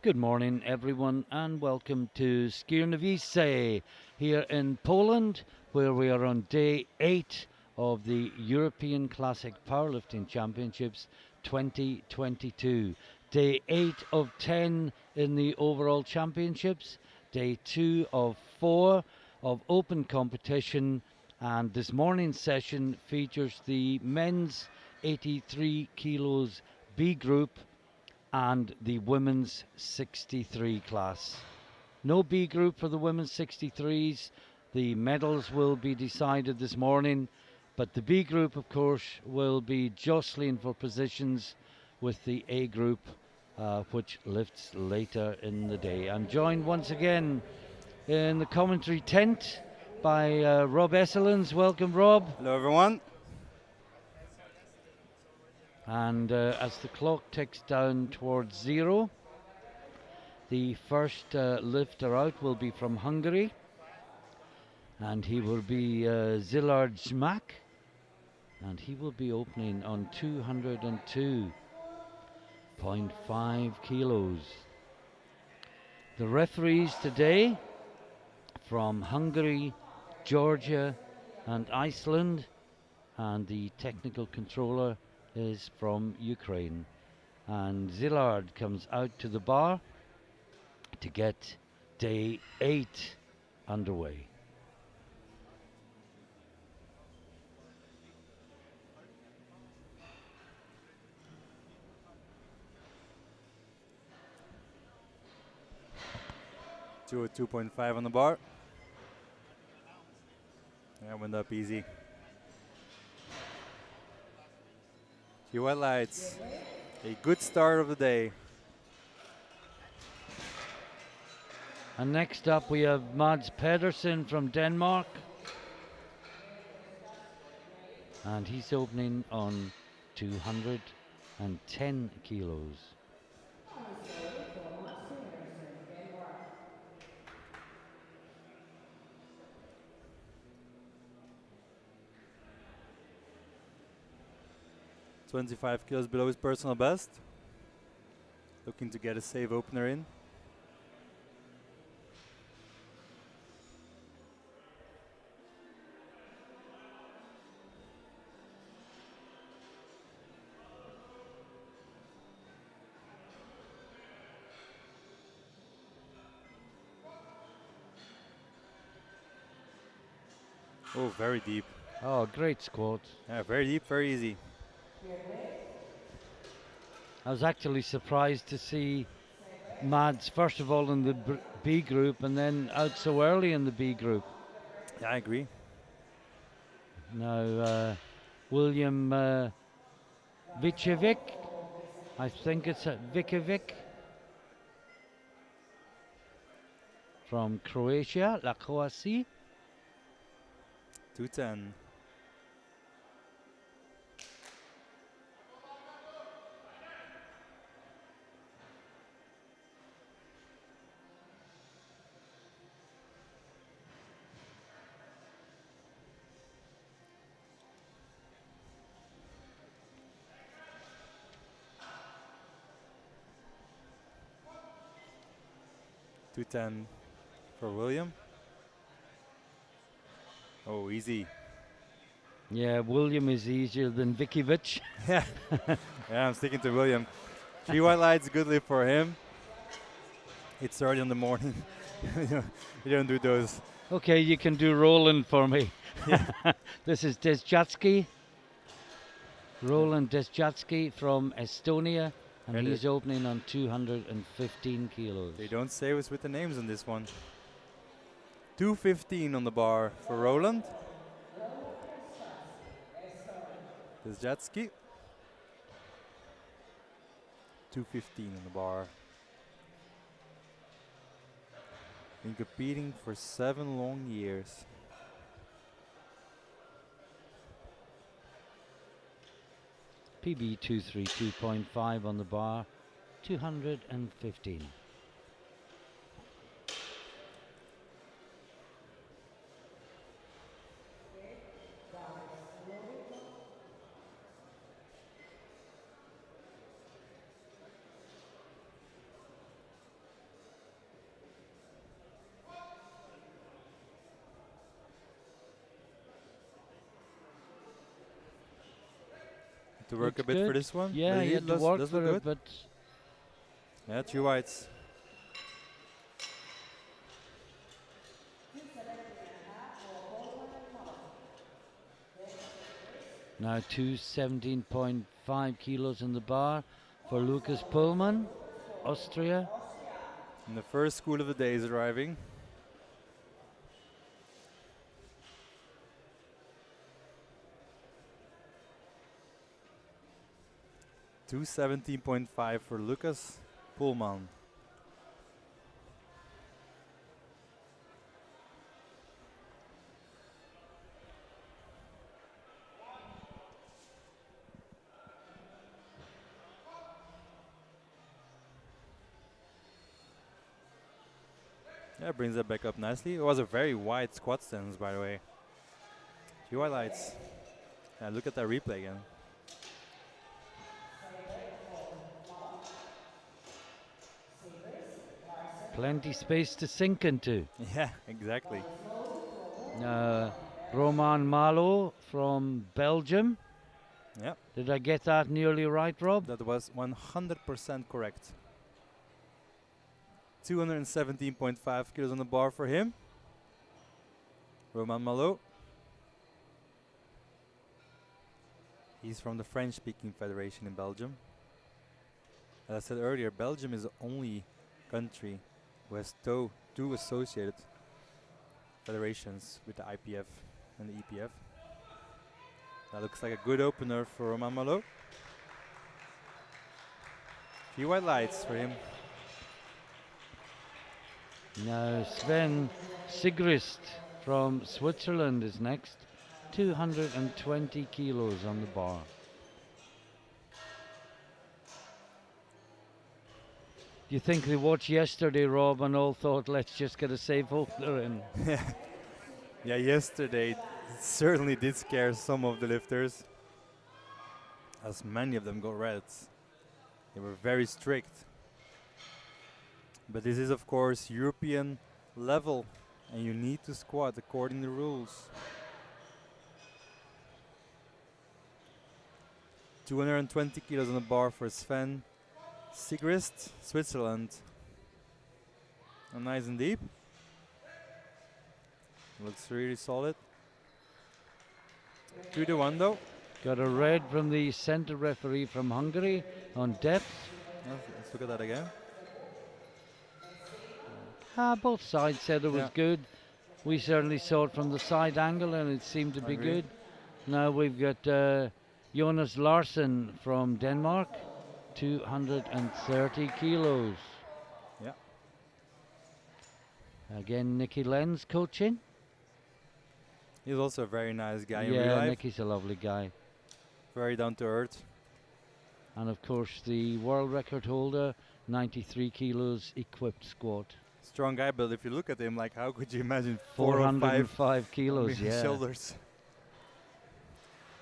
Good morning, everyone, and welcome to Skierniewice here in Poland, where we are on day 8 of the European Classic Powerlifting Championships 2022. Day 8 of 10 in the overall championships, day 2 of 4 of open competition, and this morning's session features the men's 83 kilos B group and the women's 63 class. No B group for the women's 63s. The medals will be decided this morning, but the B group, of course, will be jostling for positions with the A group, which lifts later in the day. I'm joined once again in the commentary tent by Rob Esselins. Welcome, Rob. Hello, everyone. And as the clock ticks down towards 0, the first lifter out will be from Hungary, and he will be Szilard Zmak, and he will be opening on 202.5 kilos. The referees today from Hungary, Georgia, and Iceland, and the technical controller is from Ukraine. And Szilard comes out to the bar to get day 8 underway. Two at 2.5 on the bar. That went up easy. Few highlights. A good start of the day. And next up we have Mads Pedersen from Denmark. And he's opening on 210 kilos. .25 kilos below his personal best. Looking to get a save opener in. Oh, very deep. Oh, great squat. Yeah, very deep, very easy. I was actually surprised to see Mads, first of all, in the B group and then out so early in the B group. Yeah, I agree. Now, William Vicevic, I think it's Vicevic from Croatia, La Croatie. 210. .210 for William. Oh, easy. Yeah, William is easier than Vicevic. Yeah, I'm sticking to William. 3 white lights, good lift for him. It's early in the morning. You don't do those. Okay, you can do Roland for me. Yeah. This is Desjatsky. Roland Desjatsky from Estonia, and And he's opening on 215 kilos. They don't save us with the names on this one. 215 on the bar for Roland. Desjatsky. 215 on the bar. Been competing for 7 long years. PB 232.5 on the bar, 215. to work a Looks bit for good. this one. Yeah, but he he had to does work look for good. it, but Yeah, 3 whites. now 217.5 kilos in the bar for Lucas Pullman, Austria. And the first school of the day is arriving. $217.5 for Lucas Pullman. Yeah, brings that back up nicely. It was a very wide squat stance, by the way. Few highlights. Yeah, look at that replay again. Plenty space to sink into. Yeah, exactly. Roman Malo from Belgium. Yeah, Did I get that nearly right, Rob? that was 100% correct. 217.5 kilos on the bar for him. Roman Malo. He's from the French-speaking federation in Belgium. As I said earlier, Belgium is the only country who has two associated federations with the IPF and the EPF. That looks like a good opener for Roman Malo. Few white lights for him. Now Sven Sigrist from Switzerland is next. 220 kilos on the bar. Do you think they watched yesterday, Rob, and all thought, let's just get a safe opener in? Yeah, yesterday it certainly did scare some of the lifters, as many of them got reds. They were very strict. But this is of course European level, and you need to squat according to the rules. 220 kilos on the bar for Sven Sigrist, Switzerland. And nice and deep. Looks really solid. 2-1 though. Got a red from the center referee from Hungary on depth. Let's look at that again. Both sides said it was good. We certainly saw it from the side angle and it seemed to be Agree. good. Now we've got Jonas Larsen from Denmark, 230 kilos. Yeah. Again, Nicky Lenz coaching. He's also a very nice guy in real Yeah, life. Nicky's a lovely guy. Very down to earth. And of course the world record holder, 93 kilos equipped squat. Strong guy, but if you look at him, like, how could you imagine 405 405 kilos, yeah. shoulders?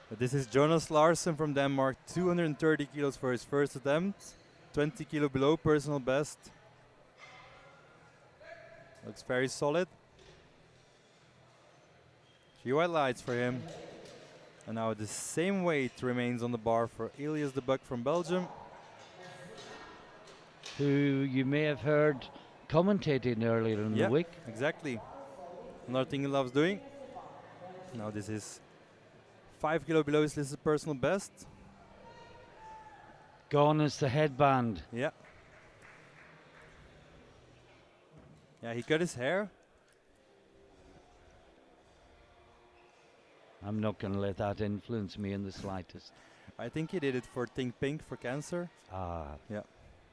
But this is Jonas Larsen from Denmark, 230 kilos for his first attempt, 20 kilo below personal best. Looks very solid. Few highlights for him. And now the same weight remains on the bar for Elias de Buck from Belgium. Who you may have heard commentating earlier in the week. Exactly. Another thing he loves doing. Now this is 5 kilo below his listed personal best. Gone is the headband. Yeah. Yeah, he cut his hair. I'm not going to let that influence me in the slightest. I think he did it for Think Pink for cancer. Ah, yeah.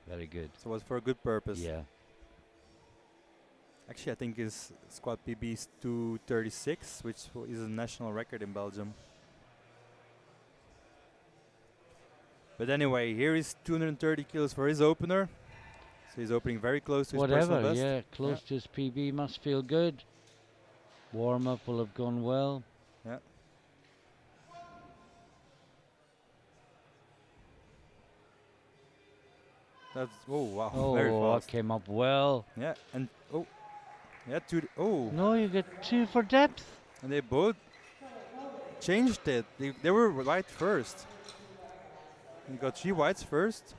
Very good. So it was for a good purpose. Yeah. Actually, I think his squat PB is 236, which is a national record in Belgium. But anyway, here is 230 kilos for his opener. So he's opening very close to his personal best. Yeah, close to his PB, must feel good. Warm-up will have gone well. Yeah. That's, oh wow, very fast. That came up well. Yeah, and No, you get 2 for depth. And they both changed it. They were right first. He got 3 whites first.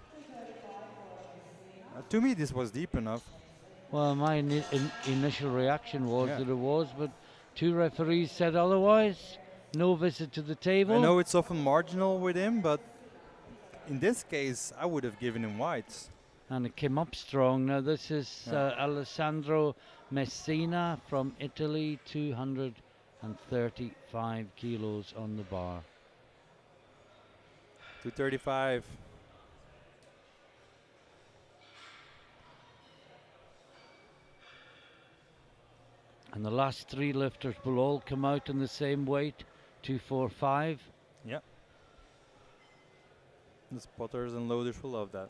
To me, this was deep enough. Well, my initial reaction was Yeah. that it was, but two referees said otherwise. No visit to the table. I know it's often marginal with him, but in this case, I would have given him whites. And it came up strong. Now this is Alessandro Messina from Italy, 235 kilos on the bar. 235. And the last three lifters will all come out in the same weight, 245. Yeah. The spotters and loaders will love that.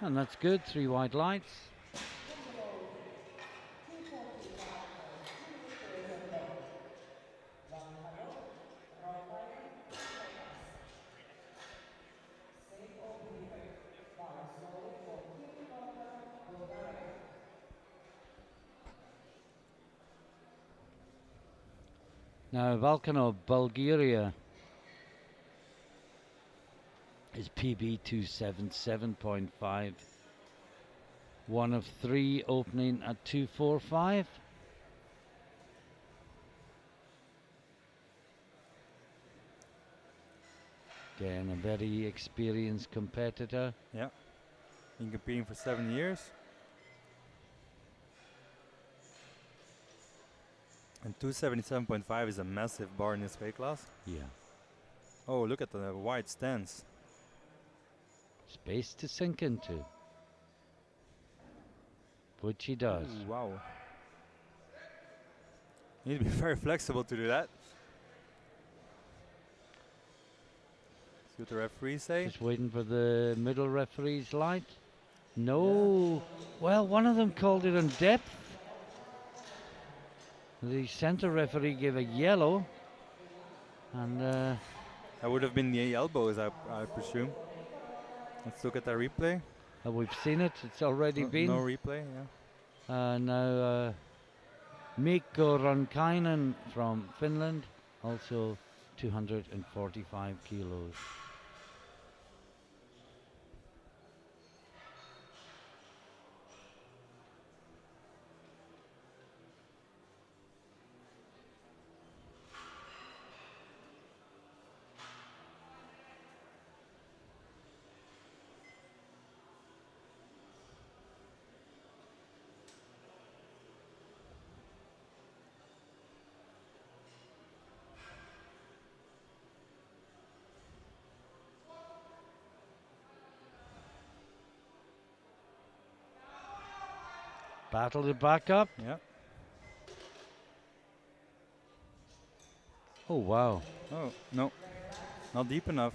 And that's good, 3 white lights. Now Volkanov, Bulgaria, is PB 277.5. One of 3 opening at 245. Again, a very experienced competitor. Yeah. Been competing for 7 years. And 277.5 is a massive bar in this weight class. Yeah. Oh, look at the wide stance. Space to sink into. Which he does. Ooh, wow. You need to be very flexible to do that. See what the referees say. Just waiting for the middle referee's light. No. Well, one of them called it on depth. The center referee gave a yellow. And That would have been the elbows, I presume. Let's look at the replay. we've seen it. It's already been. No replay, yeah. Now Mikko Ronkainen from Finland, also 245 kilos. Battle to back up. Yeah. Oh, wow. Oh, no. Not deep enough.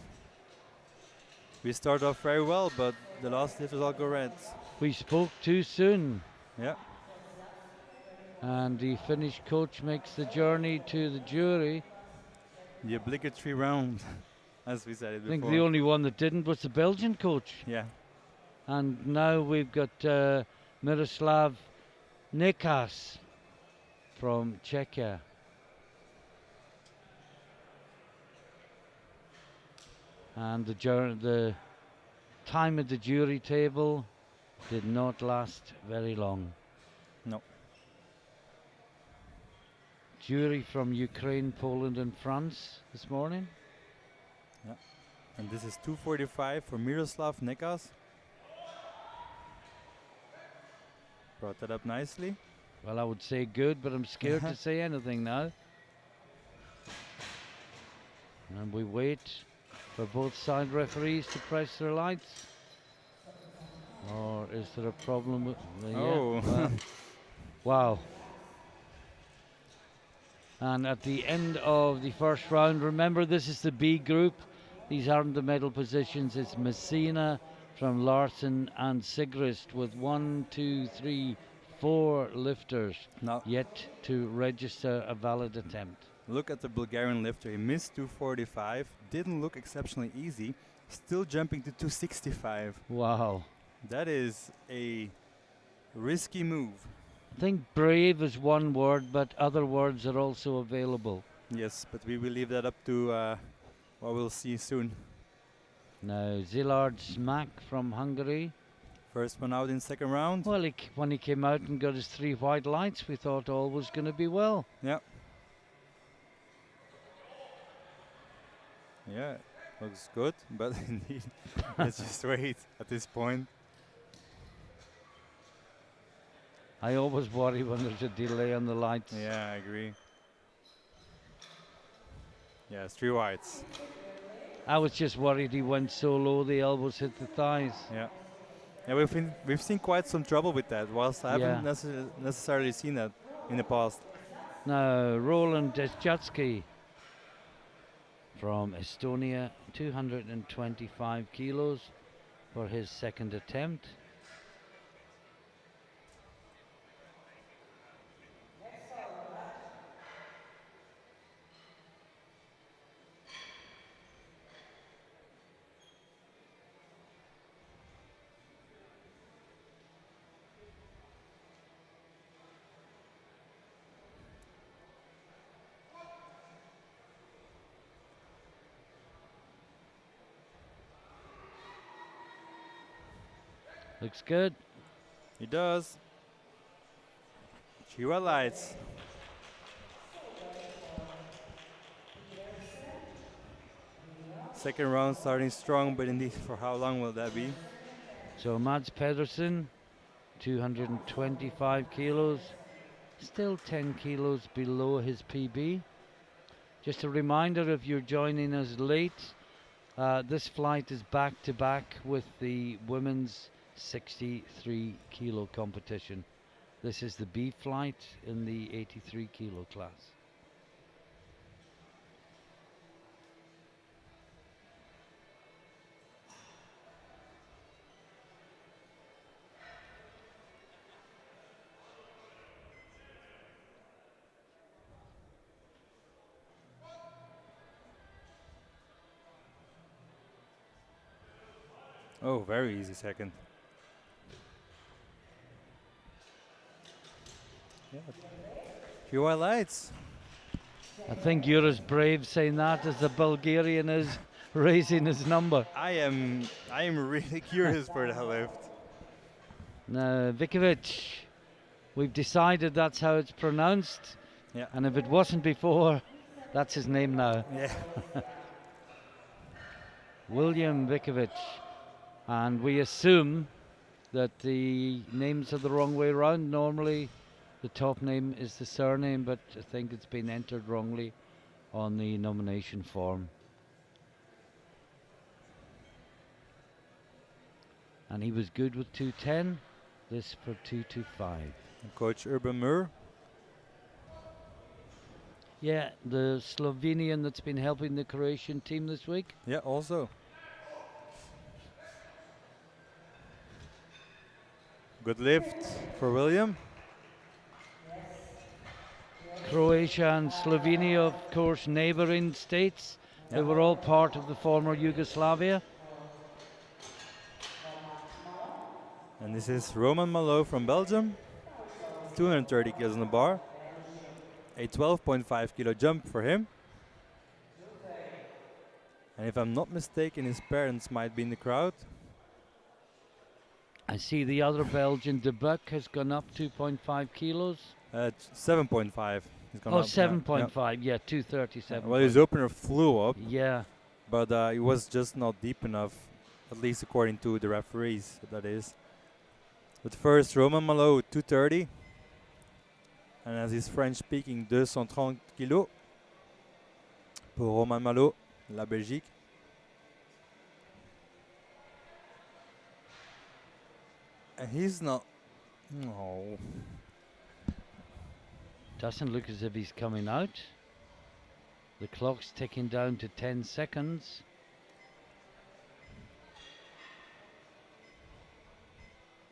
We start off very well, but the last lifters all go red. We spoke too soon. Yeah. And the Finnish coach makes the journey to the jury. The obligatory round, as we said it I before. think the only one that didn't was the Belgian coach. Yeah. And now we've got Miroslav Nekas from Czechia. And the time at the jury table did not last very long. No. Jury from Ukraine, Poland and France this morning. Yeah. And this is 245 for Miroslav Nekas. Brought that up nicely. Well, I would say good, but I'm scared to say anything now. And we wait for both side referees to press their lights. Or is there a problem with... Oh. well, wow. And at the end of the first round, remember this is the B group. These aren't the medal positions. It's Messina from Larson and Sigrist with 1, 2, 3, 4 lifters Now yet to register a valid attempt. look at the Bulgarian lifter. He missed 245. Didn't look exceptionally easy. Still jumping to 265. Wow. That is a risky move. I think brave is one word, but other words are also available. Yes, but we will leave that up to what we'll see soon. Now, Zilard Smack from Hungary. First one out in second round. Well, when he came out and got his 3 white lights, we thought all was going to be well. Yeah. Yeah, looks good, but indeed, let's just wait at this point. I always worry when there's a delay on the lights. Yeah, I agree. Yeah, it's 3 whites. I was just worried he went so low the elbows hit the thighs. Yeah. Yeah, we've seen quite some trouble with that, whilst I haven't necessarily seen that in the past. Now, Roland Desjatsky from Estonia, 225 kilos for his second attempt. Looks good. He does. Chihuahua lights. Second round starting strong, but indeed, for how long will that be? So Mads Pedersen, 225 kilos, still 10 kilos below his PB. Just a reminder, if you're joining us late, this flight is back to back with the women's 63 kilo competition. This is the B flight in the 83 kilo class. Oh, very easy second. Yeah. Chihuahua lights. I think you're as brave saying that as the Bulgarian is raising his number. I am really curious for that lift. Now, Vikovic, we've decided that's how it's pronounced. Yeah. And if it wasn't before, that's his name now. Yeah. William Vikovic. And we assume that the names are the wrong way around. Normally, the top name is the surname, but I think it's been entered wrongly on the nomination form. And he was good with 210, this for 225. Coach Urban Mur. Yeah, the Slovenian that's been helping the Croatian team this week. Yeah, also. Good lift for William. Croatia and Slovenia, of course, neighbouring states. They were all part of the former Yugoslavia. And this is Roman Malo from Belgium. 230 kilos on the bar. A 12.5 kilo jump for him. And if I'm not mistaken, his parents might be in the crowd. I see the other Belgian, De Buck, has gone up 2.5 kilos. 7.5. He's gone Oh, up, 7.5, yeah, 237. Well, his opener flew up, Yeah, but it was just not deep enough, at least according to the referees, that is. But first, Roman Malo, 230. And as he's French speaking, 230 kilos. Pour Roman Malo, la Belgique. And he's not. No. doesn't look as if he's coming out. The clock's ticking down to 10 seconds.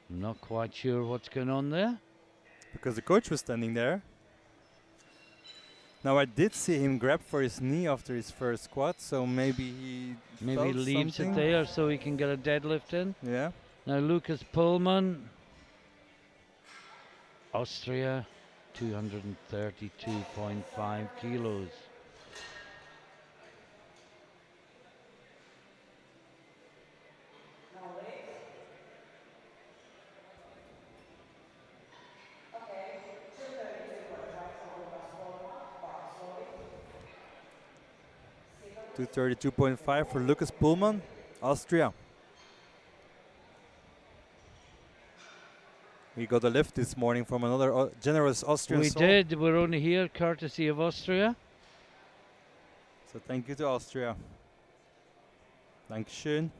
I'm not quite sure what's going on there. Because the coach was standing there. Now I did see him grab for his knee after his first squat, so maybe he Maybe he felt leaves something. it there so he can get a deadlift in. Yeah. Now Lucas Pullman, Austria, 232.5 kilos. Two 32.5 for Lucas Pullman, Austria. We got a lift this morning from another generous Austrian We soul. did. We're only here courtesy of Austria. So thank you to Austria. Dankeschön.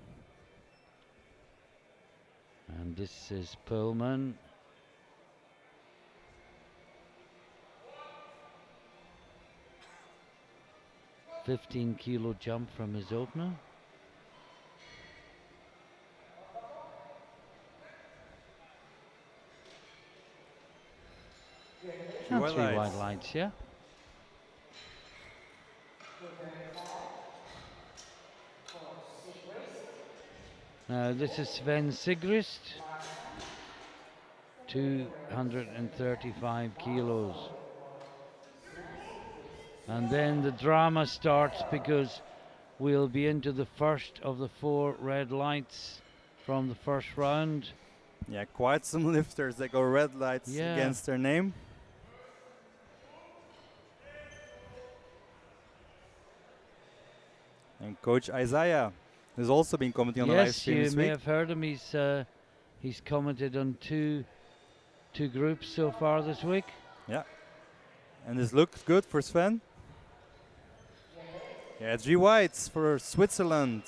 And this is Pullman. $15-kilo jump from his opener. And White three lights. white lights, yeah. Now this is Sven Sigrist, 235 kilos. And then the drama starts because we'll be into the first of the 4 red lights from the first round. Yeah, quite some lifters that go red lights against their name. And Coach Isaiah has also been commenting on the live stream Yes, this you may week. have heard him. He's commented on two groups so far this week. Yeah. And this looks good for Sven. Yeah, 3 whites for Switzerland.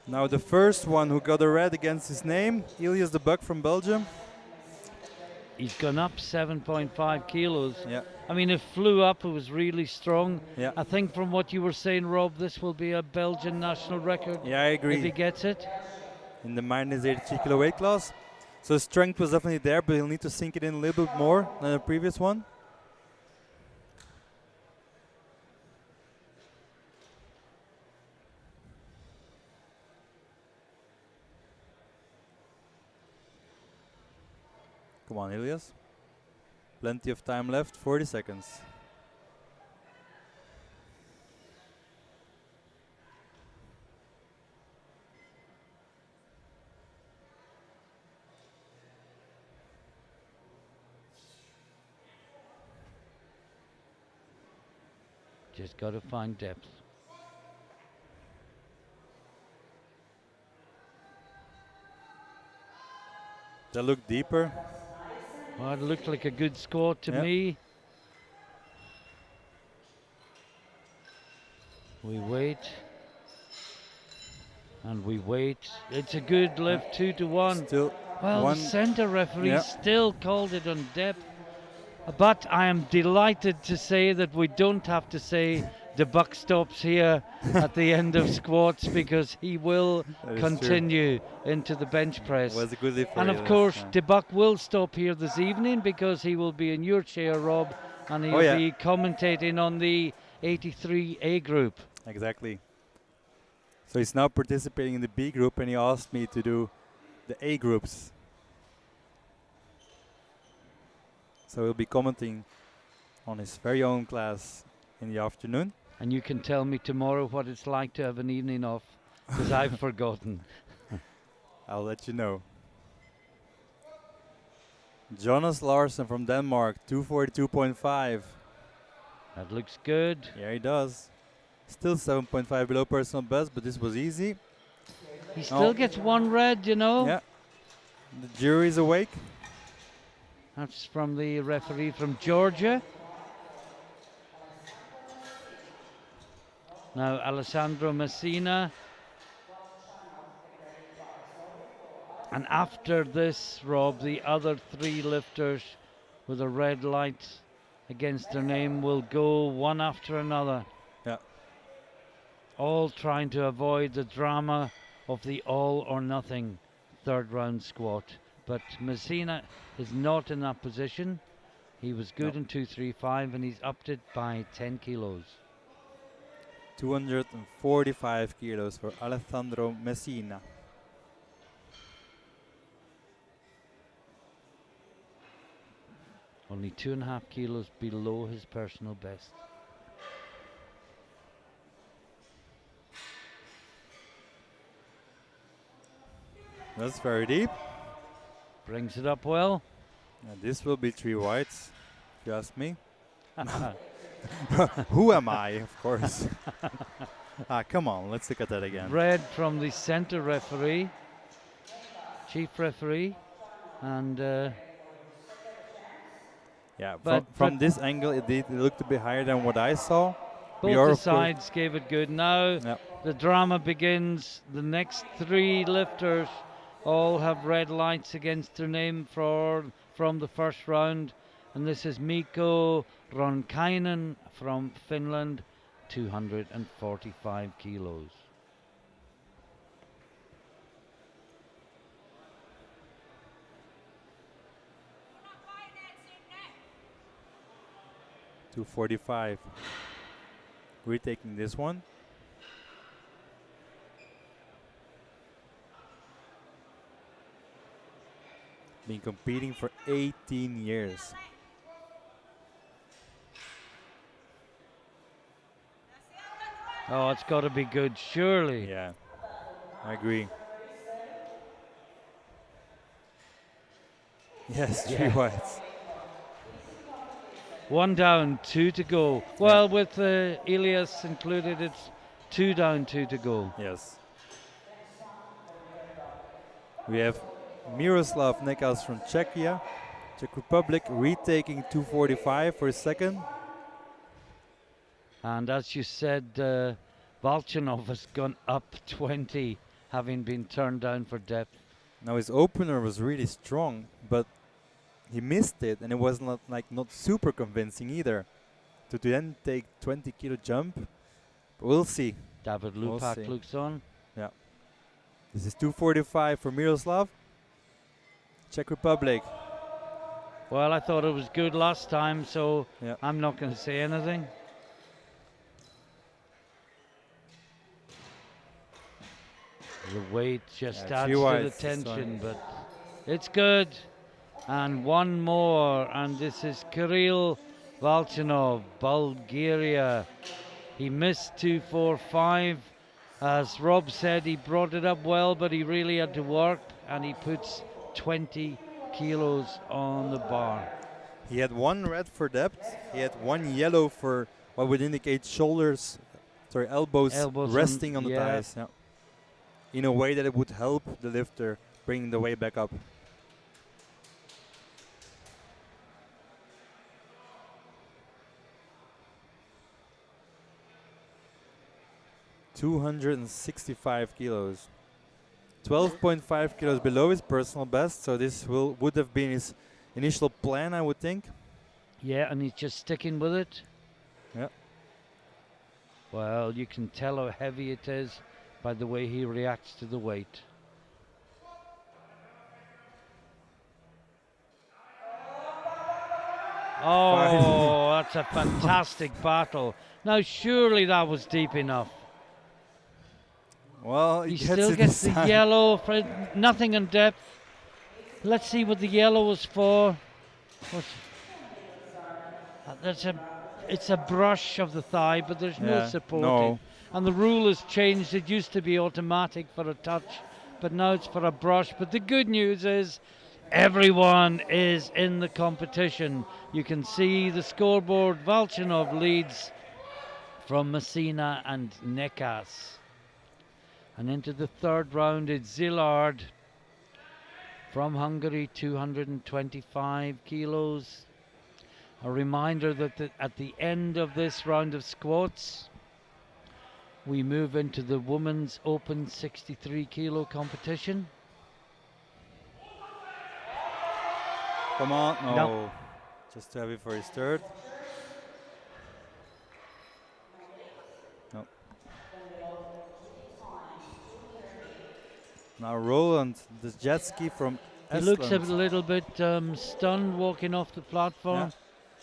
Now the first one who got a red against his name, Ilias the Buck from Belgium. He's gone up 7.5 kilos. Yeah. I mean, it flew up. It was really strong. Yeah. I think from what you were saying, Rob, this will be a Belgian national record. Yeah, I agree. If he gets it. In the minus 83 kilo weight class. So strength was definitely there, but he'll need to sink it in a little bit more than the previous one. Come on, Ilias. Plenty of time left, 40 seconds. Just got to find depth. That looked deeper. Well, it looked like a good squat to me. We wait. And we wait. It's a good lift, 2-1. Still well, the center referee still called it on depth. But I am delighted to say that we don't have to say the buck stops here at the end of squats, because he will continue into the bench press. Was a good lift for and of course, De Buck will stop here this evening because he will be in your chair, Rob, and he'll be commentating on the 83A group. Exactly. So he's now participating in the B group, and he asked me to do the A groups. So he'll be commenting on his very own class in the afternoon. And you can tell me tomorrow what it's like to have an evening off, because I've forgotten. I'll let you know. Jonas Larsen from Denmark, 242.5. That looks good. Yeah, he does. Still 7.5 below personal best, but this was easy. He still gets 1 red, you know. Yeah. The jury's awake. That's from the referee from Georgia. Now Alessandro Messina. And after this, Rob, the other 3 lifters with a red light against their name will go one after another. Yeah. All trying to avoid the drama of the all or nothing 3rd round squat. But Messina is not in that position. He was No. good in 235 and he's upped it by 10 kilos. 245 kilos for Alessandro Messina. Only 2.5 kilos below his personal best. That's very deep. Brings it up well. And this will be 3 whites, if you ask me. Who am I, of course. Come on, let's look at that again. Red from the center referee, chief referee, and Yeah, but from this angle, it did look to be higher than what I saw. both the sides gave it good. Now yeah. the drama begins. The next 3 lifters all have red lights against their name from the first round, and this is Mikko Ronkainen from Finland, 245 kilos. .245. We're taking this one. Been competing for 18 years. Oh, it's got to be good, surely. Yeah, I agree. Yes, 3 whites. 1 down, 2 to go. Well, with Elias included, it's 2 down, 2 to go. Yes. We have Miroslav Nekas from Czechia, Czech Republic, retaking 245 for a second. And as you said, Valchanov has gone up 20, having been turned down for depth. Now his opener was really strong, but he missed it, and it was not super convincing either. To then take 20 kilo jump, but we'll see. David We'll Lupak see. looks on. Yeah. This is 245 for Miroslav, Czech Republic. Well, I thought it was good last time, so Yeah. I'm not going to say anything. The weight just adds to the whites, tension, but it's good. And one more, and this is Kirill Valchanov, Bulgaria. He missed 245. As Rob said, he brought it up well, but he really had to work, and he puts 20 kilos on the bar. He had 1 red for depth. He had 1 yellow for what would indicate elbows resting on the thighs. Yeah. In a way that it would help the lifter bring the weight back up. .265 kilos. 12.5 kilos below his personal best, so this would have been his initial plan, I would think. Yeah, and he's just sticking with it. Yeah. Well, you can tell how heavy it is by the way he reacts to the weight. Oh, that's a fantastic battle. Now, surely that was deep enough. Well, He still gets the yellow for nothing in depth. Let's see what the yellow was for. It's a brush of the thigh, but there's no supporting. No. And the rule has changed. It used to be automatic for a touch, but now it's for a brush. But the good news is everyone is in the competition. You can see the scoreboard. Valchanov leads from Messina and Nekas. And into the 3rd round, it's Zillard from Hungary, 225 kilos. A reminder that at the end of this round of squats, we move into the women's open 63 kilo competition. Come on. No. No. Just too heavy for his 3rd. No. Now Roland, the jet ski from He looks a Estland. little bit stunned walking off the platform.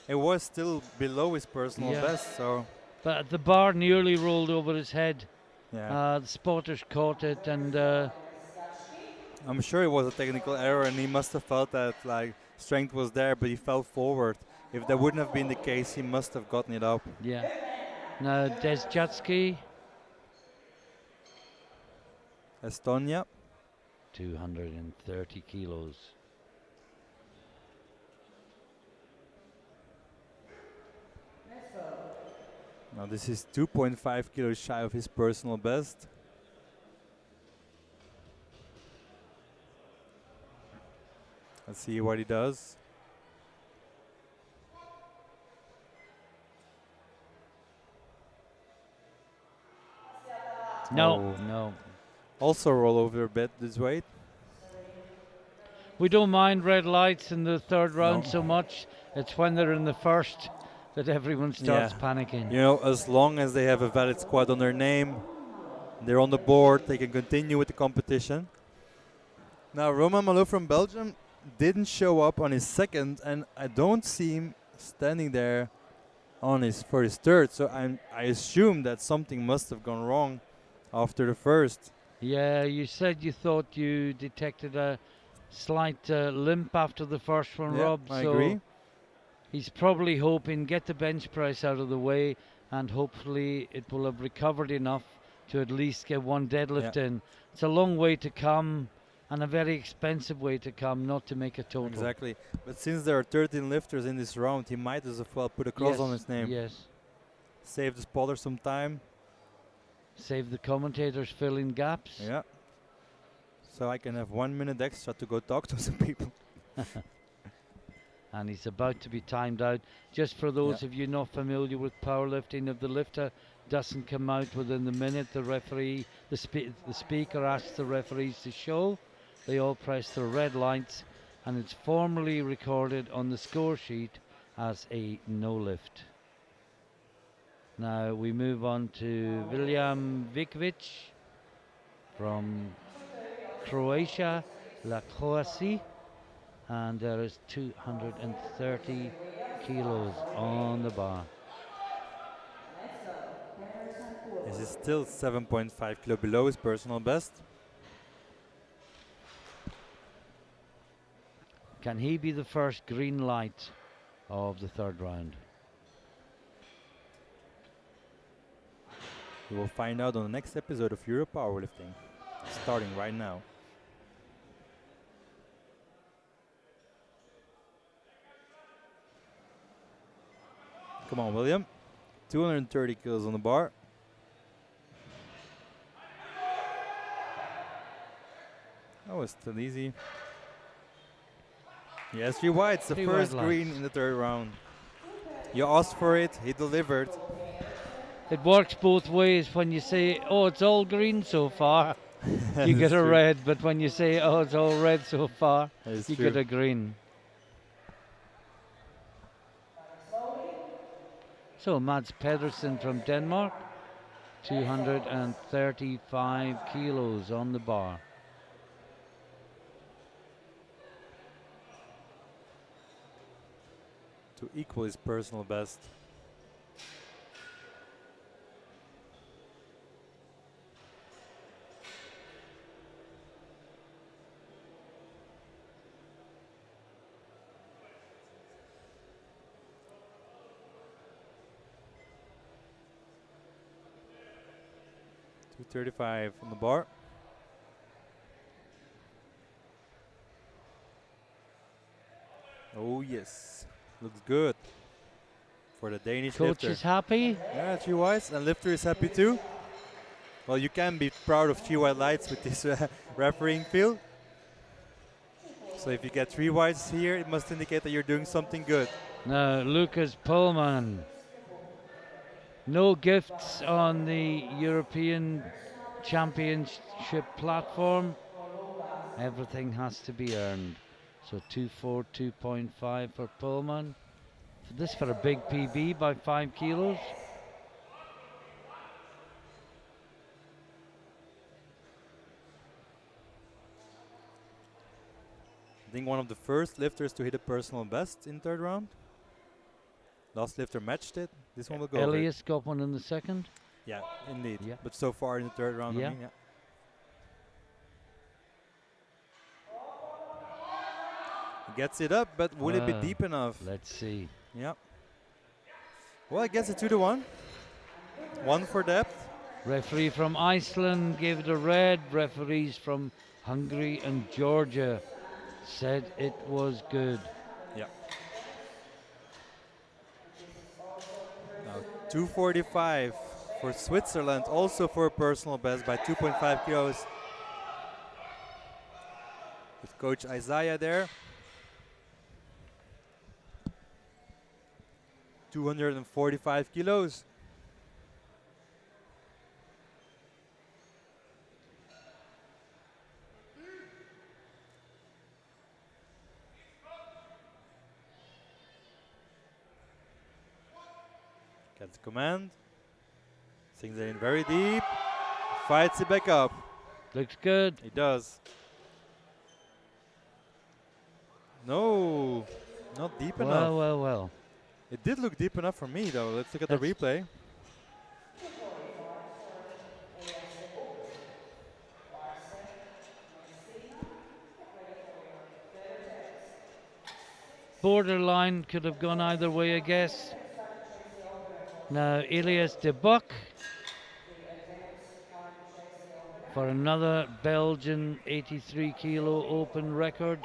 It was still below his personal Yeah. best, so But the bar nearly rolled over his head. yeah. The spotters caught it, and I'm sure it was a technical error, and he must have felt that like strength was there, but he fell forward. If that wouldn't have been the case, he must have gotten it up. yeah. Now Desjatsky, Estonia. 230 kilos. Now this is 2.5 kilos shy of his personal best. Let's see what he does. No, Oh. no. Also roll over a bit this weight. We don't mind red lights in the third round No. so much. It's when they're in the first that everyone starts Yeah. panicking. You know, as long as they have a valid squad on their name, they're on the board, they can continue with the competition. Now, Romain Malot from Belgium didn't show up on his second, and I don't see him standing there for his third. So I assume that something must have gone wrong after the first. Yeah, you said you thought you detected a slight limp after the first one, Yeah, Rob. I So agree. he's probably hoping get the bench press out of the way, and hopefully it will have recovered enough to at least get one deadlift in. It's a long way to come and a very expensive way to come not to make a total. Exactly. But since there are 13 lifters in this round, he might as well put a cross Yes, on his name. yes. Save the spotter some time. Save the commentators filling gaps. Yeah. So I can have 1 minute extra to go talk to some people. And he's about to be timed out. Just for those of you not familiar with powerlifting, if the lifter doesn't come out within the minute, the referee, the speaker asks the referees to show. They all press the red lights, and it's formally recorded on the score sheet as a no lift. Now we move on to William Vikovic from Croatia, La Croatie. And there is 230 kilos on the bar. This is still 7.5 kilo below his personal best. Can he be the first green light of the third round? We will find out on the next episode of Euro Powerlifting, starting right now. Come on, William. 230 kilos on the bar. Oh, it's still easy. Yes, 3 whites, the Three first white green lights. in the third round. You asked for it, he delivered. It works both ways. When you say, oh, it's all green so far, you get That's a true. red. But when you say, oh, it's all red so far, That is you true. get a green. So Mads Pedersen from Denmark, 235 kilos on the bar. To equal his personal best. .235 on the bar. Oh yes, looks good for the Danish Coach lifter. is happy. Yeah, 3 whites, and lifter is happy too. Well, you can be proud of 3 white lights with this refereeing field. So if you get 3 whites here, it must indicate that you're doing something good. Now, Lucas Pullman. No gifts on the European Championship platform. Everything has to be earned. So 242.5 for Pullman. This for a big PB by 5 kilos. I think one of the first lifters to hit a personal best in third round. Last lifter matched it. This one will go over it. Elias got one in the second. Yeah, indeed. Yeah. But so far in the third round, Yeah. I mean, yeah. He gets it up, but will it be Well, deep enough? Let's see. Yeah. Well, it gets it 2-1. One for depth. Referee from Iceland gave it a red. Referees from Hungary and Georgia said it was good. Yeah. Now 2:45 for Switzerland, also for a personal best by 2.5 kilos. With Coach Isaiah there. 245 kilos. Gets command. Sinks it in very deep. Fights it back up. Looks good. He does. No, not deep enough. Well. It did look deep enough for me though. Let's look at the replay. Borderline, could have gone either way, I guess. Now Elias de Buck for another Belgian 83 kilo open record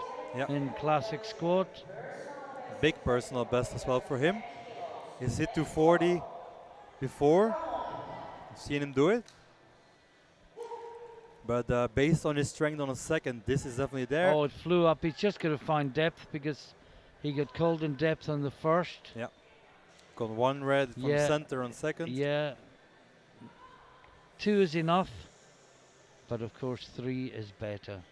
in classic squat. Big personal best as well for him. He's hit 240 before. I've seen him do it. But based on his strength on a second, this is definitely there. Oh, it flew up. He's just got to find depth because he got called in depth on the first. Yeah. Got one red from center on second. Yeah. 2 is enough. But of course 3 is better.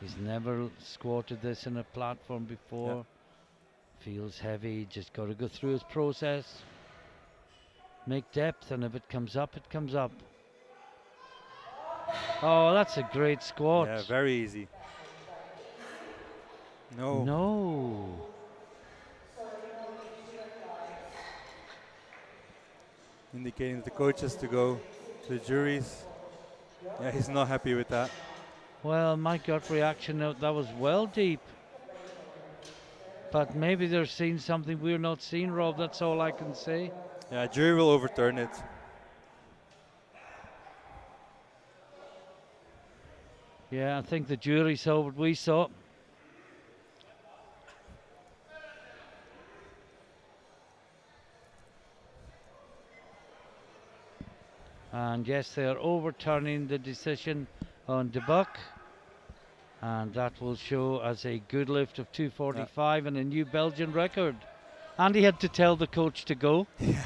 He's never squatted this in a platform before. Feels heavy, just got to go through his process. Make depth, and if it comes up, it comes up. Oh, that's a great squat. Yeah, very easy. No. Indicating the coaches to go to the juries. Yeah, he's not happy with that. Well, my gut reaction, that was well deep. But maybe they're seeing something we're not seeing, Rob. That's all I can say. Yeah, jury will overturn it. Yeah, I think the jury saw what we saw. And yes, they are overturning the decision on Debuck. And that will show as a good lift of 245 and a new Belgian record. And he had to tell the coach to go. Yeah.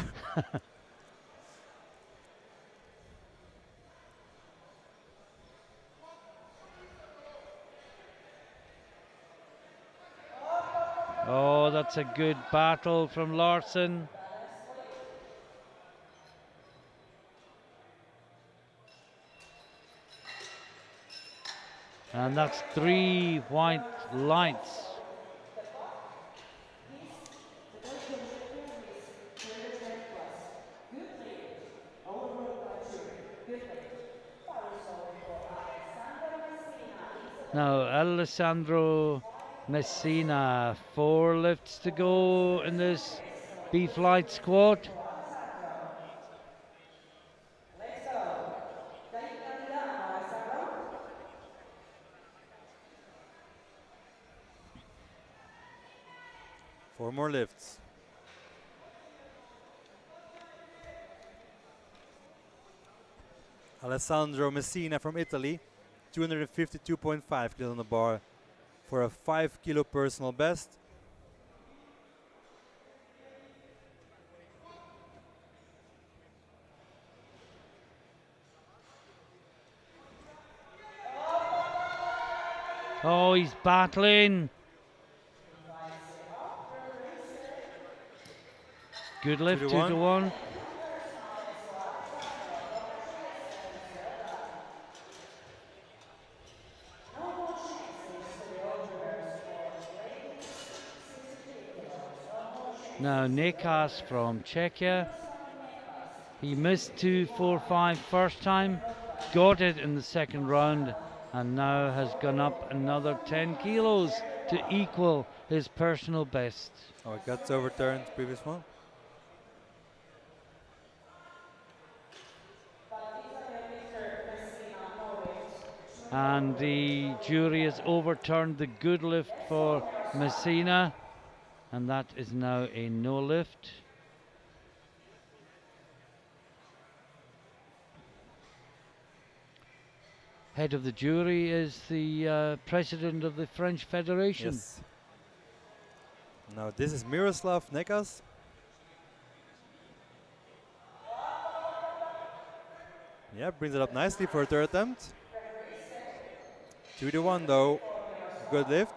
Oh, that's a good battle from Larson. And that's 3 white lights. Now, Alessandro Messina, 4 lifts to go in this beef light squat. Four more lifts. Alessandro Messina from Italy, 252.5 kilos on the bar for a 5 kilo personal best. Oh, he's battling. Good lift, 2-1. Now Nekas from Czechia. He missed 2.45 first time, got it in the second round, and now has gone up another 10 kilos to equal his personal best. Oh, it got overturned, previous one. And the jury has overturned the good lift for Messina, and that is now a no lift. Head of the jury is the president of the French Federation. Yes. Now this is Miroslav Nekas. Yeah, brings it up nicely for a third attempt. 2-1 though. Good lift.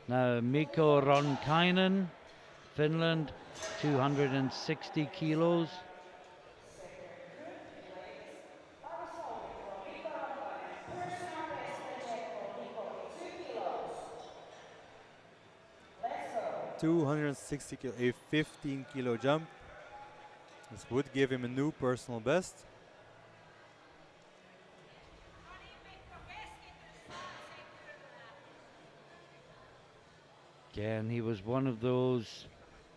Now Mikko Ronkainen, Finland, 260 kilos. $260 kilo, a 15-kilo jump. This would give him a new personal best. Again, he was one of those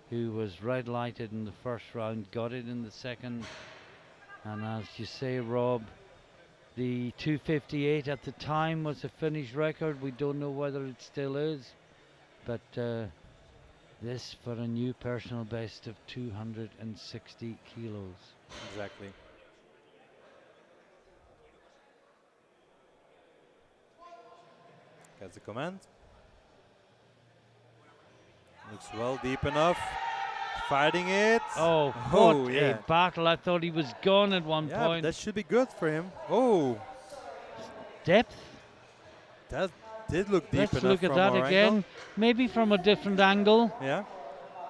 who was red lighted in the first round, got it in the second. And as you say, Rob, the 258 at the time was a Finnish record. We don't know whether it still is, but this for a new personal best of 260 kilos. Exactly. Gets a command. Looks well, deep enough. Fighting it. Oh, what a battle. I thought he was gone at one point. That should be good for him. Oh. Depth. That did look deep enough. Let's look at that again. Angle. Maybe from a different angle. Yeah.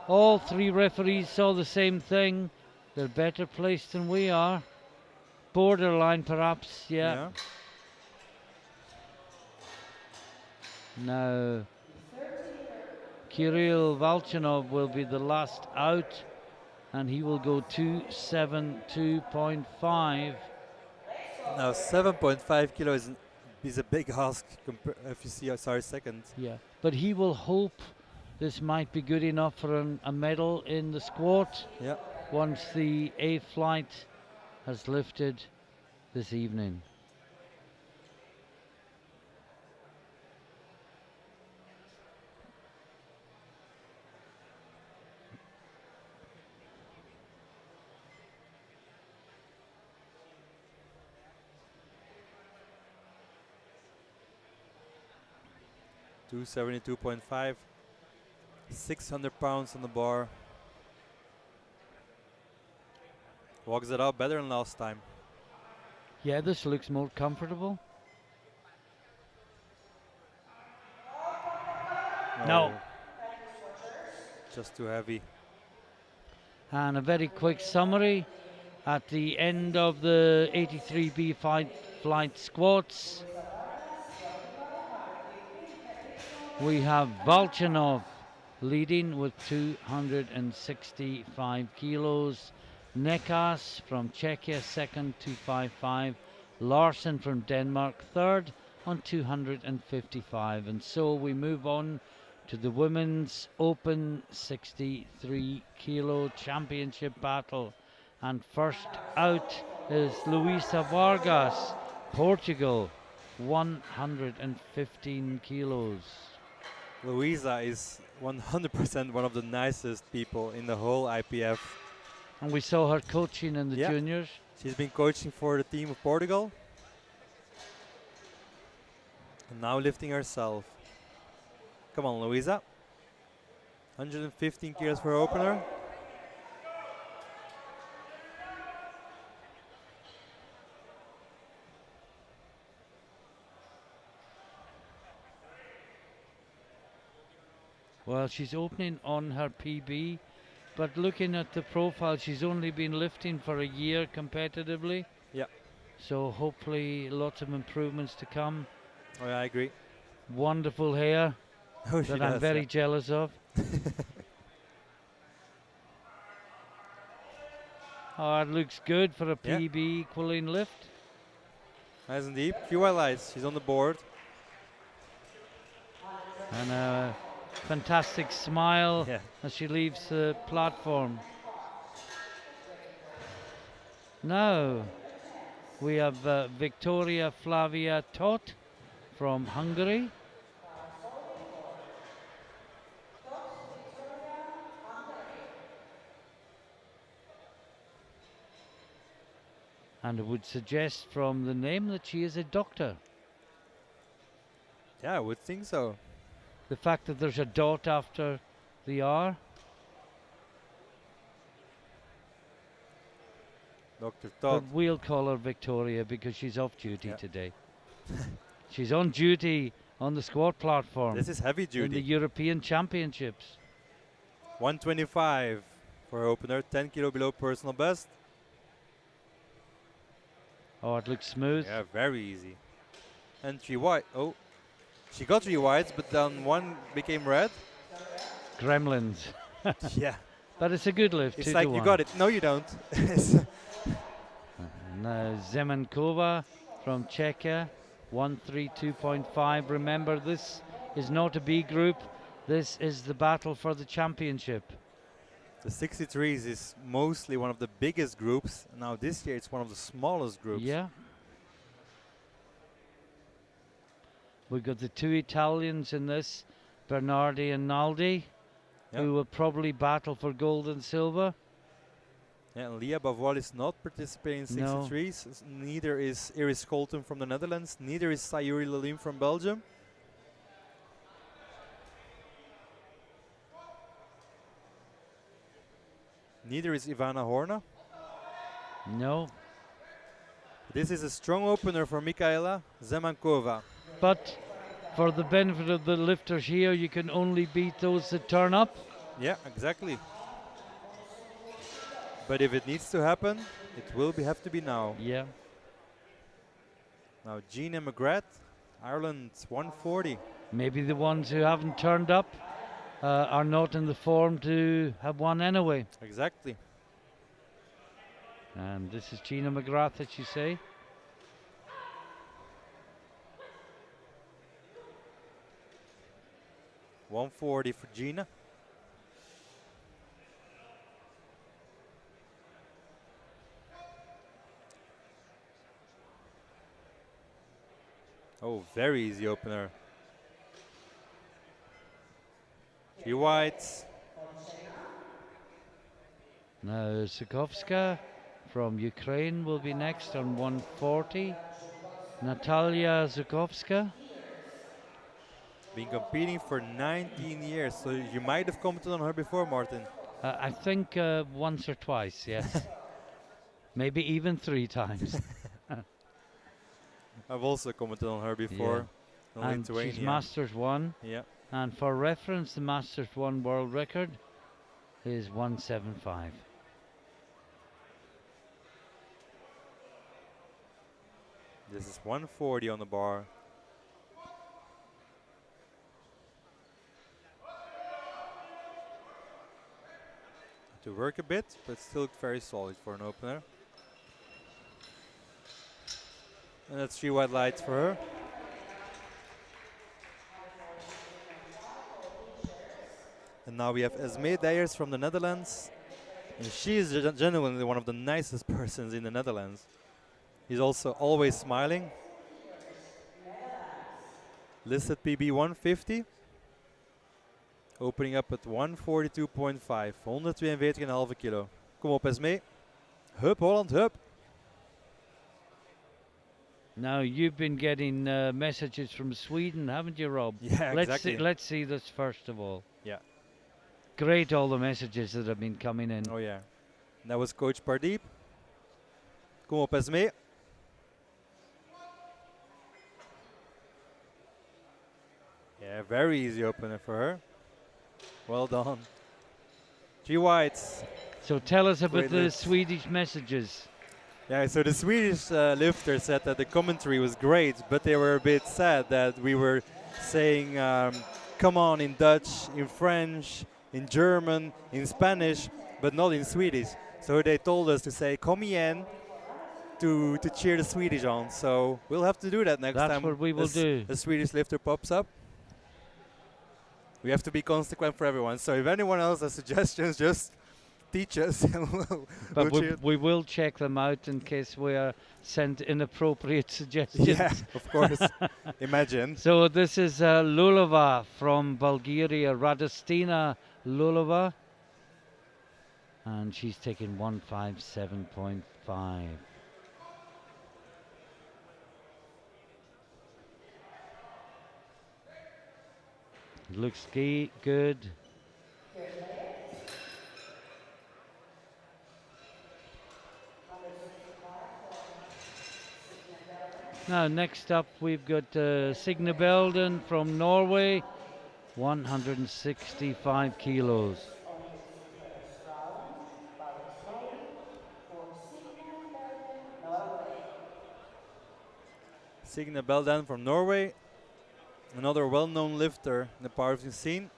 All three referees saw the same thing. They're better placed than we are. Borderline, perhaps, yeah. Now, Kirill Valchanov will be the last out, and he will go 272.5. Now, 7.5 kilos is a big ask if you see second. Yeah, but he will hope this might be good enough for a medal in the squat. Yeah. Once the A flight has lifted this evening. $272.5, 600 pounds on the bar. Walks it out better than last time. Yeah, this looks more comfortable. No. Just too heavy. And a very quick summary. At the end of the 83B flight squats, we have Valchanov leading with 265 kilos. Nekas from Czechia second, 255. Larsen from Denmark third on 255. And so we move on to the women's open 63 kilo championship battle. And first out is Luisa Vargas, Portugal, 115 kilos. Luisa is 100% one of the nicest people in the whole IPF. And we saw her coaching in the juniors. She's been coaching for the team of Portugal. And now lifting herself. Come on, Luisa. 115 kilos for her opener. Well, she's opening on her PB, but looking at the profile, she's only been lifting for a year competitively. Yeah. So hopefully lots of improvements to come. Oh yeah, I agree. Wonderful hair Oh, she that I'm does. very jealous of. Oh, it looks good for a Yeah. PB equaling lift. Nice and deep. Few highlights. She's on the board. And a fantastic smile Yeah. as she leaves the platform. Now we have Victoria Flavia Tot from Hungary. And I would suggest from the name that she is a doctor. Yeah, I would think so. The fact that there's a dot after the R. Dr. But Todd. we'll call her Victoria because she's off duty Yeah. today. She's on duty on the squat platform This is heavy in the duty. European Championships. 125 for her opener. 10 kilo below personal best. Oh, it looks smooth. Yeah, very easy. And 3 white. Oh, she got 3 whites, but then one became red. Gremlins. Yeah. But it's a good lift. It's 2 like to you 1. got it. No, you don't. And Zemenkova from Czechia, 132.5. Remember, this is not a B group. This is the battle for the championship. The 63s is mostly one of the biggest groups. Now this year it's one of the smallest groups. Yeah. We've got the 2 Italians in this, Bernardi and Naldi, Yeah. who will probably battle for gold and silver. Yeah, and Leah Bavoil is not participating in No. 63s. Neither is Iris Colton from the Netherlands. Neither is Sayuri Lalim from Belgium. Neither is Ivana Horna. No. This is a strong opener for Mikaela Zemankova. But for the benefit of the lifters here, you can only beat those that turn up. Yeah, exactly. But if it needs to happen, it will have to be now. Yeah. Now Gina McGrath, Ireland 140. Maybe the ones who haven't turned up are not in the form to have won anyway. Exactly. And this is Gina McGrath, as you say. $140 for Gina. Oh, very easy opener. 3 whites. Now Sukovska from Ukraine will be next on 140. Natalia Zukovska. Been competing for 19 years, so you might have commented on her before, Martin. I think once or twice, yes. Maybe even 3 times. I've also commented on her before. In And she's Lithuania. Masters 1. Yeah. And for reference, the Masters 1 world record is 175. This is 140 on the bar. To work a bit, but still very solid for an opener. And that's 3 white lights for her. And now we have Esme Deyers from the Netherlands. And she is genuinely one of the nicest persons in the Netherlands. He's also always smiling. Listed PB 150. Opening up at 142.5. 142,5 kilo. Kom op Esme. Hup Holland, hup. Now you've been getting messages from Sweden, haven't you, Rob? Yeah, exactly. Let's see this first of all. Yeah. Great, all the messages that have been coming in. Oh yeah. And that was Coach Pardeep. Kom op Esme. Yeah, very easy opener for her. Well done. 3 whites. So tell us about Great the lift. Swedish messages. Yeah, so the Swedish lifter said that the commentary was great, but they were a bit sad that we were saying come on in Dutch, in French, in German, in Spanish, but not in Swedish. So they told us to say kom igen to cheer the Swedish on. So we'll have to do that next That's time what we will do. a Swedish lifter pops up. We have to be consequent for everyone. So if anyone else has suggestions, just teach us. But we'll cheer. we will check them out in case we are sent inappropriate suggestions. Yeah, of course. Imagine. So this is Lulova from Bulgaria, Radostina Lulova. And she's taking 157.5. Looks good. Now next up we've got Signe Belden from Norway, 165 kilos. Signe Belden from Norway, another well-known lifter in the powerlifting scene,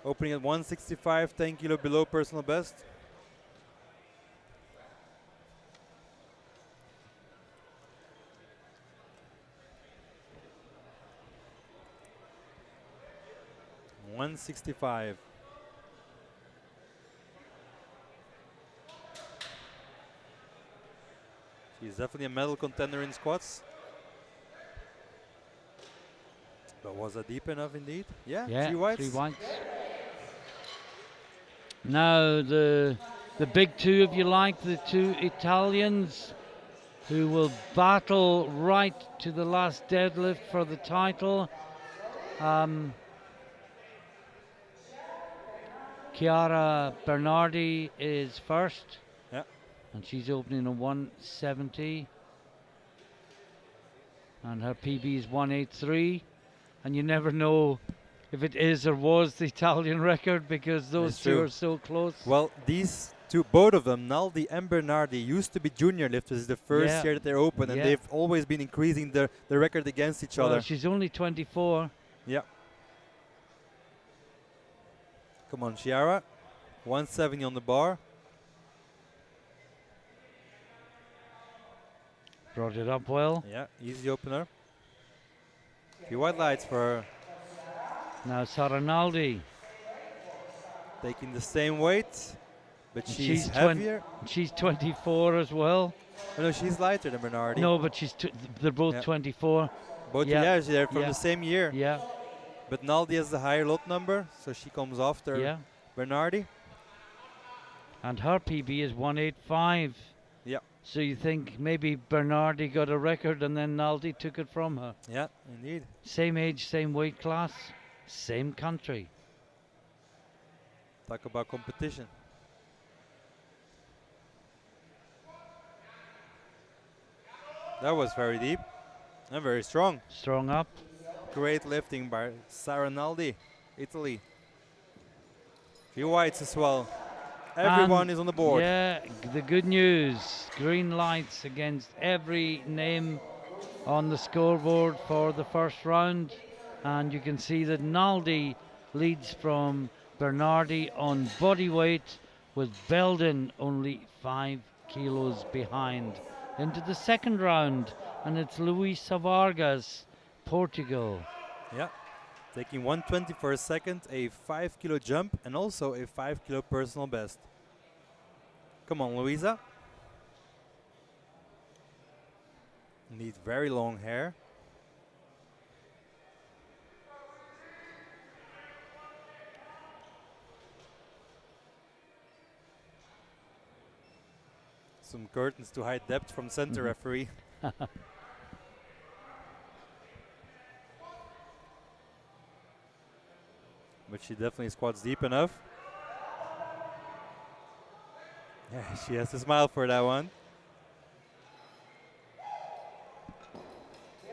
opening at 165, 10 kilo below personal best. $165. She's definitely a medal contender in squats. But was that deep enough indeed? Yeah, 3 whites. 3 whites. Now the big two, if you like, the two Italians who will battle right to the last deadlift for the title. Chiara Bernardi is first. Yeah. And she's opening a 170. And her PB is 183. And you never know if it is or was the Italian record because those two are so close. Well, these two, both of them, Naldi and Bernardi, used to be junior lifters the first year that they're open, and they've always been increasing the record against each other. She's only 24. Yeah. Come on, Chiara. 170 on the bar. Brought it up well. Yeah, easy opener. Few white lights for her. Now Saranaldi. Taking the same weight, but she's heavier. She's 24 as well. Oh, no, she's lighter than Bernardi. No, but they're both 24. Both, yeah, they're from the same year. Yeah. But Naldi has the higher lot number, so she comes after Bernardi. And her PB is 185. Yeah. So you think maybe Bernardi got a record and then Naldi took it from her. Yeah, indeed. Same age, same weight class, same country. Talk about competition. That was very deep and very strong. Strong up. Great lifting by Saranaldi, Italy. Few whites as well. Everyone is on the board. Yeah, the good news. Green lights against every name on the scoreboard for the first round. And you can see that Naldi leads from Bernardi on body weight, with Belden only 5 kilos behind. Into the second round, and it's Luisa Vargas, Portugal. Yeah. Taking 120 for a second, a 5 kilo jump, and also a 5 kilo personal best. Come on, Luisa. Need very long hair. Some curtains to hide depth from center referee. But she definitely squats deep enough. Yeah, she has to smile for that one.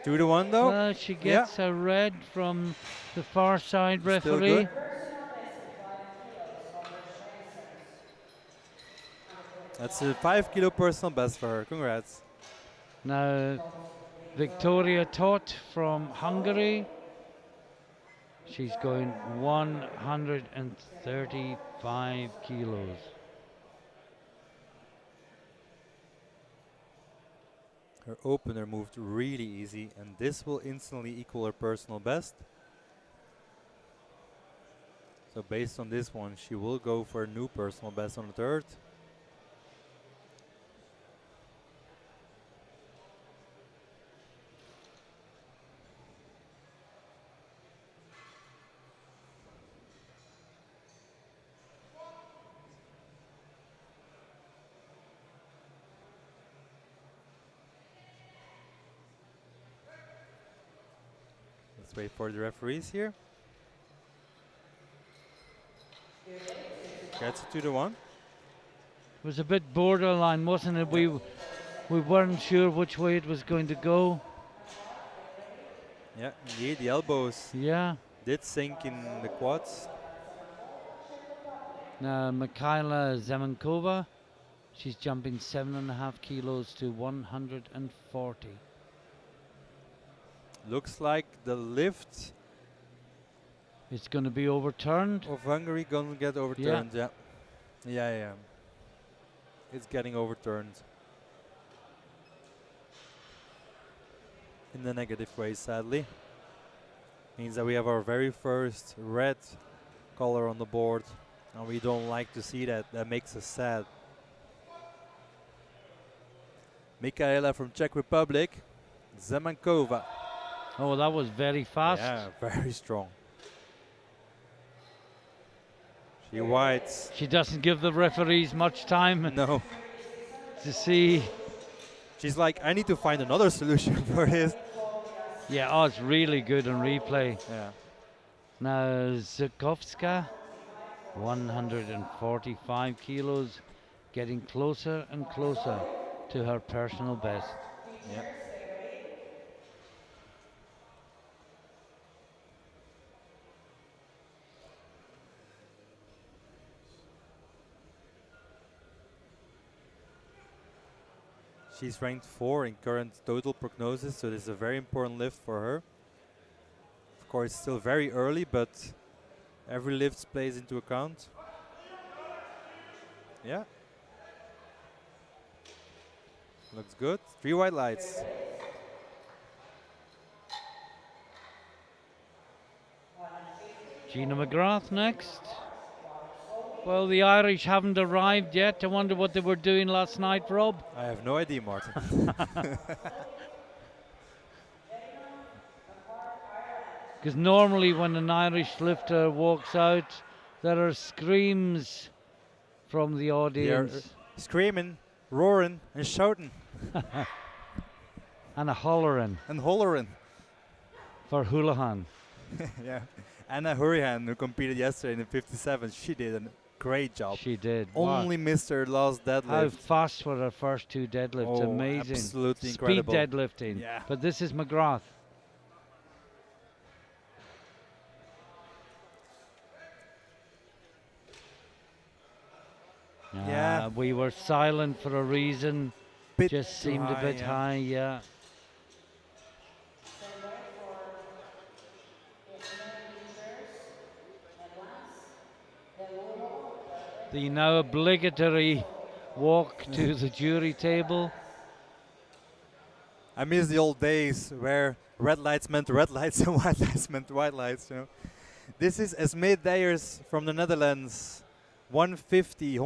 2-1 though. She gets a red from the far side referee. That's a 5 kilo personal best for her. Congrats. Now, Victoria Tot from Hungary. She's going 135 kilos. Her opener moved really easy, and this will instantly equal her personal best. So based on this one, she will go for a new personal best on the third. Let's wait for the referees here. Gets it to the one. It was a bit borderline, wasn't it? We weren't sure which way it was going to go. Yeah, indeed, the elbows Yeah. did sink in the quads. Now Mikhaila Zemenkova, she's jumping 7.5 kilos to 140. Looks like the lift It's going to be overturned. of Hungary gonna get overturned. Yeah. It's getting overturned. In the negative way, sadly. Means that we have our very first red color on the board, and we don't like to see that. That makes us sad. Mikhaila from Czech Republic, Zemenkova. Oh, that was very fast. Yeah, very strong. She whites. She doesn't give the referees much time No. to see. She's like, I need to find another solution for this. Yeah, oh, it's really good on replay. Yeah. Now Zukovska, 145 kilos, getting closer and closer to her personal best. Yeah. She's ranked 4 in current total prognosis, so this is a very important lift for her. Of course, still very early, but every lift plays into account. Yeah. Looks good. 3 white lights. Gina McGrath next. Well, the Irish haven't arrived yet. I wonder what they were doing last night, Rob. I have no idea, Martin. Because normally when an Irish lifter walks out, there are screams from the audience. Screaming, roaring, and shouting. And a hollering And hollering. for Houlihan. Yeah. Anna Hurihan, who competed yesterday in the 57, she did a great job. She did. Only missed her last deadlift. How fast were her first 2 deadlifts? Oh, Amazing. absolutely Speed incredible. deadlifting. Yeah. But this is McGrath. Yeah. We were silent for a reason. Bit Just too seemed a bit yeah. high, yeah. The now obligatory walk to the jury table. I miss the old days where red lights meant red lights and white lights meant white lights. You know, this is Esme Deyers from the Netherlands, 150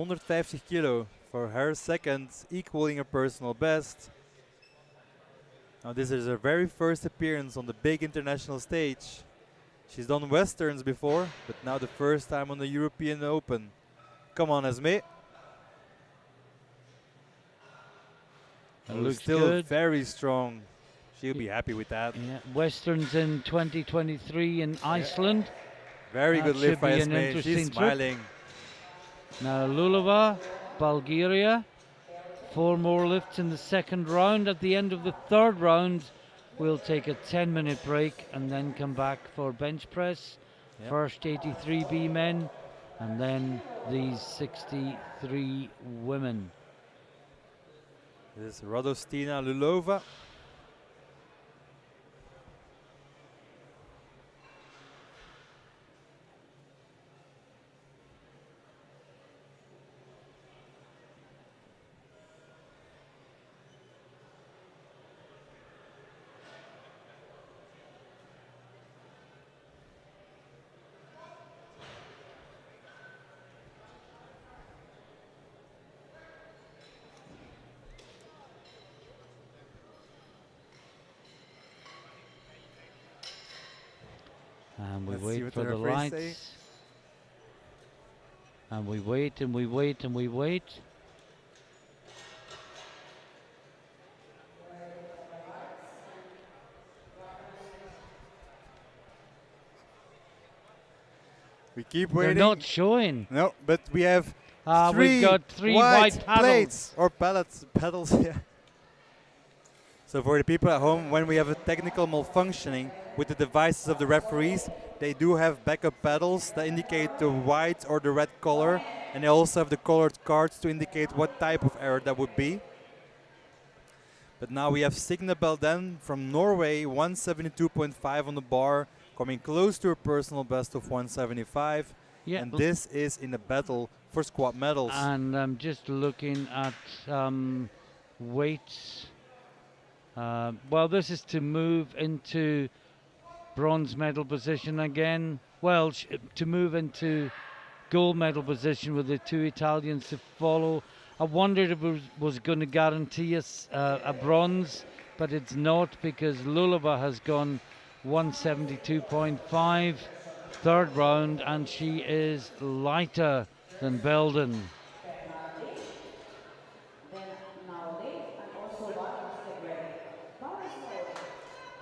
kilo for her second, equaling her personal best. Now this is her very first appearance on the big international stage. She's done westerns before, but now the first time on the European Open. Come on, Esme. It looks still good. very strong. She'll be happy with that. Yeah. Westerns in 2023 in Iceland. Very That good lift should by be an Esme. interesting She's trip. smiling. Now Lulova, Bulgaria. 4 more lifts in the second round. At the end of the third round, we'll take a 10-minute break and then come back for bench press. Yep. First 83B men and then these 63 women. This is Radostina Lulova. And we Let's see wait what for the the referees say. lights. And we wait and we wait and we wait. We keep They're waiting. not showing. No, but we have We've got three white paddles. plates or pedals. Yeah. So for the people at home, when we have a technical malfunctioning with the devices of the referees, they do have backup pedals that indicate the white or the red color, and they also have the colored cards to indicate what type of error that would be. But now we have Signe Belden from Norway, 172.5 on the bar, coming close to her personal best of 175. Yeah. And this is in a battle for squat medals. And I'm just looking at weights. Well, this is to move into bronze medal position again. Well, to move into gold medal position with the two Italians to follow. I wondered if it was going to guarantee us a bronze, but it's not, because Lulova has gone 172.5 third round, and she is lighter than Belden.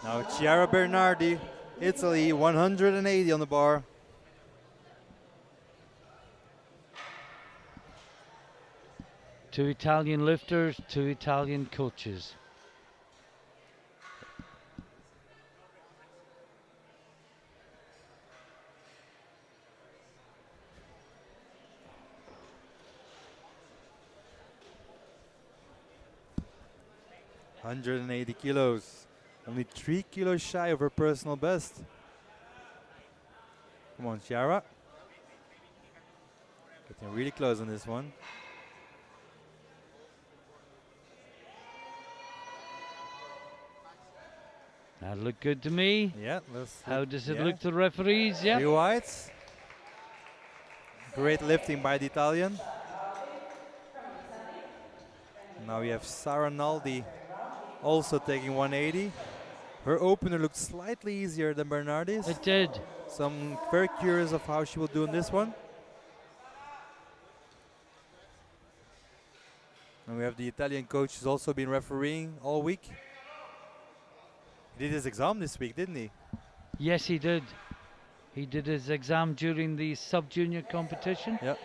Now Chiara Bernardi, Italy, 180 on the bar. Two Italian lifters, two Italian coaches. $180 kilos. Only 3 kilos shy of her personal best. Come on, Chiara. Getting really close on this one. That looked good to me. Yeah. How does it look to the referees? Yeah. 3 whites. Great lifting by the Italian. Now we have Sara Naldi also taking 180. Her opener looked slightly easier than Bernardi's. It did. So I'm very curious of how she will do in this one. And we have the Italian coach who's also been refereeing all week. He did his exam this week, didn't he? Yes, he did. He did his exam during the sub-junior competition. Yep.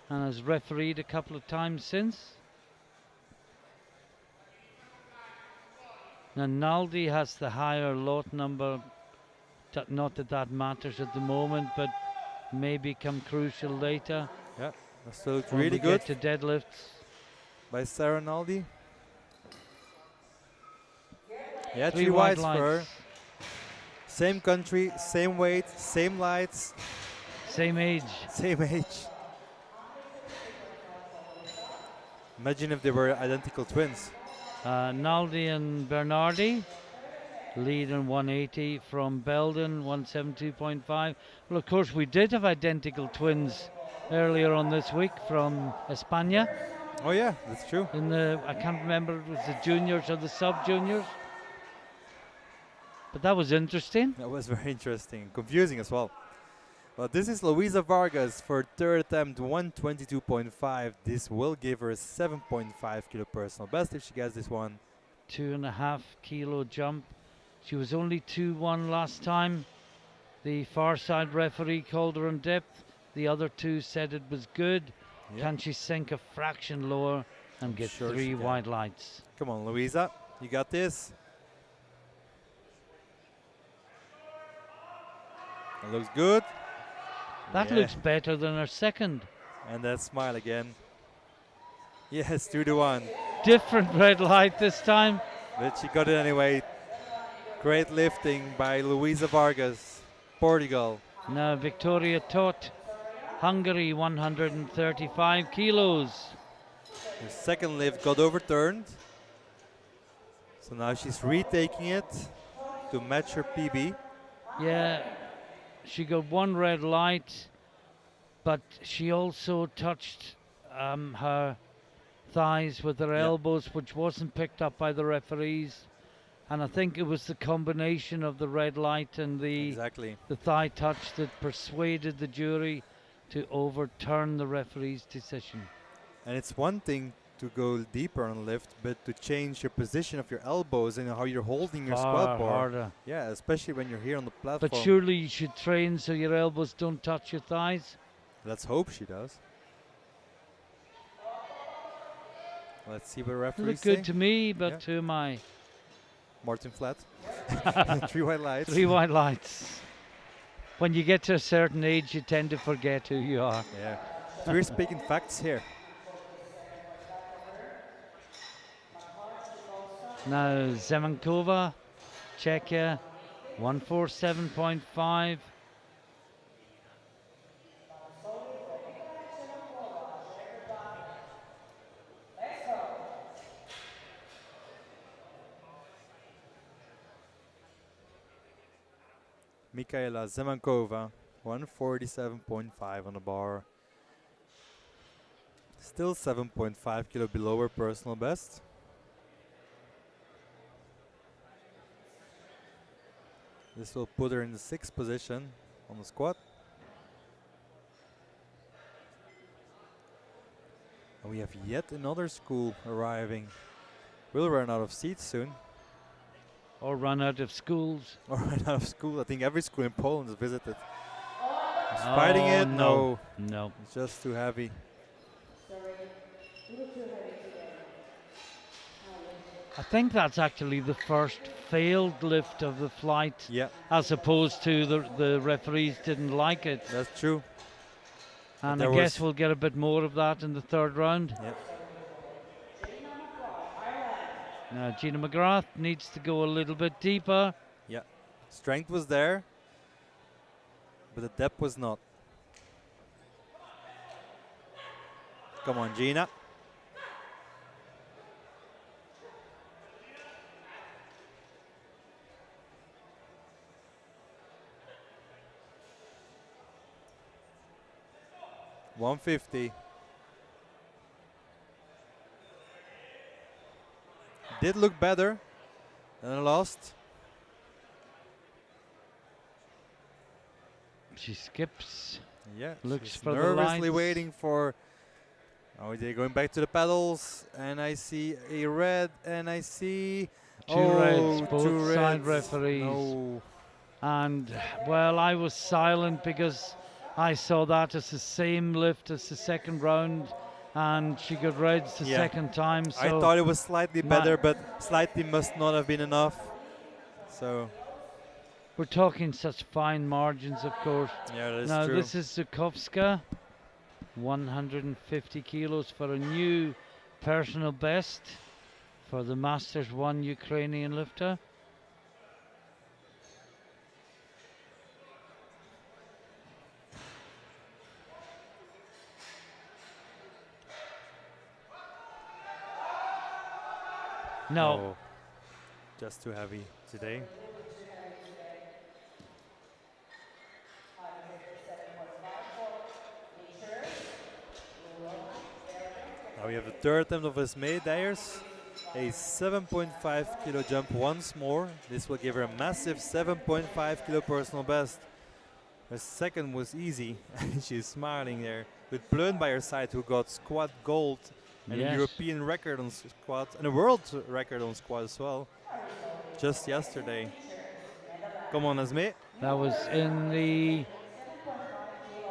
And has refereed a couple of times since. Now Naldi has the higher lot number. Not that that matters at the moment, but may become crucial later. Yeah, that still looked when really we good get to deadlifts. by Sara Naldi. Yeah, Three 3 white whites for her. lights. Same country, same weight, same lights, Same age. same age. Imagine if they were identical twins. Naldi and Bernardi lead in 180 from Belden, 172.5. Well, of course, we did have identical twins earlier on this week from España. Oh yeah, that's true. In the, I can't remember if it was the juniors or the sub-juniors. But that was interesting. That was very interesting, confusing as well. Well, this is Luisa Vargas for third attempt, 122.5. This will give her a 7.5 kilo personal best if she gets this one. 2.5 kilo jump. She was only 2-1 last time. The far side referee called her on depth. The other two said it was good. Yep. Can she sink a fraction lower and get Sure she 3 can. white lights? Come on, Luisa, you got this. That looks good. That Yeah. looks better than her second. And that smile again. Yes, 2-1. different red light this time. But she got it anyway. Great lifting by Luisa Vargas, Portugal. Now Victoria Tot, Hungary, 135 kilos. Her second lift got overturned. So now she's retaking it to match her PB. Yeah, she got one red light, but she also touched her thighs with her Yeah. elbows, which wasn't picked up by the referees. And I think it was the combination of the red light and the Exactly. thigh touch that persuaded the jury to overturn the referee's decision. And it's one thing to go deeper on a lift, but to change your position of your elbows and how you're holding your Far squat bar. harder. Yeah, especially when you're here on the platform. But surely you should train so your elbows don't touch your thighs. Let's hope she does. Let's see what referees Look say. good to me, but Yeah. who am I? Martin Flat. 3 white lights. 3 white lights. When you get to a certain age, you tend to forget who you are. Yeah. So we're speaking facts here. Now Zemenkova, Czechia, 147.5. Mikaela Zemenkova, 147.5 on the bar. Still 7.5 kilo below her personal best. This will put her in the 6th position on the squat. And we have yet another school arriving. We'll run out of seats soon. Or run out of schools. Or run out of school. I think every school in Poland is visited. Is fighting it? No. No. It's just too heavy. I think that's actually the first failed lift of the flight, Yeah, as opposed to the referees didn't like it. that's true. And there I guess was- we'll get a bit more of that in the third round. Yeah. Now Gina McGrath needs to go a little bit deeper. Yeah. Strength was there, but the depth was not. Come on, Gina. $150. Did look better than the last. She skips. Yeah, Looks she's for the nervously lights. waiting for. Oh, they're going back to the pedals, and I see a red, and I see Two reds, two both side reds. referees. No. And well, I was silent because I saw that as the same lift as the second round, and she got reds the Yeah. second time. So I thought it was slightly Ma- better, but slightly must not have been enough. So we're talking such fine margins, of course. yeah, that's Now true. this is Zukovska, 150 kilos for a new personal best for the Masters 1 Ukrainian lifter. No, Oh, just too heavy today. Now we have the third attempt of Esme Dyers. A 7.5 kilo jump once more. This will give her a massive 7.5 kilo personal best. Her second was easy. She's smiling there. With Bleun by her side, who got squat gold and a Yes. European record on squat and a world record on squat as well. Just yesterday. Come on, Esme. that was in the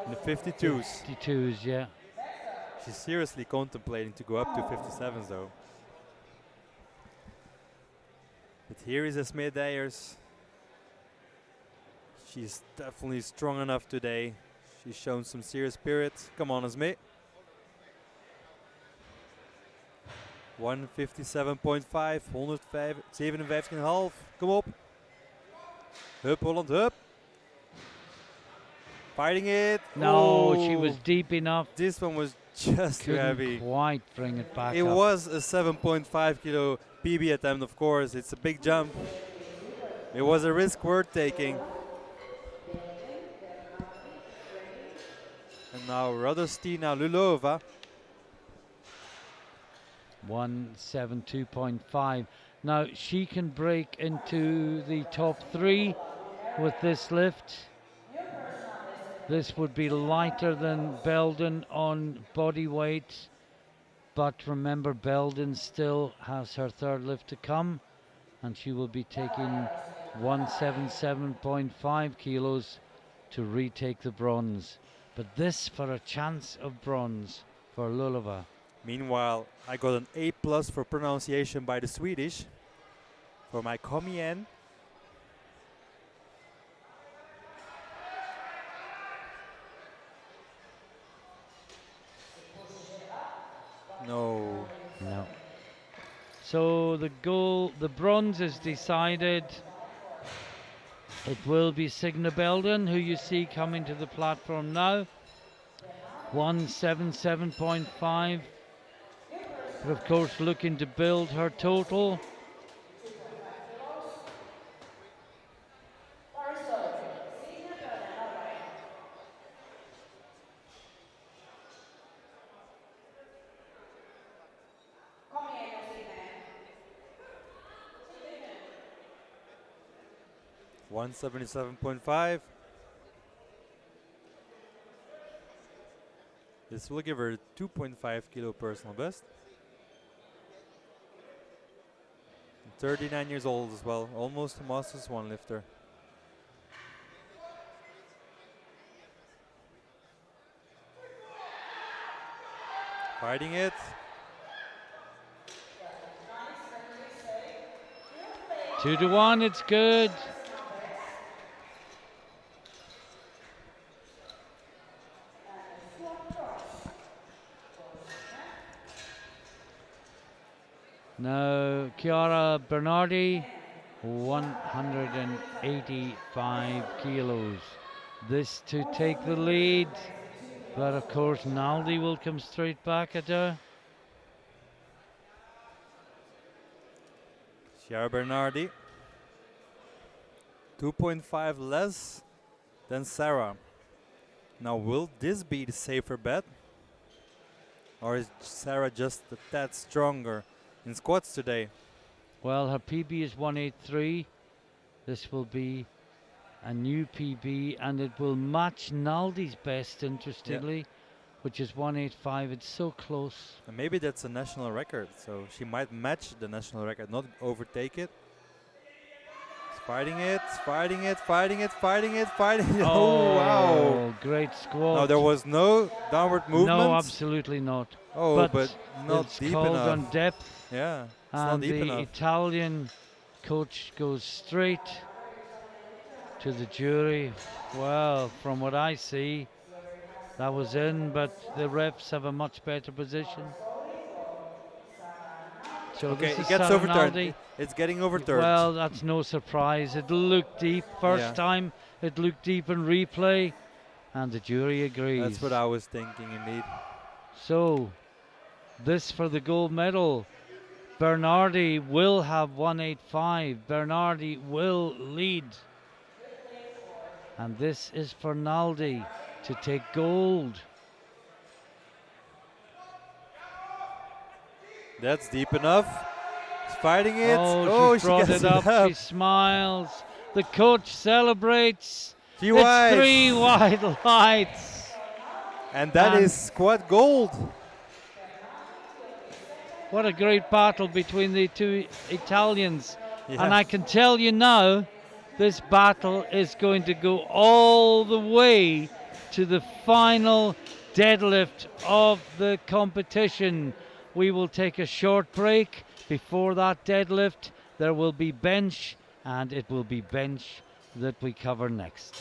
In the 52s. 52s, yeah. She's seriously contemplating to go up to 57s though. But here is Esme Dyers. She's definitely strong enough today. She's shown some serious spirit. Come on, Esme. 157.5, 157,5. Kom op. Hup, Holland, hup. Fighting it. No, she was Oh, deep enough. this one was just too Couldn't heavy. quite bring it back It up. was a 7.5 kilo PB attempt, of course. It's a big jump. It was a risk worth taking. And now Radostina Lulova. 172.5. Now she can break into the top 3 with this lift. This would be lighter than Belden on body weight, but remember Belden still has her 3rd lift to come, and she will be taking 177.5 kilos to retake the bronze. But this for a chance of bronze for Lulova. Meanwhile, I got an A+ for pronunciation by the Swedish for my Komien. No. No. So the bronze is decided. It will be Signe Belden, who you see coming to the platform now. 177.5. But of course looking to build her total. $177.5. This will give her 2.5 kilo personal best. 39 years old as well, almost a Masters 1 lifter. Fighting it. 2-1, it's good. Now Chiara Bernardi, 185 kilos. This to take the lead, but of course Naldi will come straight back at her. Chiara Bernardi. 2.5 less than Sarah. Now will this be the safer bet? Or is Sarah just a tad stronger in squats today? Well, her PB is 183. This will be a new PB, and it will match Naldi's best, interestingly, which is 185. It's so close. And maybe that's a national record, so she might match the national record, not overtake it. Fighting it, fighting it, fighting it, fighting it, fighting it. Oh, wow. Great squat. Now there was no downward movement. No, absolutely not. Oh, but not it's deep called enough. on depth. Yeah, it's and not deep the enough. Italian coach goes straight to the jury. Well, from what I see, that was in, but the refs have a much better position. So Okay, this it is gets overturned. Saranaldi. It's getting overturned. Well, that's no surprise. It looked deep first time. It looked deep in replay, and the jury agrees. That's what I was thinking, indeed. So, this for the gold medal. Bernardi will have 185. Bernardi will lead. And this is for Naldi to take gold. That's deep enough. She's fighting it. Oh, she brought gets it up. She smiles. The coach celebrates. Three It's wides. 3 wide lights. And that is squad gold. What a great battle between the two Italians. Yes. And I can tell you now, this battle is going to go all the way to the final deadlift of the competition. We will take a short break. Before that deadlift, there will be bench, and it will be bench that we cover next.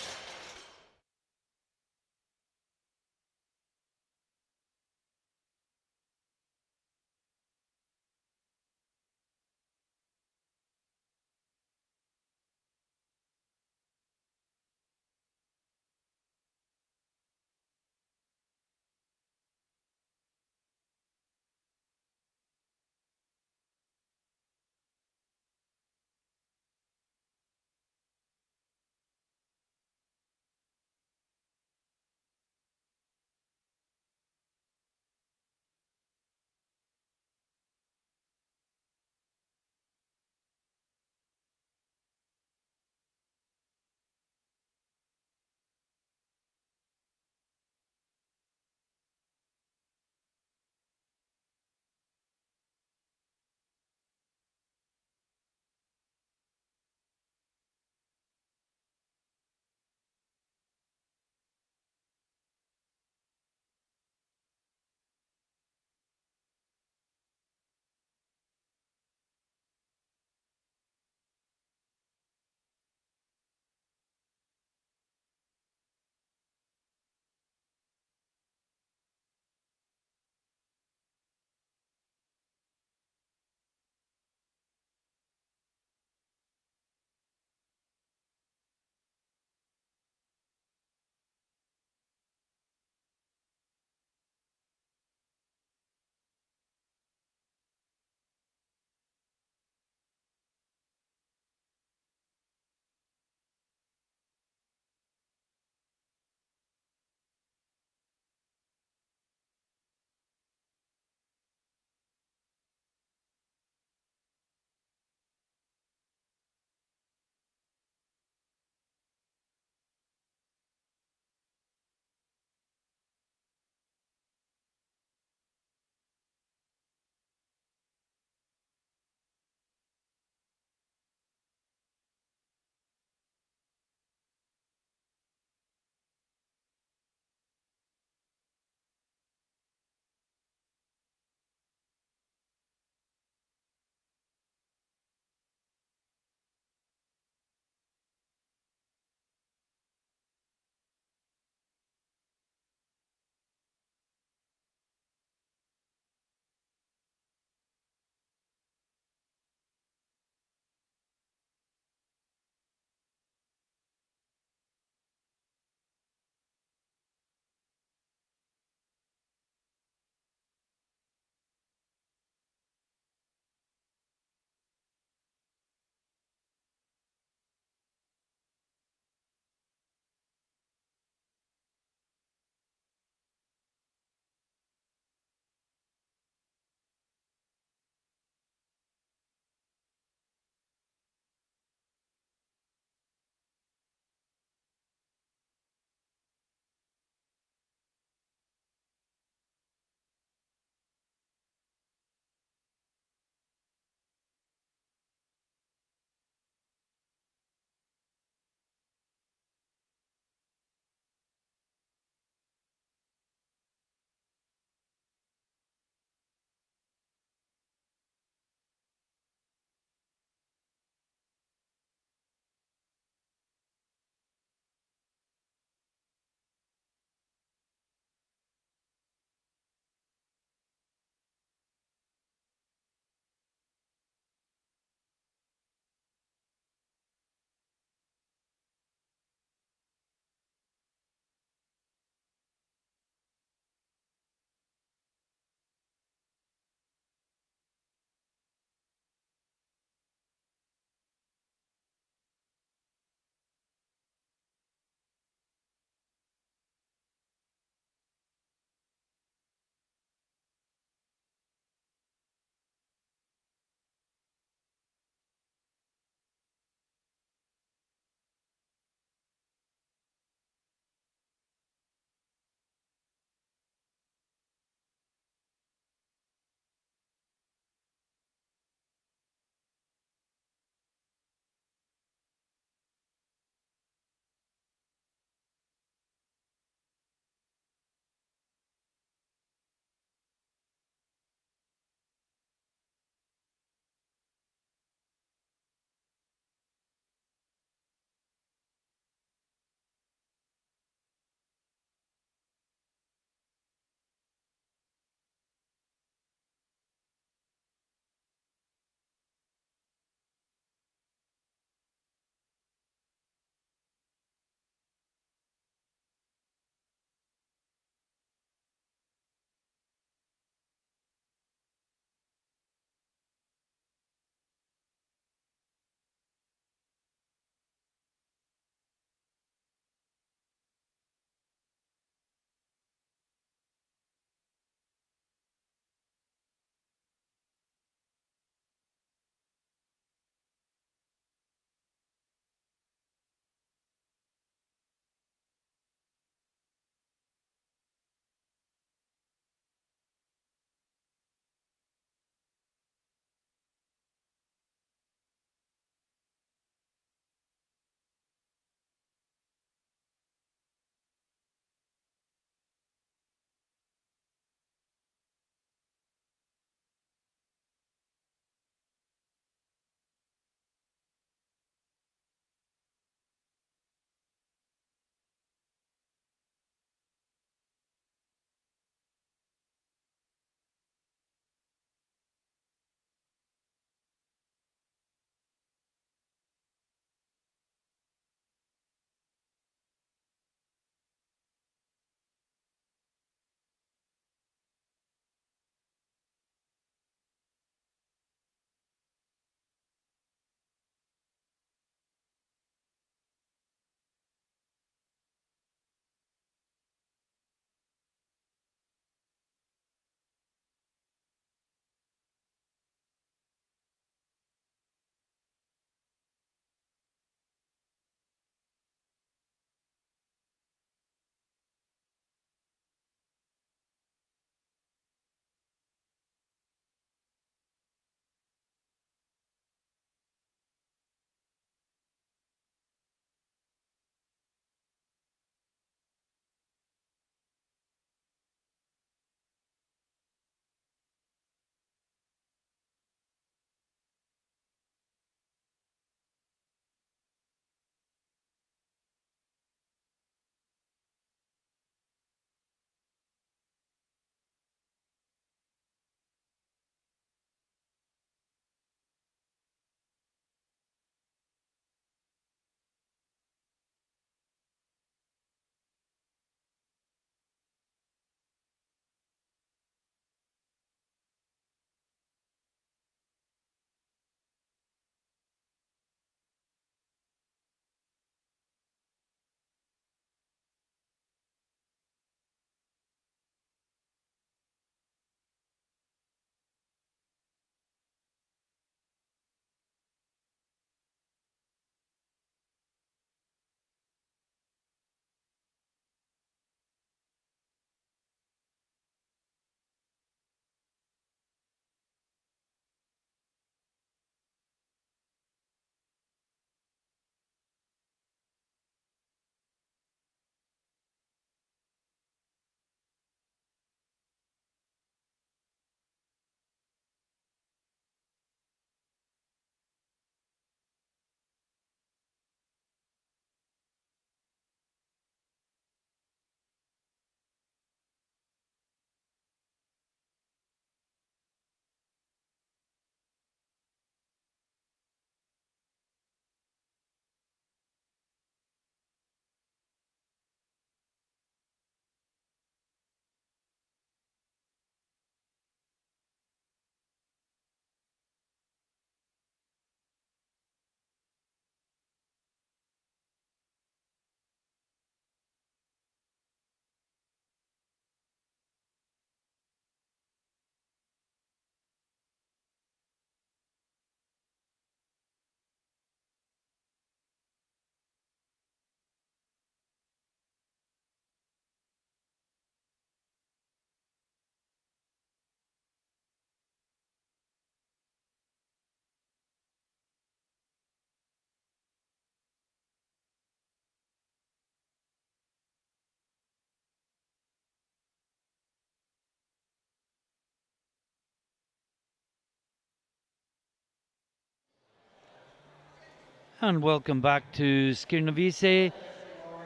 And welcome back to Skirnavise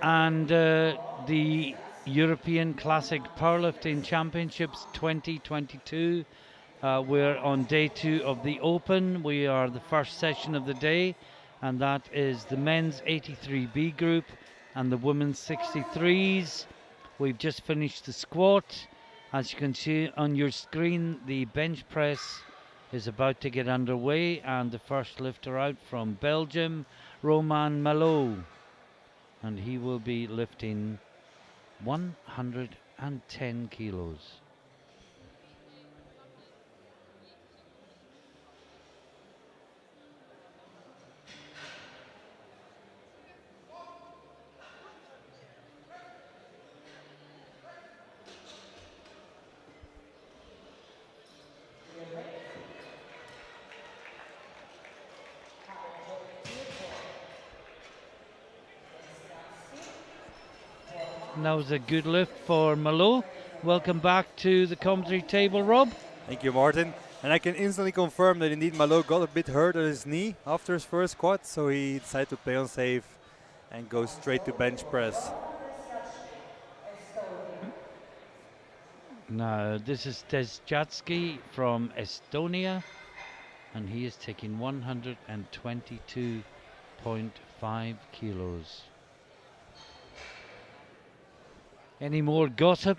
and the European Classic Powerlifting Championships 2022. We're on day 2 of the Open. We are the first session of the day, and that is the men's 83B group and the women's 63s. We've just finished the squat. As you can see on your screen, the bench press is about to get underway, and the first lifter out from Belgium, Roman Malot, and he will be lifting 110 kilos. And that was a good lift for Malot. Welcome back to the commentary table, Rob. Thank you, Martin. And I can instantly confirm that indeed Malot got a bit hurt on his knee after his first squat, so he decided to play on safe and go straight to bench press. Now, this is Tezjatsky from Estonia, and he is taking 122.5 kilos. Any more gossip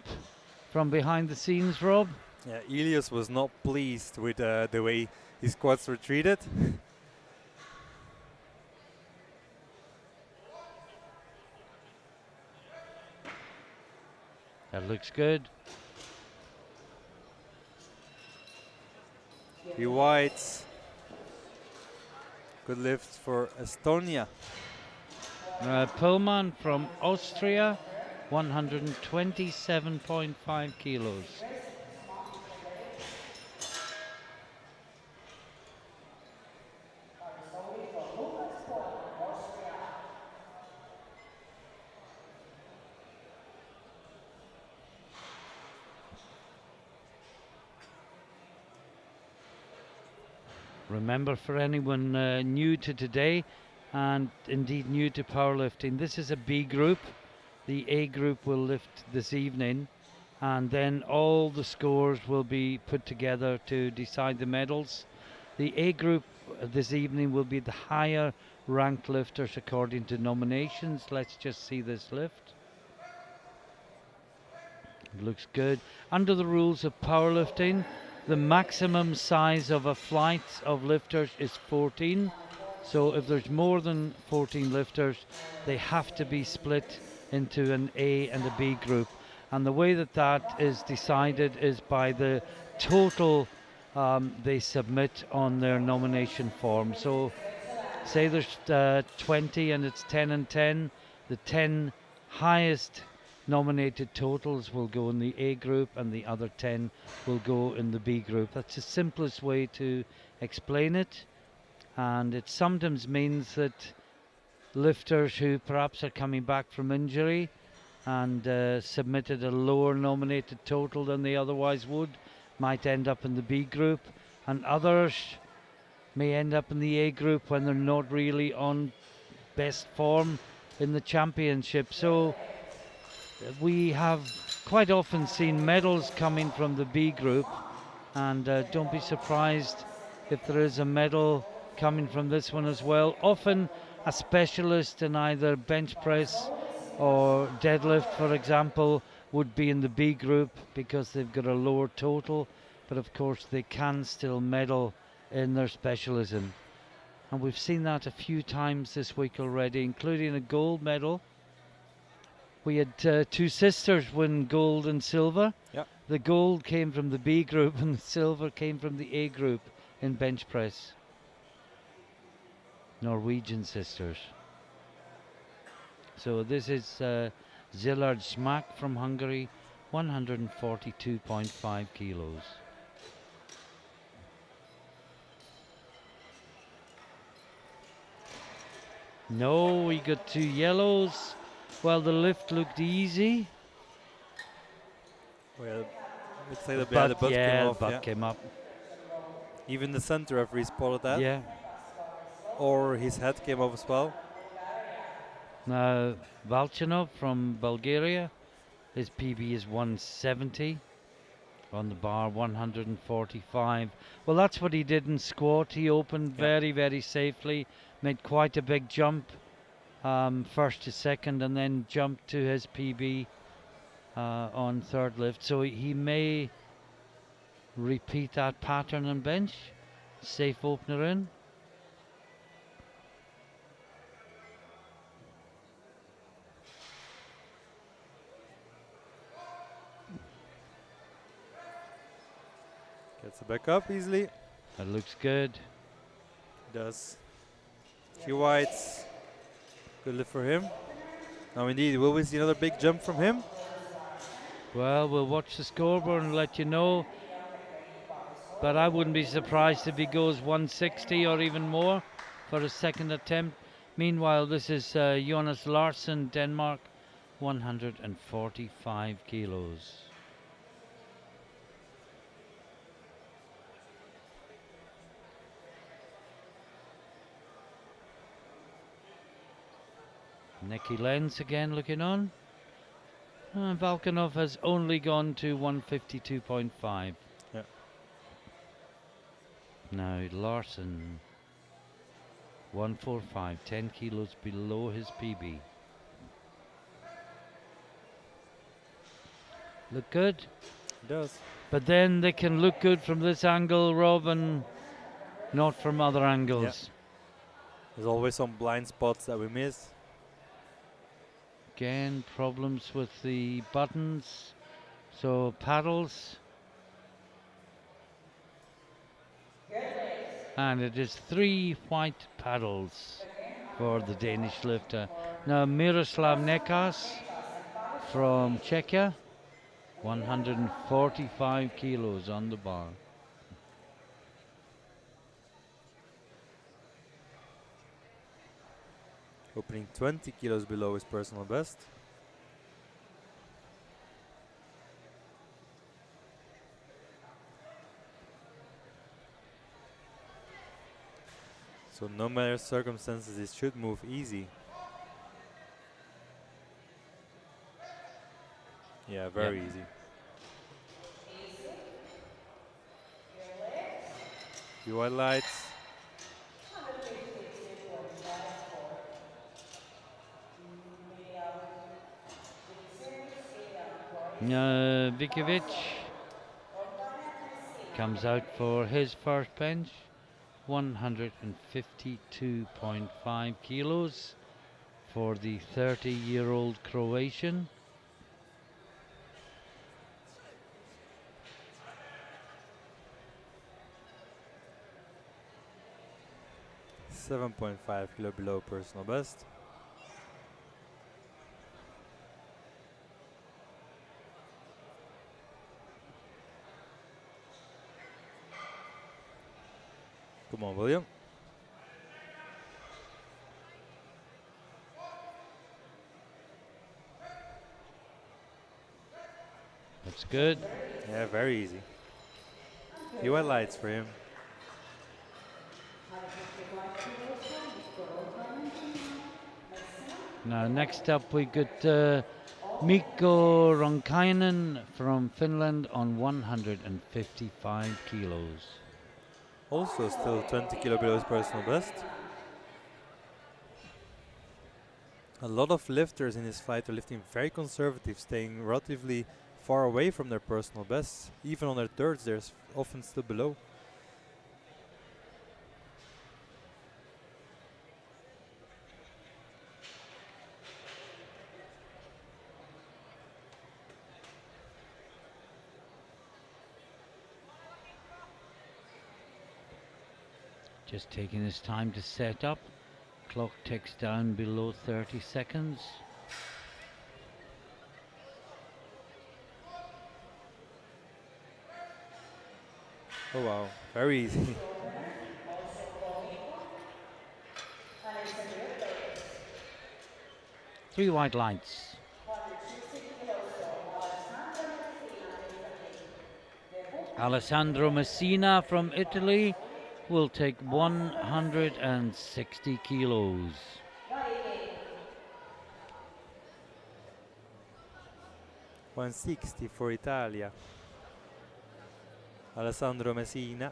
from behind the scenes, Rob? Yeah, Elias was not pleased with the way his squats were treated. That looks good. He whites. Good lift for Estonia. Pullman from Austria, 127.5 kilos. Remember, for anyone new to today and indeed new to powerlifting, this is a B group. The A group will lift this evening, and then all the scores will be put together to decide the medals. The A group this evening will be the higher ranked lifters according to nominations. Let's just see this lift. It looks good. Under the rules of powerlifting, the maximum size of a flight of lifters is 14. So if there's more than 14 lifters, they have to be split into an A and a B group. And the way that is decided is by the total they submit on their nomination form. So say there's 20 and it's 10 and 10, the 10 highest nominated totals will go in the A group and the other 10 will go in the B group. That's the simplest way to explain it, and it sometimes means that lifters who perhaps are coming back from injury and submitted a lower nominated total than they otherwise would might end up in the B group, and others may end up in the A group when they're not really on best form in the championship. So we have quite often seen medals coming from the B group, and don't be surprised if there is a medal coming from this one as well. Often a specialist in either bench press or deadlift, for example, would be in the B group because they've got a lower total, but of course they can still medal in their specialism. And we've seen that a few times this week already, including a gold medal. We had two sisters win gold and silver. Yep. The gold came from the B group and the silver came from the A group in bench press. Norwegian sisters. So this is Zillard Smak from Hungary, 142.5 kilos. No, we got 2 yellows. Well, the lift looked easy. Well, looks like the But butt came off. butt came up. Even the center referee spotted that. Yeah. or his head came off as well. Now, Valchanov from Bulgaria, his PB is 170. On the bar, 145. Well, that's what he did in squat. He opened Yeah. very, very safely, made quite a big jump, first to second, and then jumped to his PB on third lift. So he may repeat that pattern on bench. Safe opener in. Gets it back up easily. That looks good. Does. Few whites. Good lift for him. Now indeed, will we see another big jump from him? Well, we'll watch the scoreboard and let you know. But I wouldn't be surprised if he goes 160 or even more for a second attempt. Meanwhile, this is Jonas Larsson, Denmark, 145 kilos. Nicky Lenz again looking on. Valkanov has only gone to 152.5. Yeah. Now Larsson, 145, 10 kilos below his PB. Look good. He does. But then they can look good from this angle, Rob, and not from other angles. There's always some blind spots that we miss. Again, problems with the buttons. So paddles. And it is 3 white paddles for the Danish lifter. Now Miroslav Nekas from Czechia, 145 kilos on the bar. Opening 20 kilos below his personal best. So no matter circumstances, it should move easy. Yeah, very easy. Few white lights. Vikovic comes out for his first bench, 152.5 kilos for the 30-year-old Croatian. .5 kilo below personal best. Come on, William. That's good. Yeah, very easy. Few white lights for him. Now next up we got Mikko Ronkainen from Finland on 155 kilos. Also still 20 kilo below his personal best. A lot of lifters in this fight are lifting very conservative, staying relatively far away from their personal bests. Even on their thirds, they're often still below. Just taking his time to set up. Clock ticks down below 30 seconds. Oh wow, very easy. Three white lights. Alessandro Messina from Italy, will take 160 kilos. 160 for Italia. Alessandro Messina.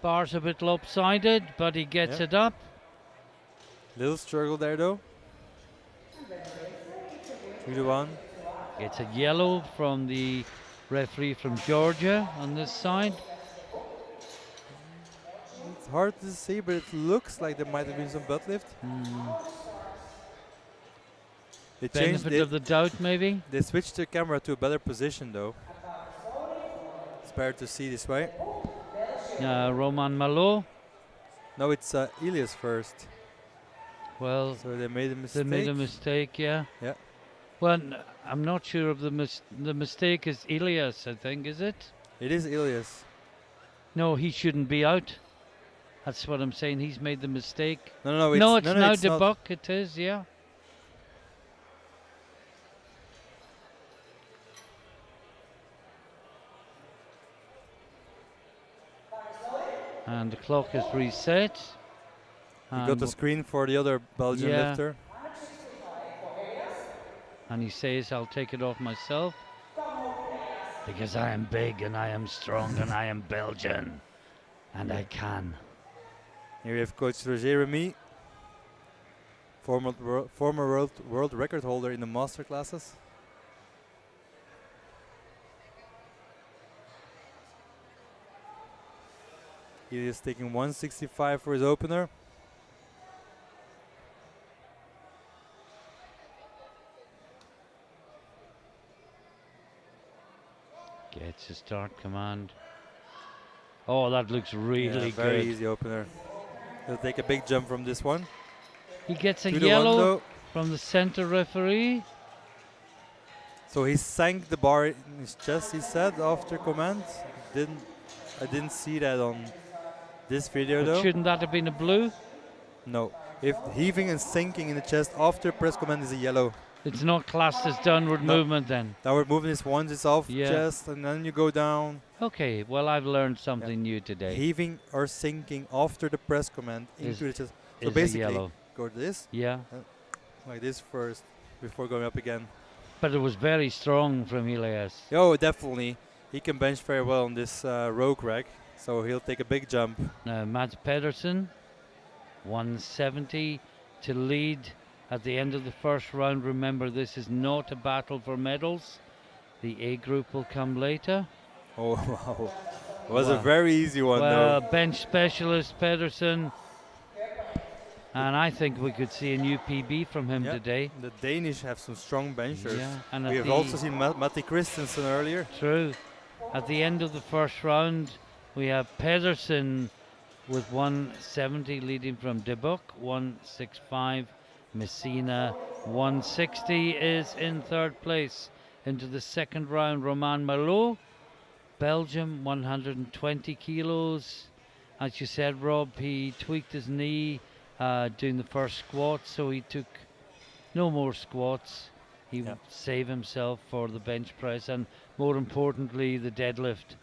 Bar's a bit lopsided, but he gets Yeah. it up. Little struggle there though. 2-1. Gets a yellow from the referee from Georgia on this side. It's hard to see, but it looks like there might have been some butt lift. They changed Benefit it. of the doubt, maybe. They switched the camera to a better position though. It's better to see this way. Roman Malo. No, it's Elias first. Well, So they made a mistake. they made a mistake, yeah. Yeah. Well, I'm not sure of the mistake is Elias, I think, is it? It is Elias. No, he shouldn't be out. That's what I'm saying. He's made the mistake. No, It's no, now it's the not. buck. It is, yeah. And the clock is reset. He got the screen for the other Belgian Yeah. lifter. And he says, I'll take it off myself. Because I am big and I am strong and I am Belgian. And I can. Here we have Coach Roger Remy, former world record holder in the master classes. He is taking 165 for his opener. Gets a start command. Oh, that looks really very good. easy opener. He'll take a big jump from this one. He gets a 2-1 yellow though. from the center referee. So he sank the bar in his chest, he said, after command. I didn't see that on this video But though. shouldn't that have been a blue? No. If heaving and sinking in the chest after press command is a yellow. It's not classed as downward No. movement then. Downward movement is once it's off Yeah. chest and then you go down. Okay, well I've learned something new today. Heaving or sinking after the press command into the chest. So Is a basically, yellow. go to this, Yeah, like this first, before going up again. but it was very strong from Elias. Oh, definitely. He can bench very well on this rogue rack, so he'll take a big jump. Now Mats Pedersen, 170 to lead at the end of the first round. Remember, this is not a battle for medals. The A group will come later. Oh, wow. It was a Wow. very easy one, Well, though. bench specialist Pedersen. And I think we could see a new PB from him Yeah. today. The Danish have some strong benchers. Yeah, and We at have the also seen Matti Christensen earlier. True. At the end of the first round, we have Pedersen with 170 leading from De Buck, 165. Messina, 160 is in third place. Into the second round, Roman Malo, Belgium, 120 kilos. As you said, Rob, he tweaked his knee doing the first squat, so he took no more squats. He Yeah. saved himself for the bench press and, more importantly, the deadlift.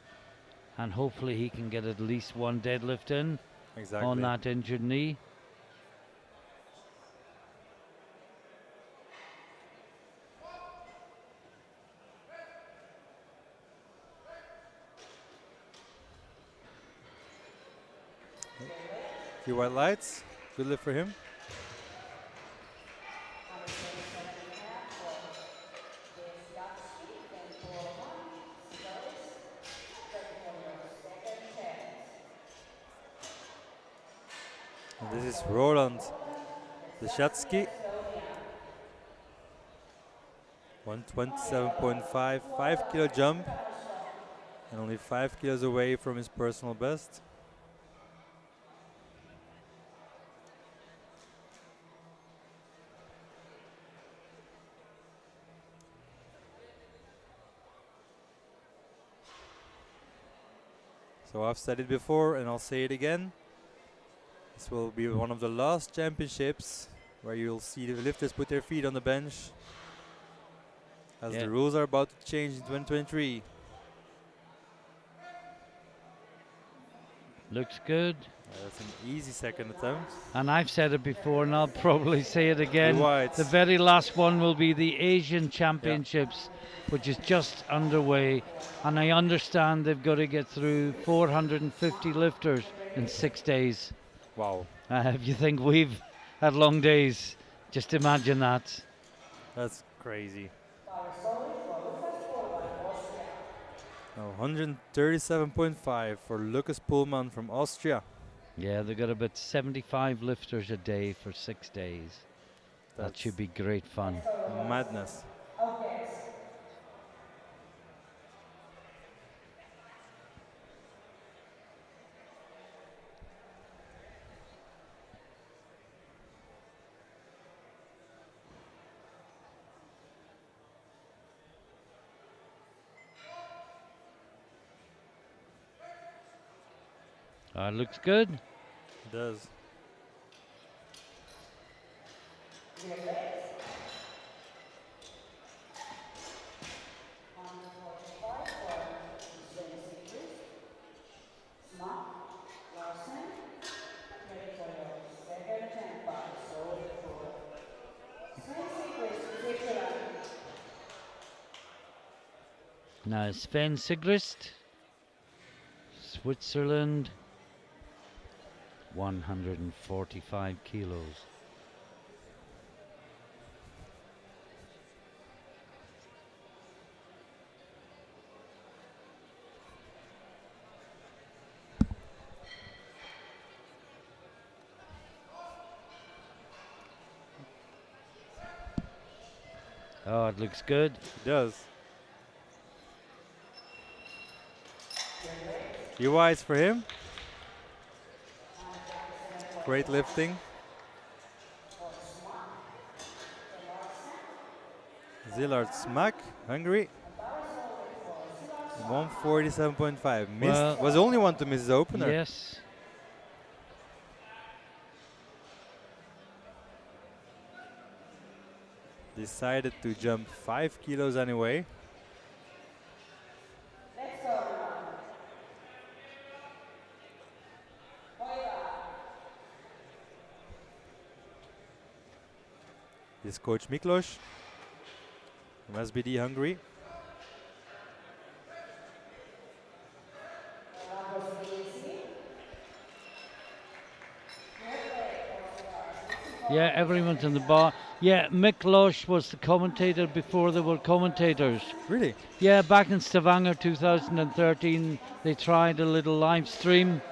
And hopefully he can get at least one deadlift in Exactly. on that injured knee. Few white lights. Good lift for him. And this is Roland Deshatsky. 127.5, 5 kilo jump, and only 5 kilos away from his personal best. So I've said it before and I'll say it again. This will be one of the last championships where you'll see the lifters put their feet on the bench, as Yeah. the rules are about to change in 2023. Looks good. That's an easy second attempt. And I've said it before, and I'll probably say it again. Whites. The very last one will be the Asian Championships, which is just underway. And I understand they've got to get through 450 lifters in 6 days. Wow, If you think we've had long days, just imagine that. that's crazy. Now 137.5 for Lucas Pullman from Austria. Yeah, they've got about 75 lifters a day for 6 days. That That's should be great fun. madness. Looks good. It does. Now Sven Sigrist, Switzerland, 145 kilos. Oh, it looks good. It does. U-wise for him. Great lifting. Zillard Smack, Hungary. 147.5. Missed. Well, Was the only one to miss the opener. Yes. Decided to jump 5 kilos anyway. This is Coach Miklos from SBD Hungary. Yeah, everyone's in the bar. Yeah, Miklos was the commentator before there were commentators. Really? Yeah, back in Stavanger 2013, they tried a little live stream,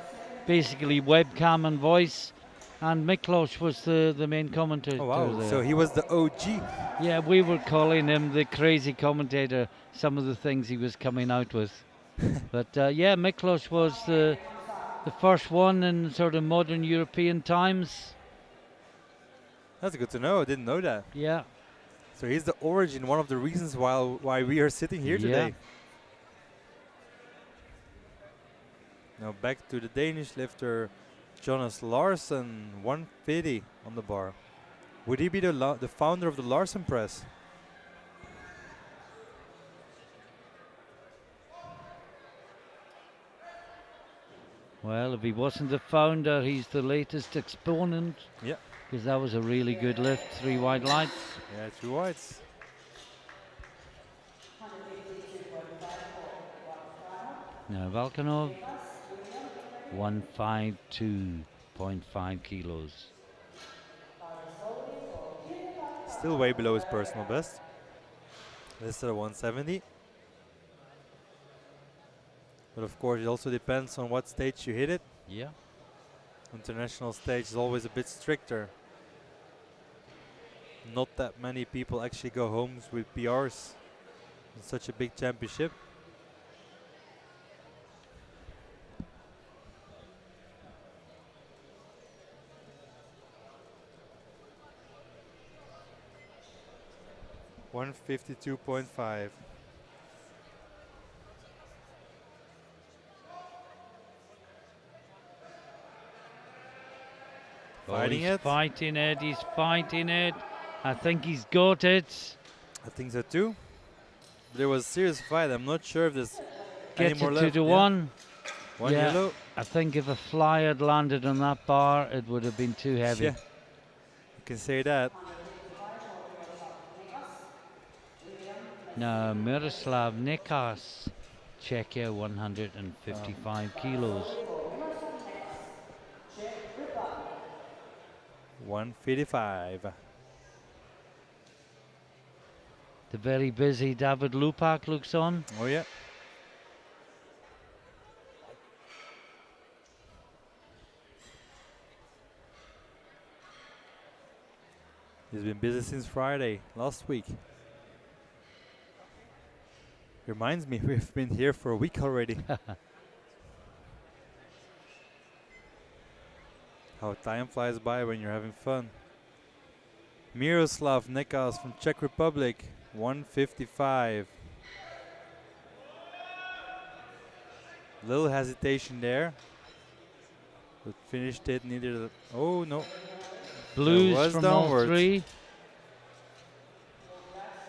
basically webcam and voice, and Miklos was the main commentator. Oh wow, there. so he was the OG. Yeah, we were calling him the crazy commentator, some of the things he was coming out with. But yeah, Miklos was the first one in sort of modern European times. That's good to know, I didn't know that. Yeah. So he's the origin, one of the reasons why we are sitting here today. Now back to the Danish lifter Jonas Larsen, 150 on the bar. Would he be the founder of the Larsen press? Well, if he wasn't the founder, he's the latest exponent. Yeah. Because that was a really good lift, 3 wide lights. Yeah, 2 whites. Now Valkanov, 152.5 kilos. Still way below his personal best. Listed at 170. But of course it also depends on what stage you hit it. Yeah. International stage is always a bit stricter. Not that many people actually go home with PRs in such a big championship. $152.5. Fighting he's it. fighting it. He's fighting it. I think he's got it. I think so too. There was a serious fight. I'm not sure if there's any Gets more it left. 2-1. One Yeah. yellow. I think if a fly had landed on that bar, it would have been too heavy. Yeah, you can say that. Now, Miroslav Nikas, Czechia, 155 kilos. 155. The very busy David Lupak looks on. Oh yeah. He's been busy since Friday, last week. Reminds me, we've been here for a week already. How time flies by when you're having fun. Miroslav Nekas from Czech Republic, 155. Little hesitation there, but finished it neither. Oh no, Blues was from all downwards. three.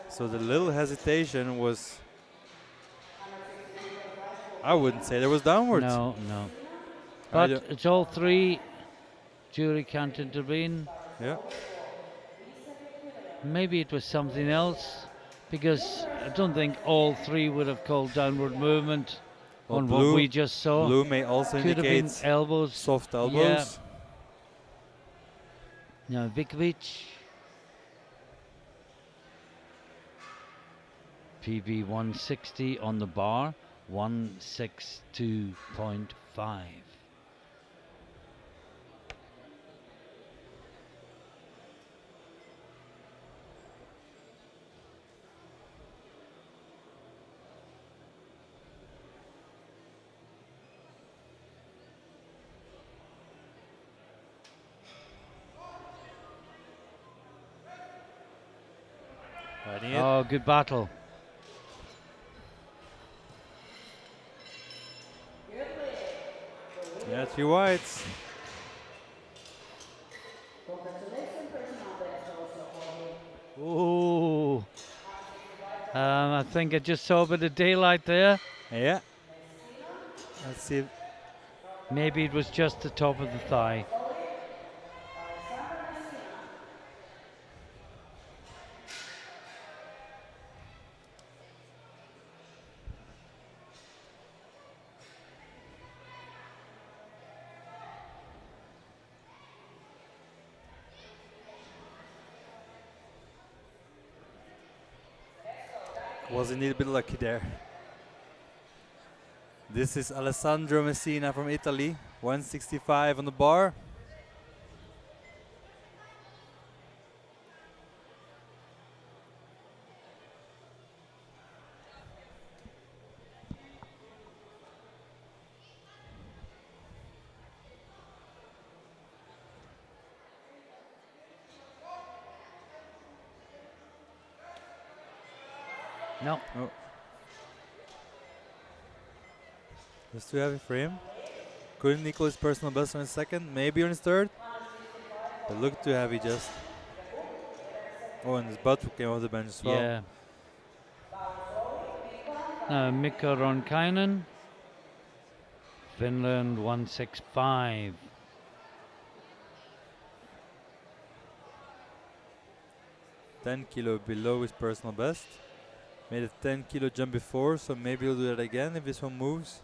So the little hesitation was, I wouldn't say there was downwards. No, no. I But don't- it's all three. Jury can't intervene. Yeah. Maybe it was something else, because I don't think all three would have called downward movement Well, on what we just saw. Blue may also Could have been indicate elbows. soft elbows. Now Vikovic. PB 160 on the bar, 162.5. Fighting it. Oh, good battle. Yeah, 2 whites. Oh, I think I just saw a bit of daylight there. Yeah. Let's see. Maybe it was just the top of the thigh. Was indeed a bit lucky there. This is Alessandro Messina from Italy, 165 on the bar. No. Oh. Just too heavy for him. Couldn't equal his personal best on his second, maybe on his third. But looked too heavy just. Oh, and his butt came off the bench as well. Yeah. Now Mikko Ronkainen, Finland 165. $10 below his personal best. Made a 10 kilo jump before, so maybe he'll do that again if this one moves.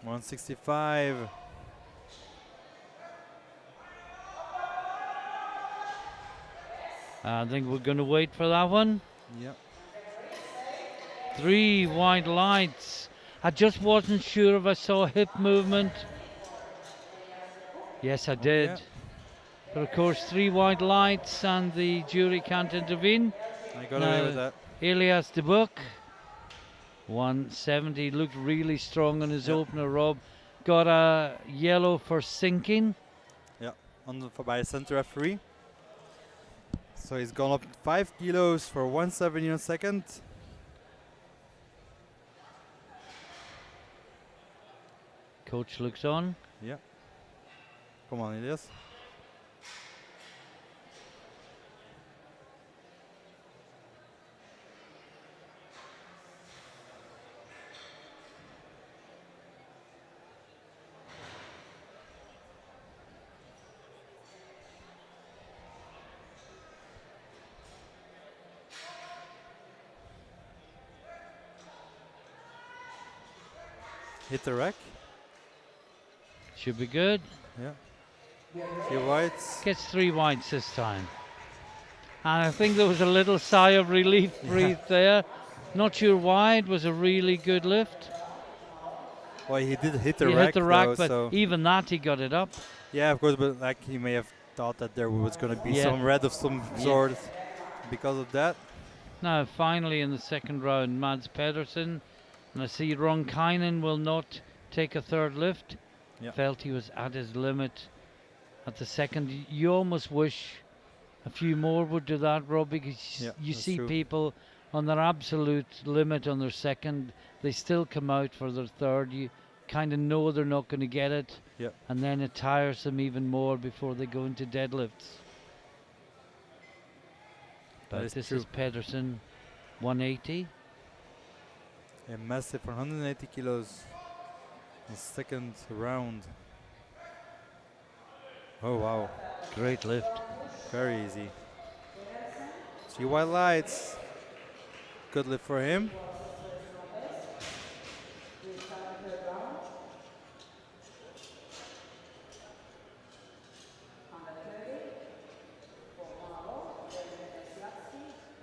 $165. I think we're going to wait for that one. Yep. 3 wide lights. I just wasn't sure if I saw hip movement. Yes, I did. Yeah. But of course, 3 wide lights and the jury can't intervene. I got away with that. Elias de Boek, 170, looked really strong on his Yep. opener, Rob. got a yellow for sinking. Yeah, by a center referee. So he's gone up 5 kilos for 1/70 second. Coach looks on. Yeah. Come on, Elias. Hit the rack. Should be good. Yeah. 3 whites. Gets 3 whites this time. And I think there was a little sigh of relief breathed there. Not sure why. It was a really good lift. Well, he did hit the He rack, hit the rack, though, but so even that he got it up. yeah, of course, but like he may have thought that there was going to be Yeah. some red of some Yeah. sort because of that. Now, finally in the second round, Mads Pedersen. And I see Ronkainen will not take a third lift. Yeah. Felt he was at his limit at the second. You almost wish a few more would do that, Rob, because Yeah, you that's see true. people on their absolute limit on their second, they still come out for their third. You kind of know they're not going to get it, Yeah. and then it tires them even more before they go into deadlifts. That But is this true. is Pedersen, 180. A massive 180 kilos in second round. Oh, wow. Great lift. Very easy. 3 white lights. Good lift for him.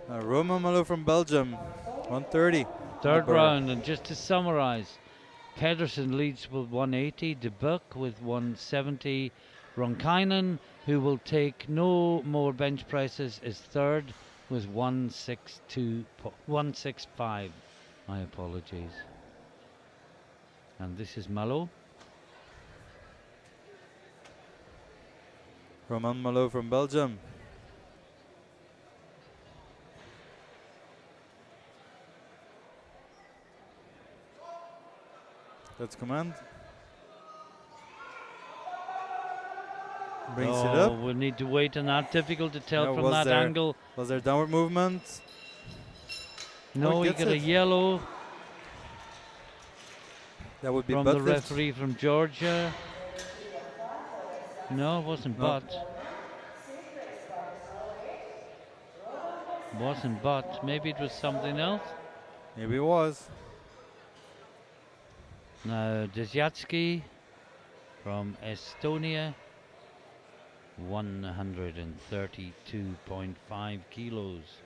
Roman Malo from Belgium, 130. Third Upper. round, and just to summarize, Pedersen leads with 180, De Buck with 170, Ronkainen, who will take no more bench presses, is third with 165. My apologies. And this is Malo. Roman Malo from Belgium. That's command. Brings it up. We'll need to wait on that. Difficult to tell Yeah, from was that there- angle. Was there downward movement? No, he gets got a it. yellow That would be from butt the lift. referee from Georgia. No, it wasn't No. butt. Wasn't butt. Maybe it was something else. Maybe it was. Now, Desyatsky from Estonia, 132.5 kilos.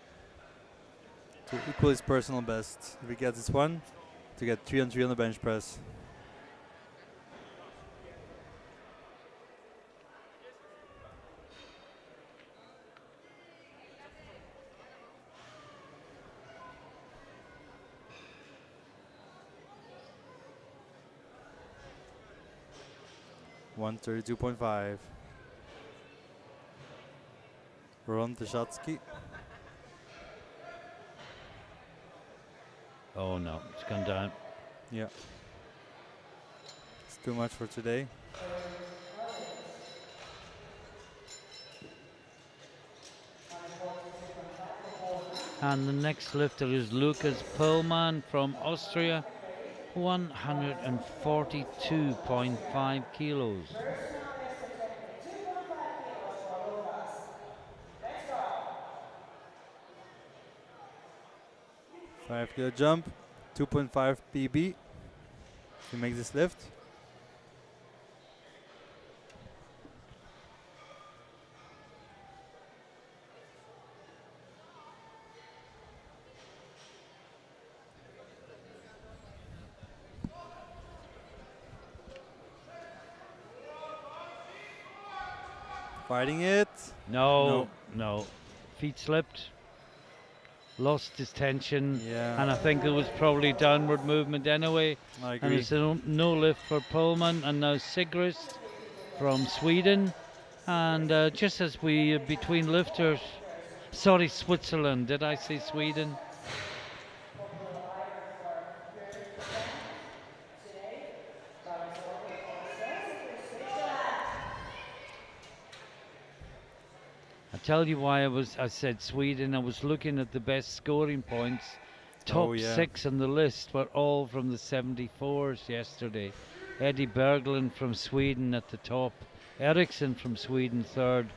To equal his personal best. If he gets this one, to get 3 on 3 on the bench press. $132.5. Ron Teshatsky. Oh no, it's gone down. Yeah. It's too much for today. And the next lifter is Lukas Pullman from Austria, 142.5 kilos. Five kilo jump, 2.5 PB. He makes this lift. Fighting it. No, no. Feet slipped. lost his tension, Yeah, and I think there was probably downward movement anyway. I And agree. it's a no lift for Pullman, and now Sigrist from Sweden. And just as we between lifters, sorry, Switzerland. Did I say Sweden? I tell you why I said Sweden. I was looking at the best scoring points. Top Oh yeah. 6 on the list were all from the 74s yesterday. Eddie Berglund from Sweden at the top. Eriksson from Sweden third.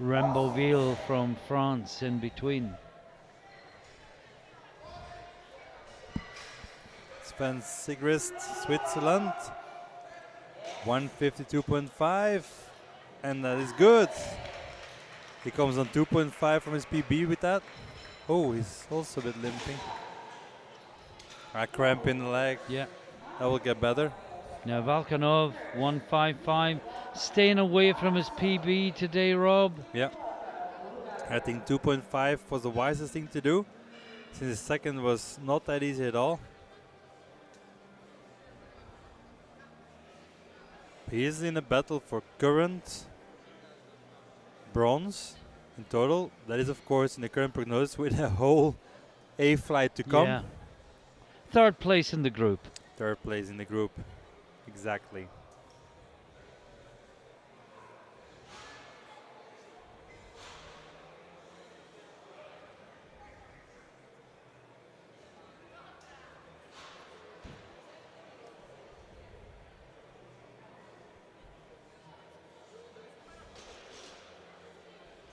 Ramboville from France in between. Sven Sigrist, Switzerland. 152.5. And that is good. He comes on 2.5 from his PB with that. Oh, he's also a bit limping. A cramp in the leg. Yeah. That will get better. Now Volkanov 155, staying away from his PB today, Rob. Yeah. I think 2.5 was the wisest thing to do, since the second was not that easy at all. He is in a battle for current bronze in total. That is, of course, in the current prognosis with a whole A flight to come. Yeah. Third place in the group. Third place in the group. Exactly.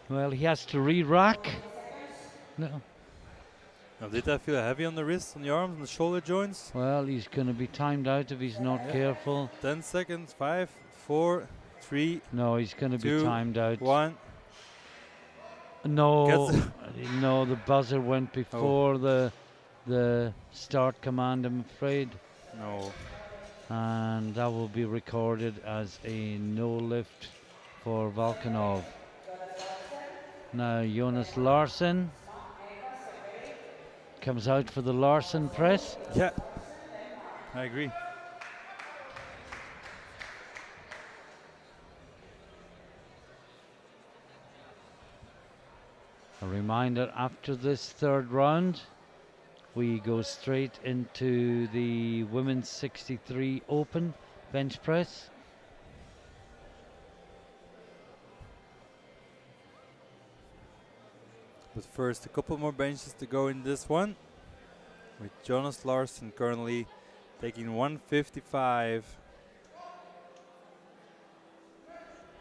Well, he has to re-rack. No. Now, did that feel heavy on the wrists, on the arms, on the shoulder joints? Well, he's going to be timed out if he's not careful. 10 seconds. 5, 4, 3, No, he's going to be 2, timed out. 1. No, Gets no, the buzzer went before the start command, I'm afraid. No. And that will be recorded as a no lift for Volkanov. Now Jonas Larsson comes out for the Larsson press. Yeah, I agree. A reminder, after this third round, we go straight into the women's 63 open bench press. But first, a couple more benches to go in this one. With Jonas Larsson currently taking 155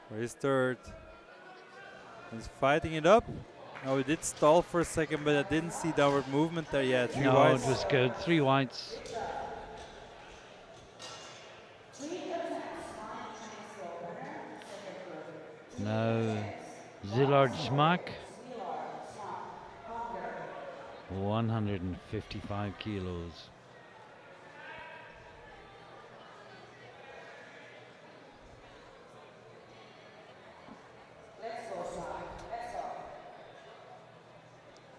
for his third. He's fighting it up. Oh, he did stall for a second, but I didn't see downward movement there yet. No, whites. it was good. 3 whites. Now Zillard Schmack, 155 kilos.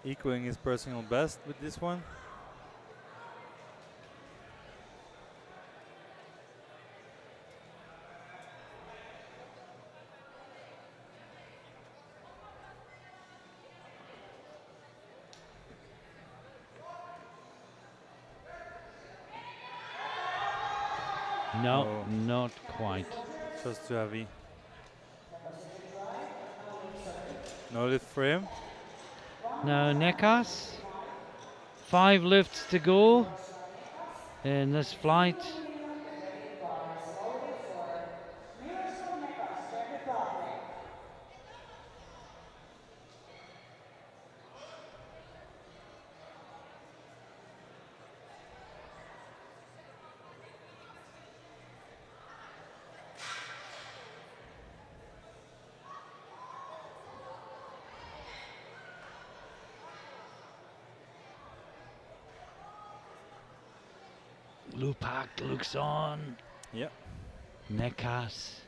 Equaling his personal best with this one. No, Oh. not quite. Just too heavy. No lift for him. Now Nekas, 5 lifts to go in this flight. Lupak looks on. Yep. Nekas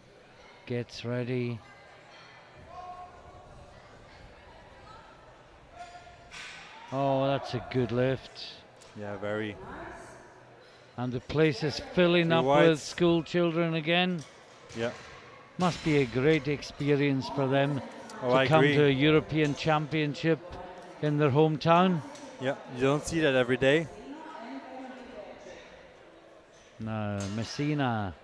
gets ready. Oh, that's a good lift. Yeah, very. And the place is filling Two up with whites. school children again. Yeah. Must be a great experience for them Oh, to I come agree. to a European Championship in their hometown. Yeah, you don't see that every day. No, Messina.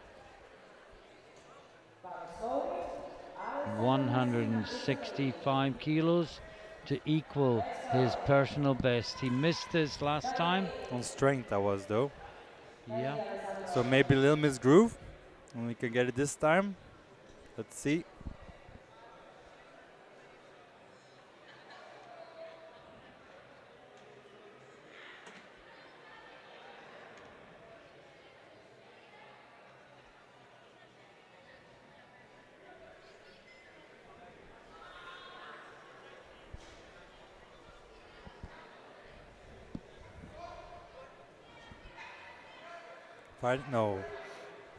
165 kilos to equal his personal best. He missed this last time. On strength, I was though. Yeah. So maybe a little miss groove, and we can get it this time. Let's see. No.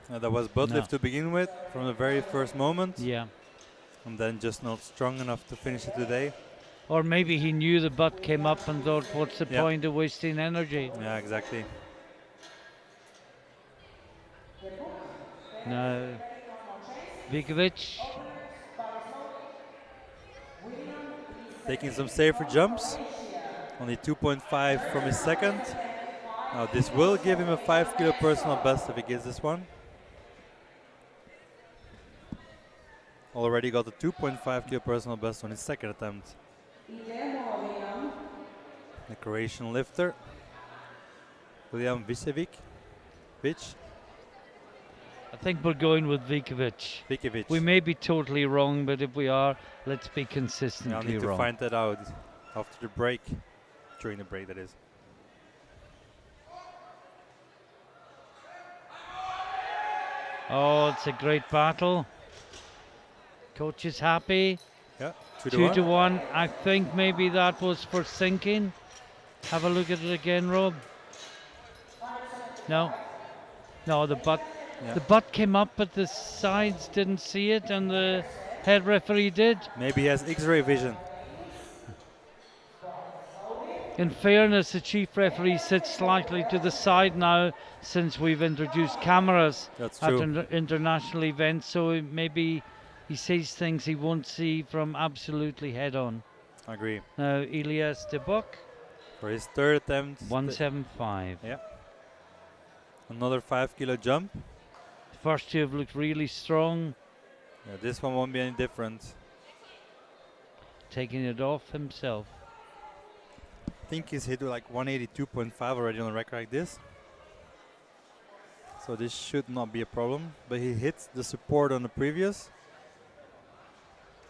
That was butt No. lift to begin with from the very first moment. Yeah. And then just not strong enough to finish it today. Or maybe he knew the butt came up and thought, what's the Yeah. point of wasting energy? Yeah, exactly. No. Vikovic. Taking some safer jumps. Only 2.5 from his second. Now this will give him a 5 kilo personal best if he gets this one. Already got a 2.5 kilo personal best on his second attempt. The Croatian lifter, William Vicevic. I think we're going with Vikovic. Vikovic. We may be totally wrong, but if we are, let's be Yeah, I'll consistently need to wrong. find that out after the break. During the break, that is. Oh, it's a great battle. Coach is happy. Yeah, 2 to 1. I think maybe that was for sinking. Have a look at it again, Rob. No. No, the butt. Yeah. The butt came up, but the sides didn't see it, and the head referee did. Maybe he has X-ray vision. In fairness, the chief referee sits slightly to the side now since we've introduced cameras That's at true. international events, so maybe he sees things he won't see from absolutely head on. I agree. Now, Elias de Buck, For his third attempt. 175. Yeah. Another 5 kilo jump. The first two have looked really strong, Yeah, this one won't be any different. taking it off himself. I think he's hit with like 182.5 already on a record like this. So this should not be a problem. But he hits the support on the previous.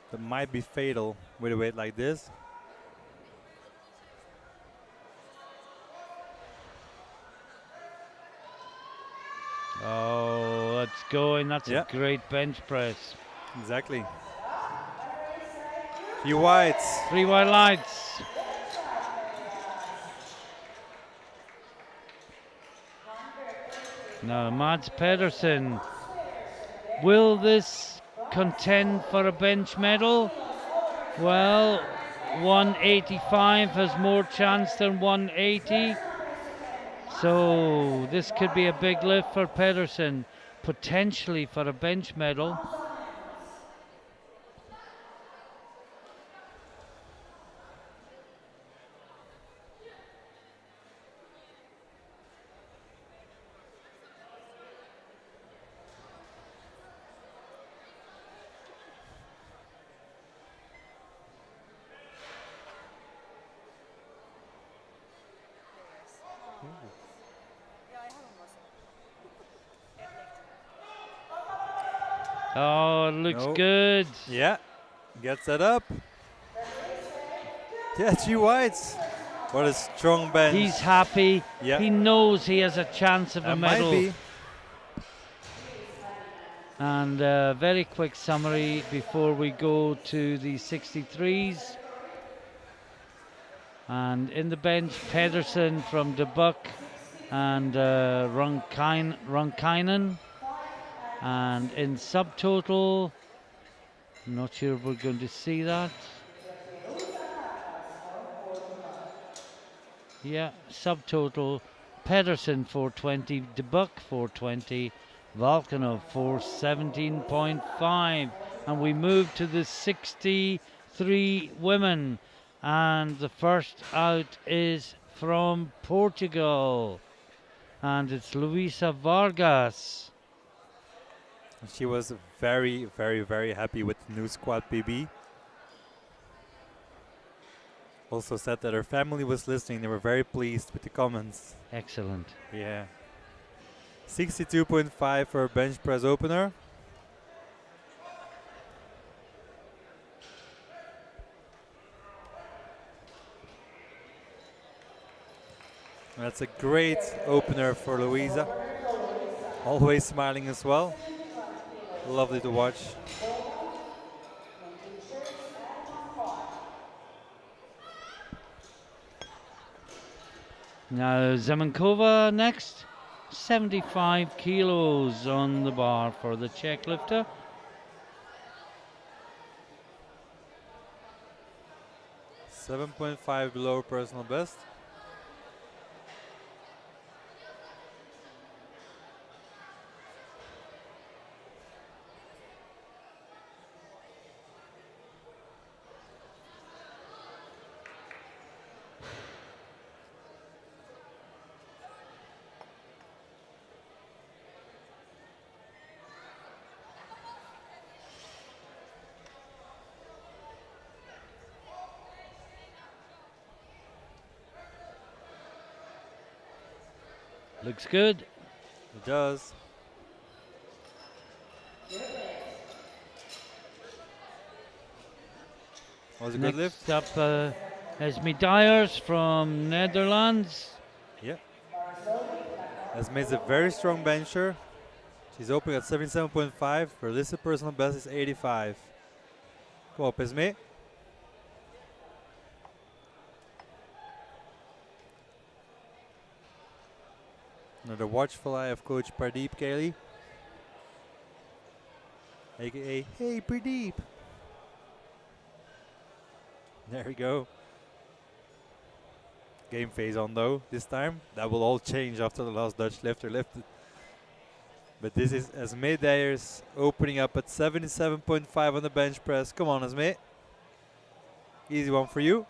That might be fatal with a weight like this. Oh, that's going. That's Yeah. a great bench press. Exactly. Few whites. 3 white lights. Now, Mads Pedersen. Will this contend for a bench medal? Well, 185 has more chance than 180. So this could be a big lift for Pedersen, potentially for a bench medal. Oh, it looks No. good. Yeah. Gets that up. Yeah, 3 whites. What a strong bench. He's happy. Yeah. He knows he has a chance of a That might medal. be. And very quick summary before we go to the 63s. And in the bench, Pedersen from De Buck and Ronkainen. And in subtotal, I'm not sure if we're going to see that. Yeah, subtotal. Pedersen 420, Debuck 420, Volkanov 417.5. And we move to the 63 women. And the first out is from Portugal. And it's Luisa Vargas. She was very, very, very happy with the new squad PB. Also said that her family was listening. They were very pleased with the comments. Excellent. Yeah. 62.5 for a bench press opener. That's a great opener for Louisa. Always smiling as well. Lovely to watch. Now Zemenkova next. 75 kilos on the bar for the Czech lifter. .5 below personal best. Looks good. It does. Was a good lift. Next up, Esme Dyers from Netherlands. Yeah. Esme's a very strong bencher. She's opening at 77.5. Her listed personal best is 85. Come up, Esme. Another watchful eye of Coach Pardeep Kaili. AKA, hey Pardeep. There we go. Game phase on though, this time. That will all change after the last Dutch lifter lifted. But this is Esme Dyers opening up at 77.5 on the bench press. Come on, Esme. Easy one for you.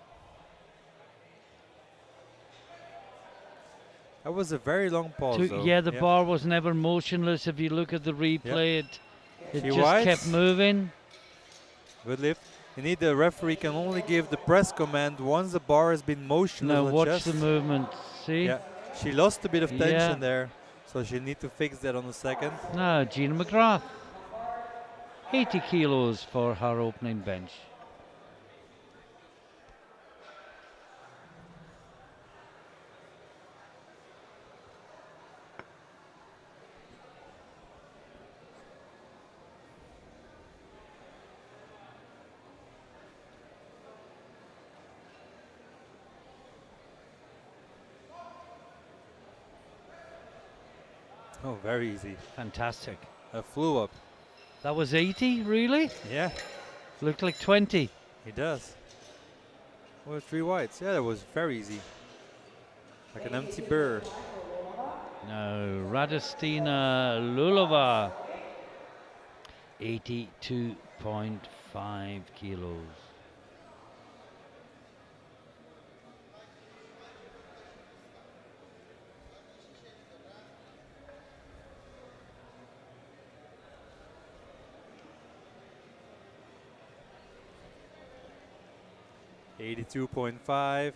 That was a very long pause though. Yeah, the bar was never motionless. If you look at the replay, it just writes, kept moving. Good lift. You need the referee can only give the press command once the bar has been motionless. Now on the watch chest. the movement. See? Yeah, she lost a bit of tension Yeah. there, so she need to fix that on the second. Now Gina McGrath. 80 kilos for her opening bench. Oh, very easy. Fantastic. Flew up. That was 80, really? Yeah, Looked like 20. he does. Oh, 3 whites. Yeah, that was very easy. Like an empty burr. Now Radostina Lulova. 82.5 kilos. .5.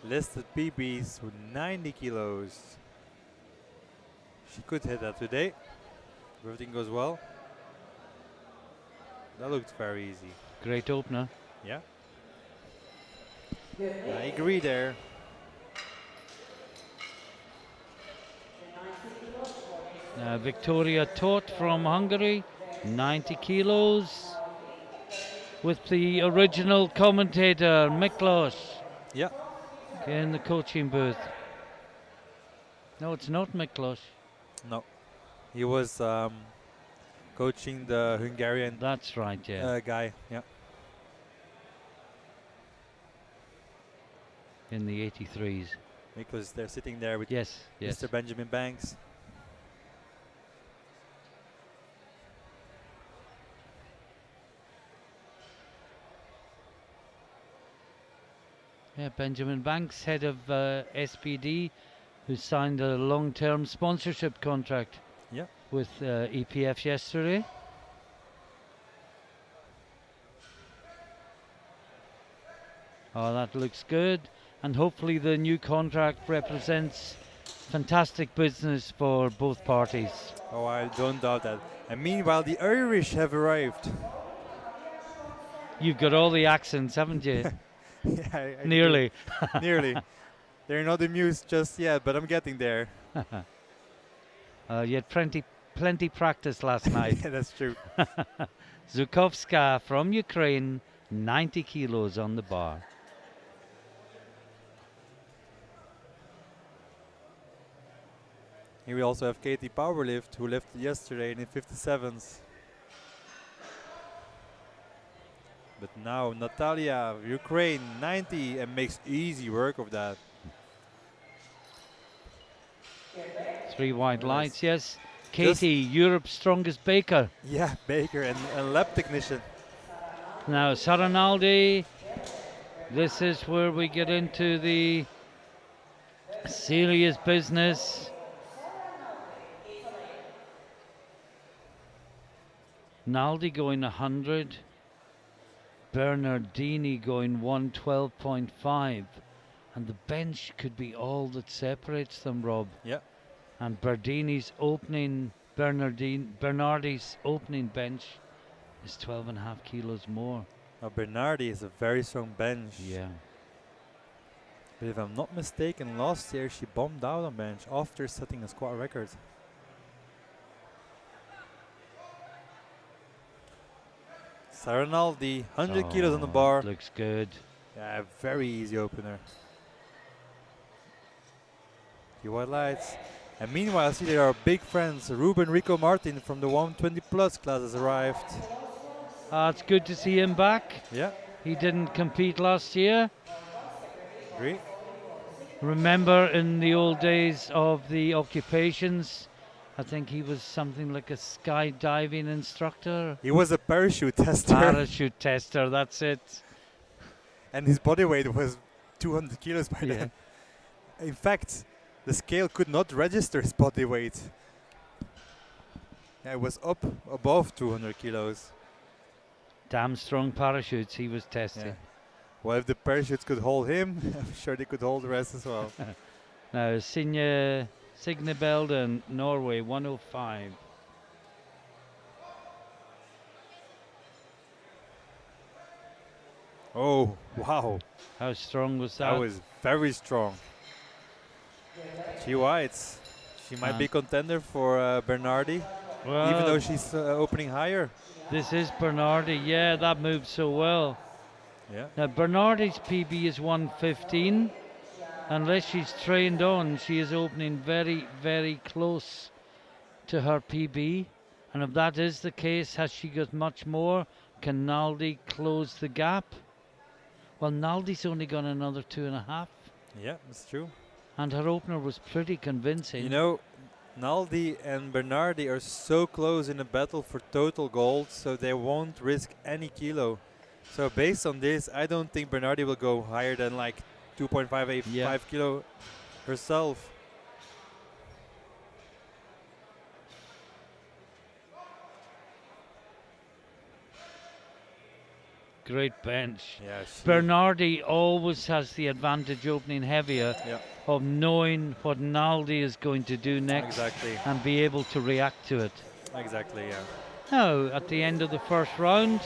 Listed PBs with 90 kilos. She could hit that today. If everything goes well. That looked very easy. Great opener. Yeah. I agree there. Now Victoria Tot from Hungary, 90 kilos. With the original commentator, Miklos, Yeah. in the coaching booth. No, it's not Miklos. No. He was coaching the Hungarian That's right, yeah. guy. Yeah. in the 83s. Because they're sitting there with Yes, yes. Mr. Benjamin Banks. Yeah, Benjamin Banks, head of SPD, who signed a long-term sponsorship contract Yeah. with EPF yesterday. Oh, that looks good. And hopefully the new contract represents fantastic business for both parties. Oh, I don't doubt that. And meanwhile, the Irish have arrived. You've got all the accents, haven't you? Yeah, I do. Nearly. Nearly. They're not amused just yet, but I'm getting there. You had plenty practice last night. Yeah, that's true. Zhukovska from Ukraine, 90 kilos on the bar. Here we also have Katie Powerlift, who lifted yesterday in the 57s. But now Natalia, Ukraine, 90, and makes easy work of that. 3 white Nice. lights, yes. Katie, Europe's strongest baker. Yeah, baker and lab technician. Now Saranaldi, this is where we get into the serious business. Naldi going 100, Bernardini going 112.5, and the bench could be all that separates them, Rob. Yeah. And Bernardi's opening bench is 12.5 kilos more. Now Bernardi is a very strong bench. Yeah. But if I'm not mistaken, last year she bombed out on bench after setting a squat record. Saranaldi, 100 kilos on the bar. Looks good. Yeah, very easy opener. The white lights. And meanwhile, I see there are big friends. Ruben Rico Martin from the 120 plus class has arrived. It's good to see him back. Yeah, He didn't compete last year. agree. Remember in the old days of the occupations, I think he was something like a skydiving instructor. He was a parachute tester. Parachute tester, that's it. And his body weight was 200 kilos by Yeah. then. In fact, the scale could not register his body weight. Yeah, it was up above 200 kilos. Damn strong parachutes he was testing. Yeah. Well, if the parachutes could hold him, I'm sure they could hold the rest as well. Now, Signe Belden, Norway, 105. Oh, wow. How strong was that? That was very strong. She whites. She might be contender for Bernardi, Well, even though she's opening higher. this is Bernardi. Yeah, that moved so well. Yeah. Now, Bernardi's PB is 115. Unless she's trained on, she is opening very, very close to her PB. And if that is the case, has she got much more? Can Naldi close the gap? Well, Naldi's only got another 2.5. Yeah, that's true. And her opener was pretty convincing. You know, Naldi and Bernardi are so close in a battle for total gold, so they won't risk any kilo. So based on this, I don't think Bernardi will go higher than like 2.585 kilo herself. Great bench. Yeah, Bernardi always has the advantage opening heavier of knowing what Naldi is going to do next and be able to react to it. Exactly, yeah. Now, at the end of the first round,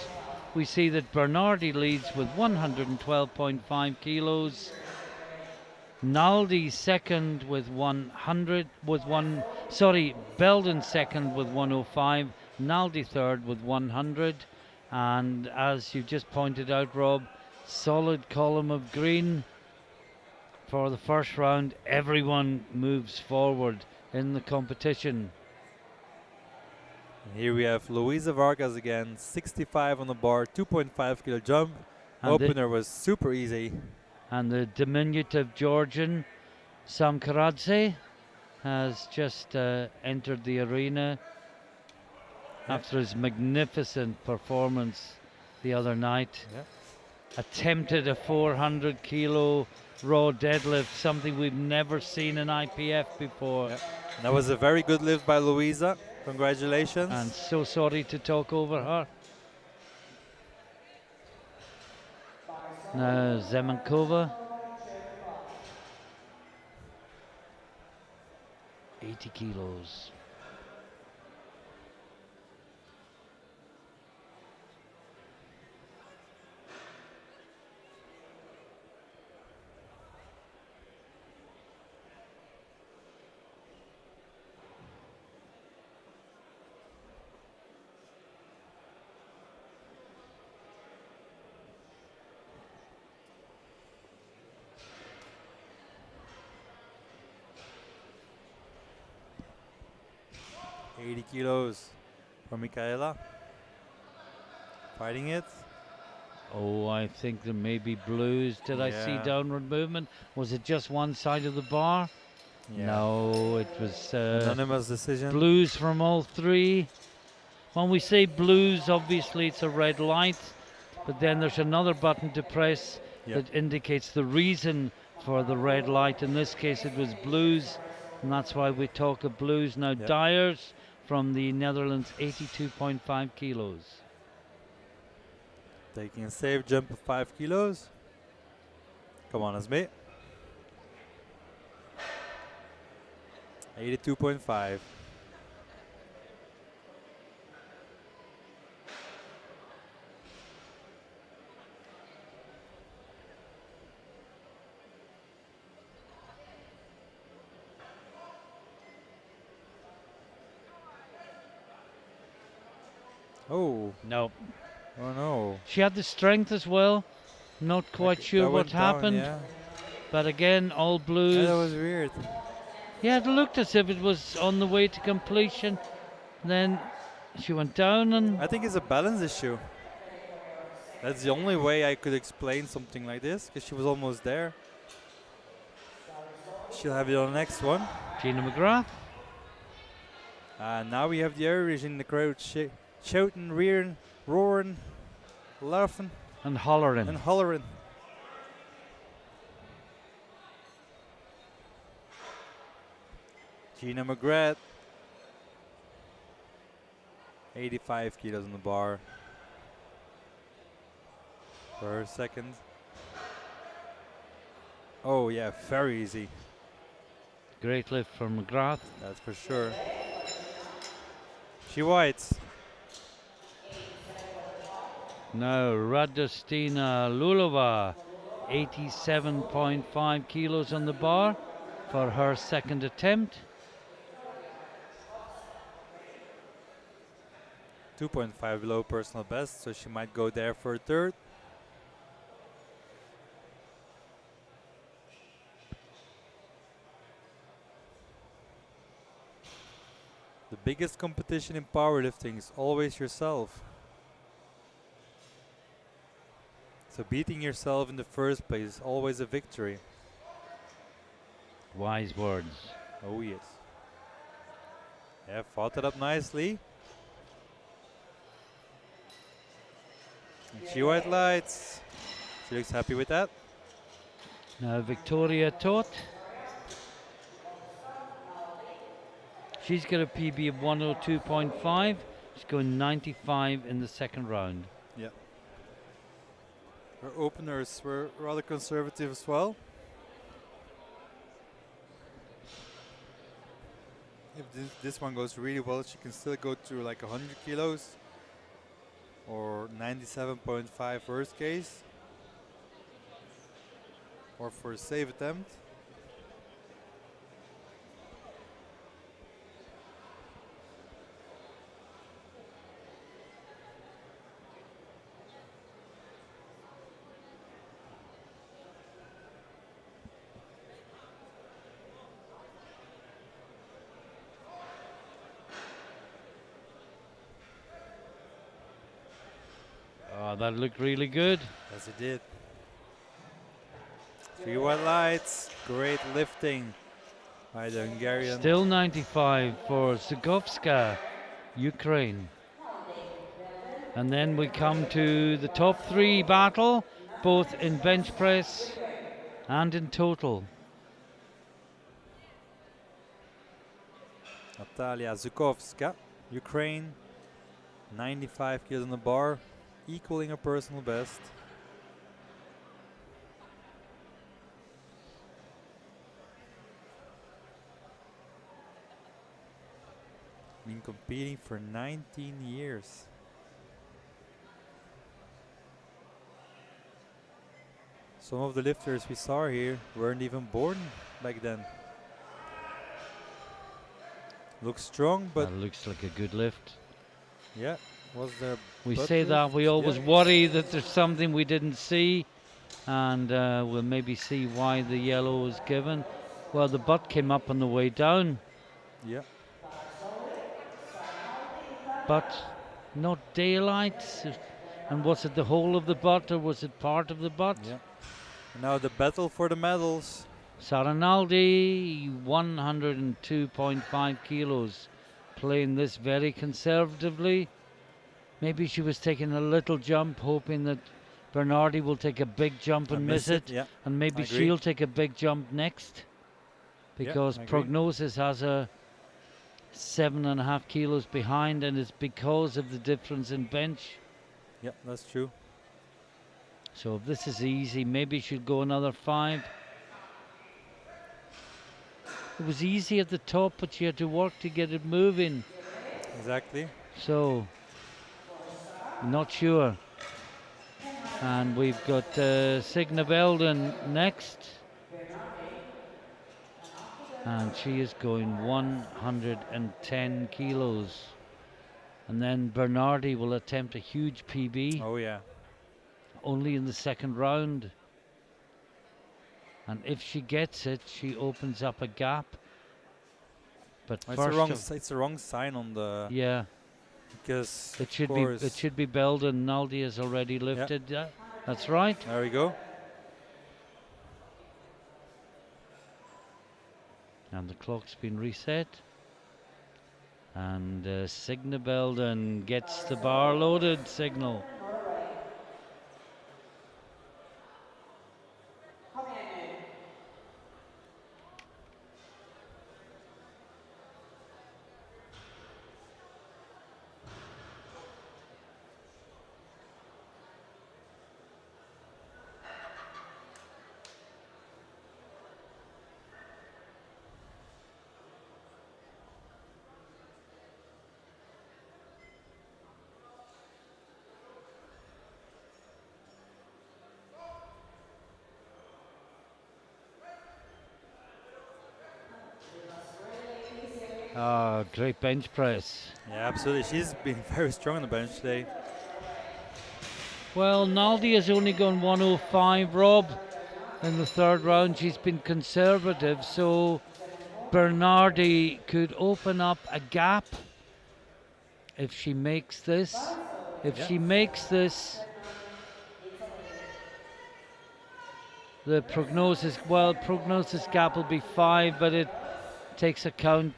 we see that Bernardi leads with 112.5 kilos. Naldi second with 100, Belden second with 105, Naldi third with 100. And as you just pointed out, Rob, solid column of green for the first round. Everyone moves forward in the competition. And here we have Luisa Vargas again, 65 on the bar, 2.5 kilo jump. And Opener was super easy. And the diminutive Georgian Samkaradze has just entered the arena after his magnificent performance the other night. Yeah. Attempted a 400 kilo raw deadlift, something we've never seen in IPF before. Yeah. That was a very good lift by Louisa. Congratulations. And so sorry to talk over her. Now Zemenkova, 80 kilos. $80 kilos for Michaela. Fighting it. Oh, I think there may be blues. Did I see Yeah. downward movement? Was it just one side of the bar? Yeah. No, it was Anonymous decision. blues from all three. When we say blues, obviously it's a red light, but then there's another button to press that indicates the reason for the red light. In this case, it was blues, and that's why we talk of blues. Now, Dyers from the Netherlands, 82.5 kilos. Taking a safe jump of 5 kilos. Come on, Asmi. 82.5. Oh. No. Oh no. She had the strength as well. Not quite sure what happened. But again, all blues. Yeah, that was weird. Yeah, it looked as if it was on the way to completion. Then she went down and... I think it's a balance issue. That's the only way I could explain something like this, because she was almost there. She'll have it on the next one. Gina McGrath. And now we have the Irish in the crowd shouting, rearing, roaring, laughing. And hollering. And hollering. Gina McGrath. 85 kilos on the bar. For her second. Oh yeah, very easy. Great lift from McGrath. That's for sure. She whites. Now Radostina Lulova, 87.5 kilos on the bar for her second attempt. 2.5 below personal best, so she might go there for a third. The biggest competition in powerlifting is always yourself. So beating yourself in the first place is always a victory. Wise words. Oh yes. Yeah, fought it up nicely. And she white lights. She looks happy with that. Now Victoria Toth. She's got a PB of 102.5. She's going 95 in the second round. Yeah. Her openers were rather conservative as well. If this one goes really well, she can still go to like 100 kilos or 97.5 worst case, or for a safe attempt. Oh, that looked really good. Yes, it did. 3 white lights. Great lifting by the Hungarian. Still 95 for Zygovska, Ukraine. And then we come to the top three battle, both in bench press and in total. Natalia Zhukovska, Ukraine, 95 kilos on the bar, equaling her personal best. Been competing for 19 years. Some of the lifters we saw here weren't even born back then. Looks strong, but That looks like a good lift. yeah, was there? We butt say that, lift? we always Yeah. worry that there's something we didn't see, and we'll maybe see why the yellow was given. Well, the butt came up on the way down, Yeah, but not daylight. And was it the whole of the butt, or was it part of the butt? yeah. And now the battle for the medals. Saranaldi, 102.5 kilos, playing this very conservatively. Maybe she was taking a little jump, hoping that Bernardi will take a big jump and miss it, Yeah, and maybe I agree. she'll take a big jump next, because I agree. Prognosis has a 7.5 kilos behind, and it's because of the difference in bench. Yeah, that's true. So if this is easy, maybe she'll go another 5. It was easy at the top, but she had to work to get it moving. Exactly. So, not sure. And we've got Signe Belden next. And she is going 110 kilos. And then Bernardi will attempt a huge PB, Oh yeah. only in the second round. And if she gets it, she opens up a gap. But It's first, the wrong sign on the yeah, because it of should course, be. It should be Belden. Naldi has already lifted. Yeah, that's right. There we go. And the clock's been reset. And Signe Belden gets the bar loaded signal. Ah, great bench press. Yeah, absolutely. She's been very strong on the bench today. Well, Naldi has only gone 105, Rob, in the third round. She's been conservative, so Bernardi could open up a gap if she makes this. If Yeah. she makes this, the prognosis gap will be 5, but it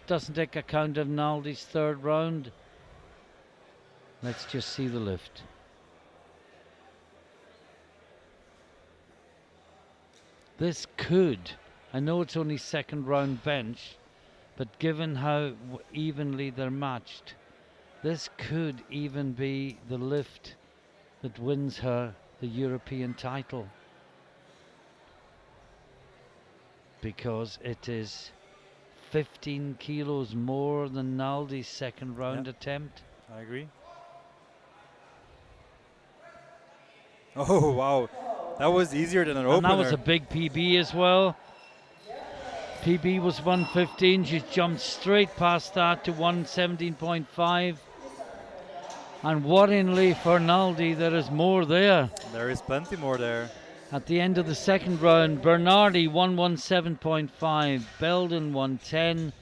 doesn't take account of Naldi's third round. Let's just see the lift. This could, I know it's only second round bench, but given how evenly they're matched, this could even be the lift that wins her the European title, because it is 15 kilos more than Naldi's second round attempt. I agree. Oh wow, that was easier than an And opener. that was a big PB as well. PB was 115. She's jumped straight past that to 117.5. And worryingly for Naldi, there is more there. There is plenty more there. At the end of the second round, Bernardi 117.5, Belden 110,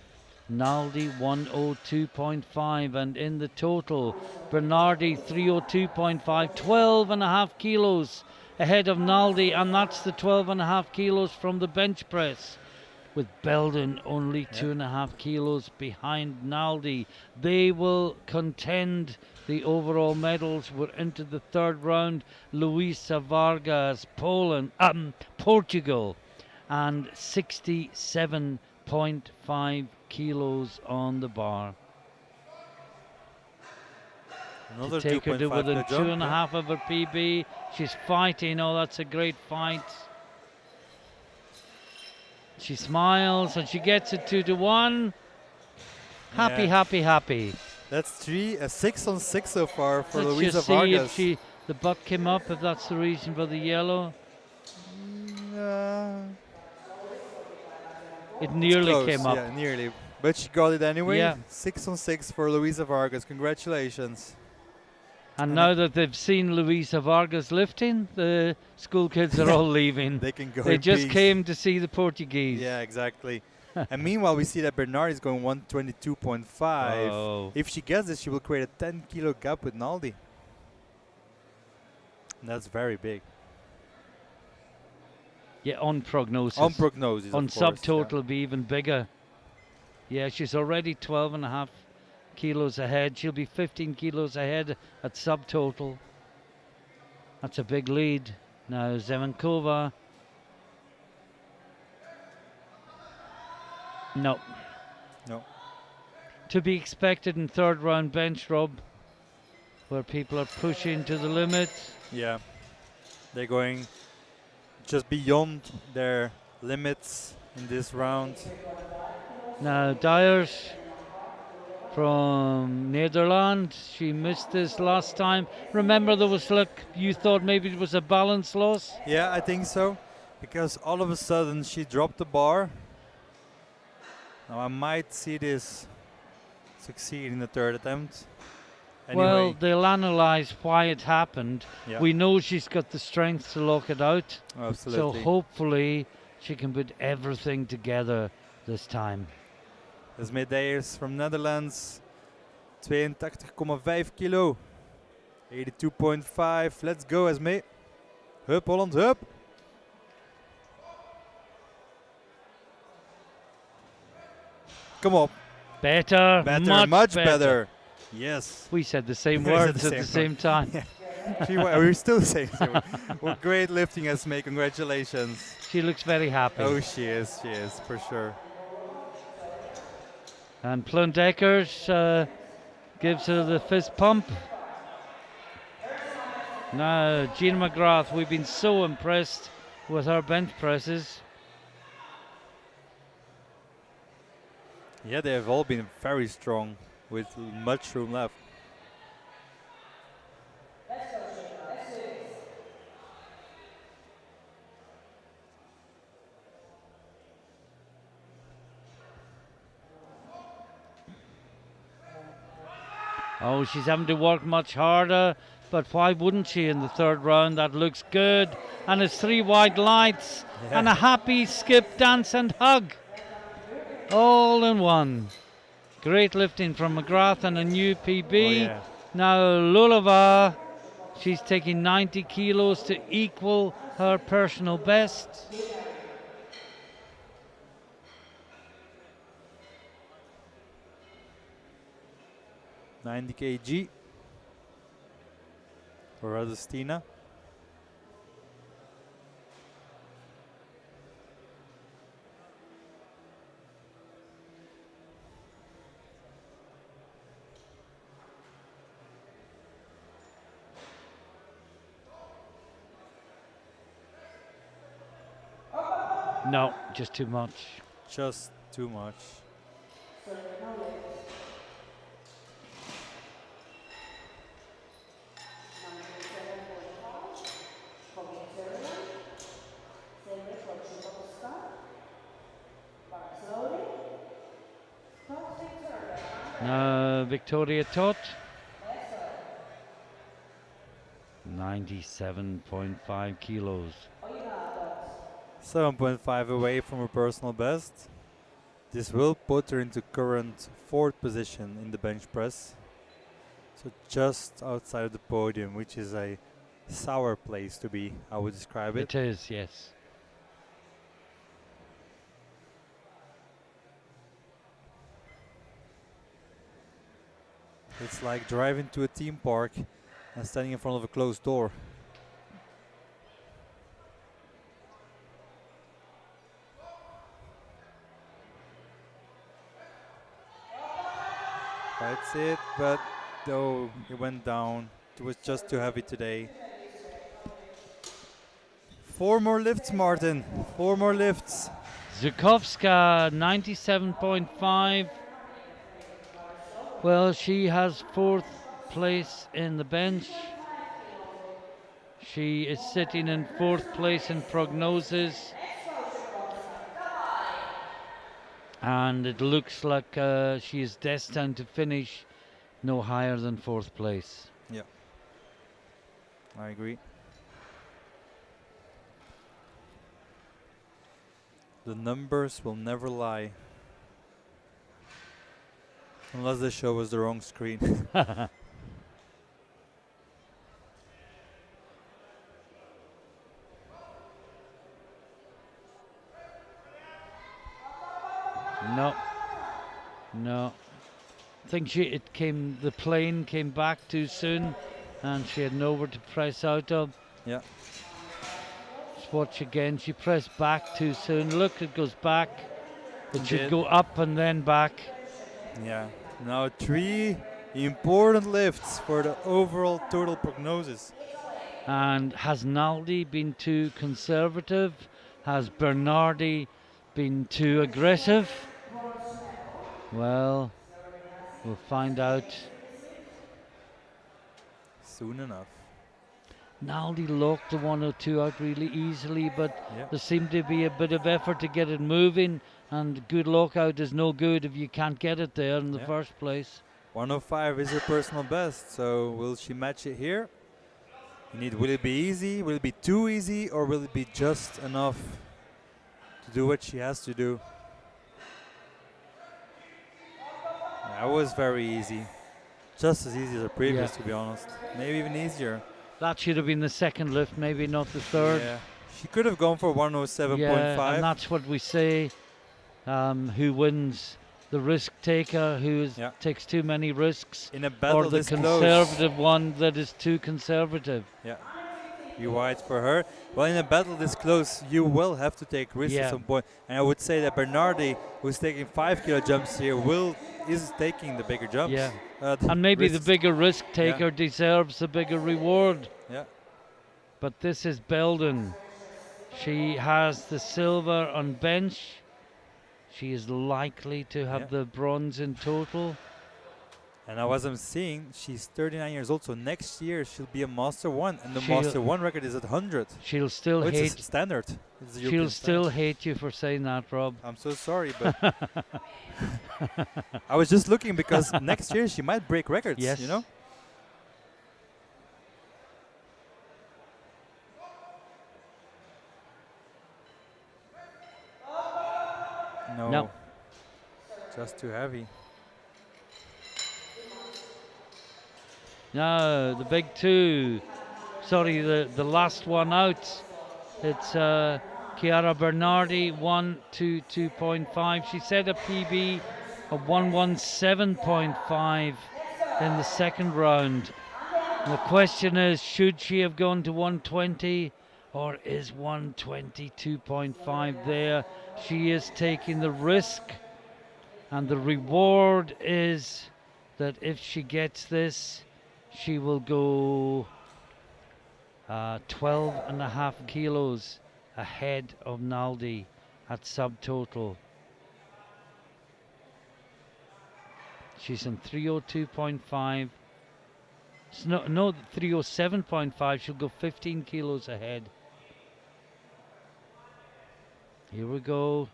Naldi 102.5, and in the total, Bernardi 302.5, 12.5 kilos ahead of Naldi, and that's the 12.5 kilos from the bench press. With Belden only 2.5 kilos behind Naldi. They will contend the overall medals. We're into the third round. Luisa Vargas, Portugal, and 67.5 kilos on the bar. Another To take her to 2.5 within jump, 2.5 of her PB. She's fighting. Oh, that's a great fight. She smiles and she gets it 2-1. Happy, Yeah. happy, happy. That's 6 on 6 so far for Let's Luisa just see Vargas. if the butt came up, if that's the reason for the yellow. It nearly Close, came up. yeah, nearly. But she got it anyway. Yeah. 6 on 6 for Luisa Vargas. Congratulations. And now that they've seen Luisa Vargas lifting, the school kids are all leaving. They can go They in just peace. came to see the Portuguese. Yeah, exactly. And meanwhile, we see that Bernard is going 122.5. Oh. If she gets this, she will create a 10 kilo gap with Naldi. And that's very big. Yeah, on prognosis. On prognosis, On of course, subtotal, it'll be even bigger. Yeah, she's already 12.5 kilos ahead. She'll be 15 kilos ahead at subtotal. That's a big lead. Now Zemenkova. No. No. To be expected in third round bench, Rob, where people are pushing to the limit. Yeah. They're going just beyond their limits in this round. Now Dyers from Netherlands, she missed this last time. Remember, there was you thought maybe it was a balance loss? Yeah, I think so. Because all of a sudden she dropped the bar. Now I might see this succeed in the third attempt. Anyway, Well, they'll analyse why it happened. yeah, We know she's got the strength to lock it out. absolutely. So hopefully she can put everything together this time. Esme Deyers from Netherlands. 82,5 kilo. 82.5. Let's go, Esme. Hup, Holland, hup. Come on. Better, Much better. Yes. We said the same We said words the at the same same time. We're still saying so. Well, great lifting, Esme. Congratulations. She looks very happy. Oh, she is, for sure. And Plundeckers gives her the fist pump. Now, Jean McGrath, we've been so impressed with her bench presses. Yeah, they have all been very strong with much room left. Oh, she's having to work much harder, but why wouldn't she in the third round? That looks good. And it's 3 white lights and a happy skip, dance and hug. All in one. Great lifting from McGrath and a new PB. Oh, yeah. Now Lulova, she's taking 90 kilos to equal her personal best. $90 kg for Radostina. No, just too much. Just too much. Now Victoria Todt. 97.5 kilos. 7.5 away from her personal best. This will put her into current 4th position in the bench press. So just outside of the podium, which is a sour place to be, I would describe it. It is, yes. It's like driving to a theme park and standing in front of a closed door. That's it, but though it went down. It was just too heavy today. 4 more lifts, Martin. 4 more lifts. Zukowska, 97.5. Well, she has 4th place in the bench. She is sitting in 4th place in prognosis. And it looks like she is destined to finish no higher than 4th place. Yeah, I agree. The numbers will never lie. Unless they show us the wrong screen. No, no. I think the plane came back too soon, and she had nowhere to press out of. Yeah. Let's watch again. She pressed back too soon. Look, it goes back. It should Did. go up and then back. Yeah. Now 3 important lifts for the overall total prognosis. And has Naldi been too conservative? Has Bernardi been too aggressive? Well, we'll find out. Soon enough. Naldi locked the 102 out really easily, but Yeah. there seemed to be a bit of effort to get it moving, and good lockout is no good if you can't get it there in the Yeah. first place. 105 is her personal best, so will she match it here? Will it be easy? Will it be too easy? Or will it be just enough to do what she has to do? That was very easy. Just as easy as the previous, Yeah. to be honest. Maybe even easier. That should have been the second lift, maybe not the third. Yeah. She could have gone for 107.5. Yeah, and that's what we say. Who wins? The risk taker who Yeah. takes too many risks, In a battle or the this close. conservative one that is too conservative. Yeah. You wide for her. Well, in a battle this close, you will have to take risks Yeah. at some point. And I would say that Bernardi, who's taking 5 kilo jumps here, is taking the bigger jumps. Yeah. The And maybe the risks. bigger risk Yeah. taker deserves the bigger reward. Yeah. But this is Belden. She has the silver on bench. She is likely to have Yeah. the bronze in total. And as I'm seeing, she's 39 years old, so next year she'll be a Master 1, and the She'll- Master 1 record is at 100. She'll still Oh, it's a hate. standard. It's a She'll European still standard. hate you for saying that, Rob. I'm so sorry, but I was just looking because next year she might break records. Yes. You know. No. Just too heavy. No, the big two. Sorry, the last one out. It's Chiara Bernardi, 122.5. She set a PB of 117.5 in the second round. And the question is, should she have gone to 120, or is 122.5 there? She is taking the risk, and the reward is that if she gets this, she will go 12.5 kilos ahead of Naldi at subtotal. She's in 302.5. No, 307.5. She'll go 15 kilos ahead. Here we go.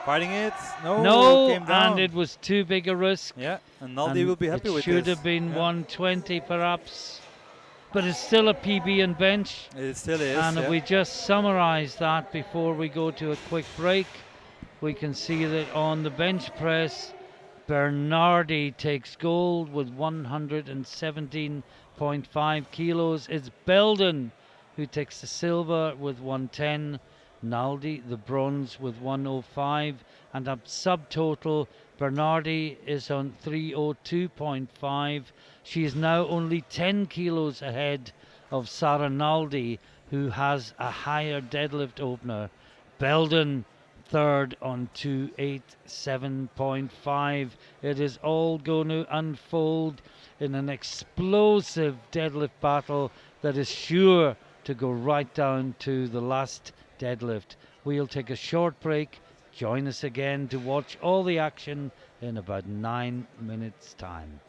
Fighting it. No. No, Came down. and it was too big a risk. Yeah, and Naldi will be happy it with should this. have been Yeah. 120 perhaps, but it's still a PB and bench. It still is. And if yeah. we just summarize that before we go to a quick break, we can see that on the bench press, Bernardi takes gold with 117.5 kilos. It's Belden who takes the silver with 110. Naldi the bronze with 105. And a subtotal, Bernardi is on 302.5. She is now only 10 kilos ahead of Sarah Naldi, who has a higher deadlift opener. Belden third on 287.5. It is all going to unfold in an explosive deadlift battle that is sure to go right down to the last deadlift. We'll take a short break. Join us again to watch all the action in about 9 minutes' time.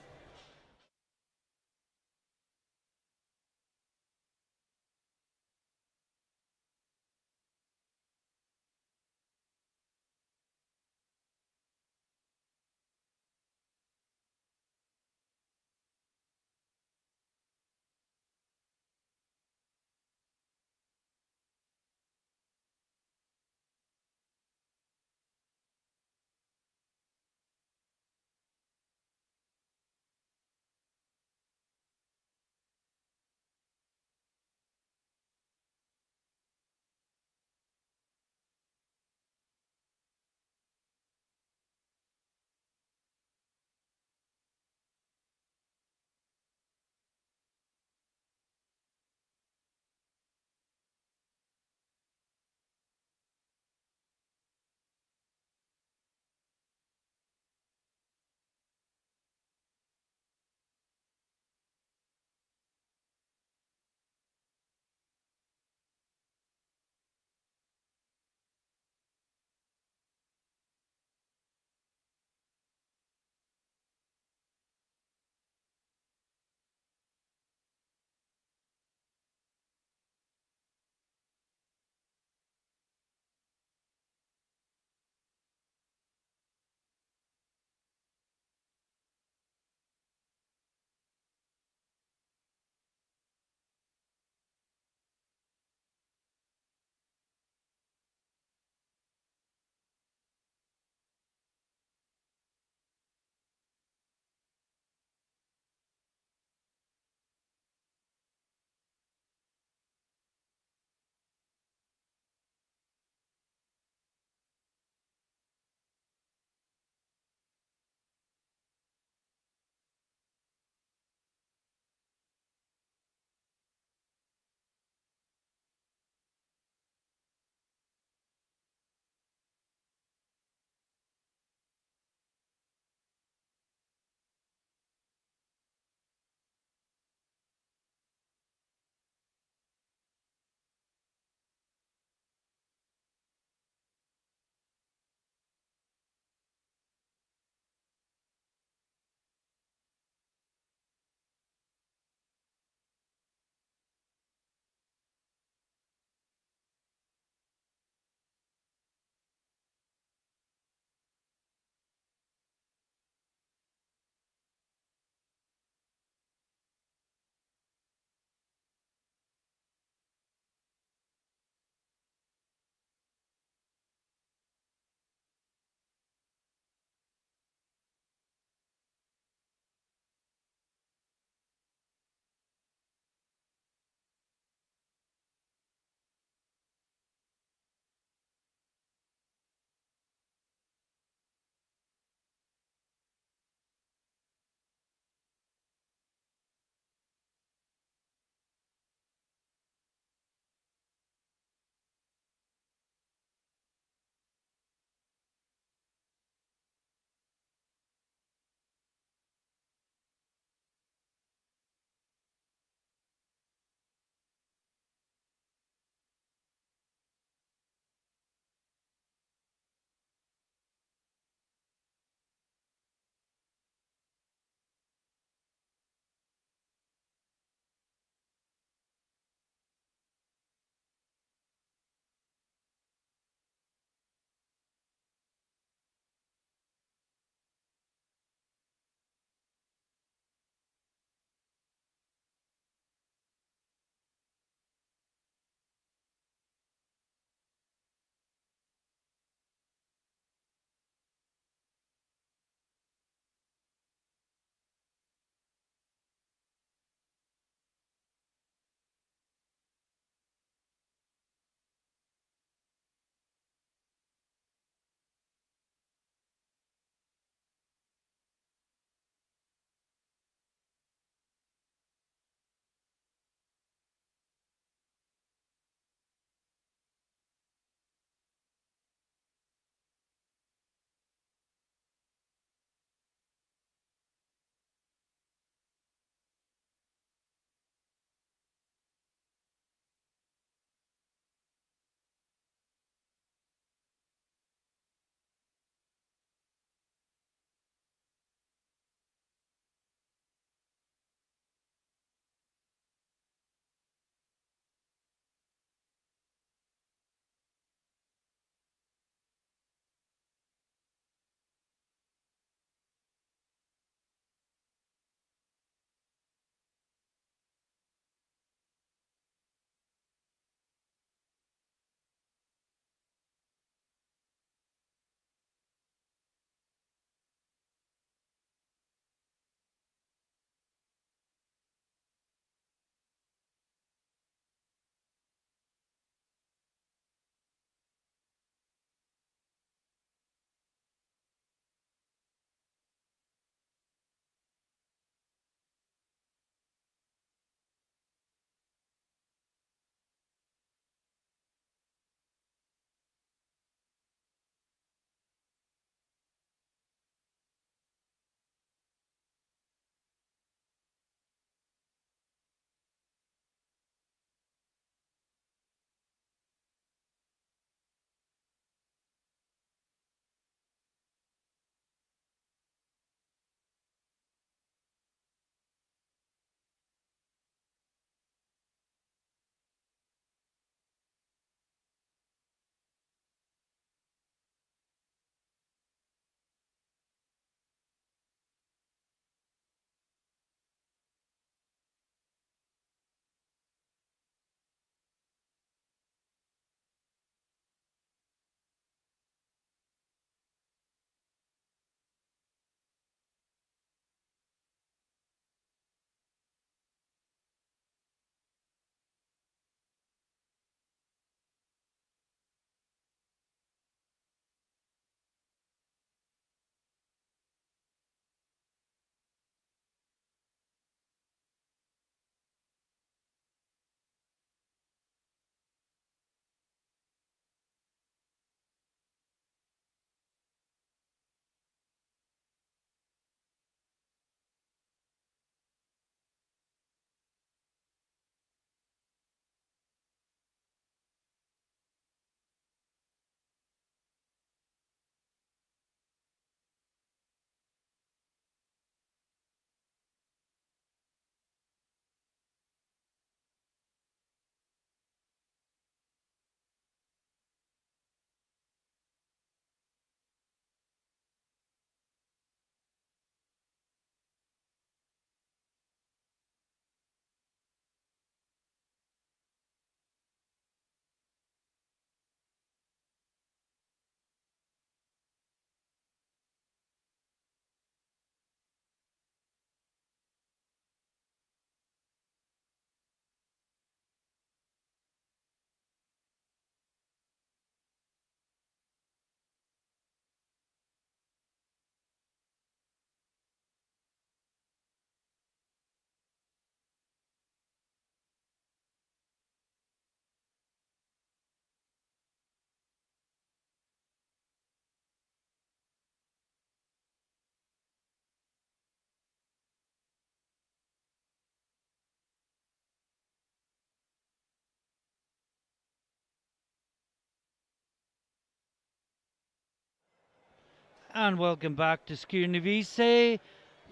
And welcome back to Skiernivice,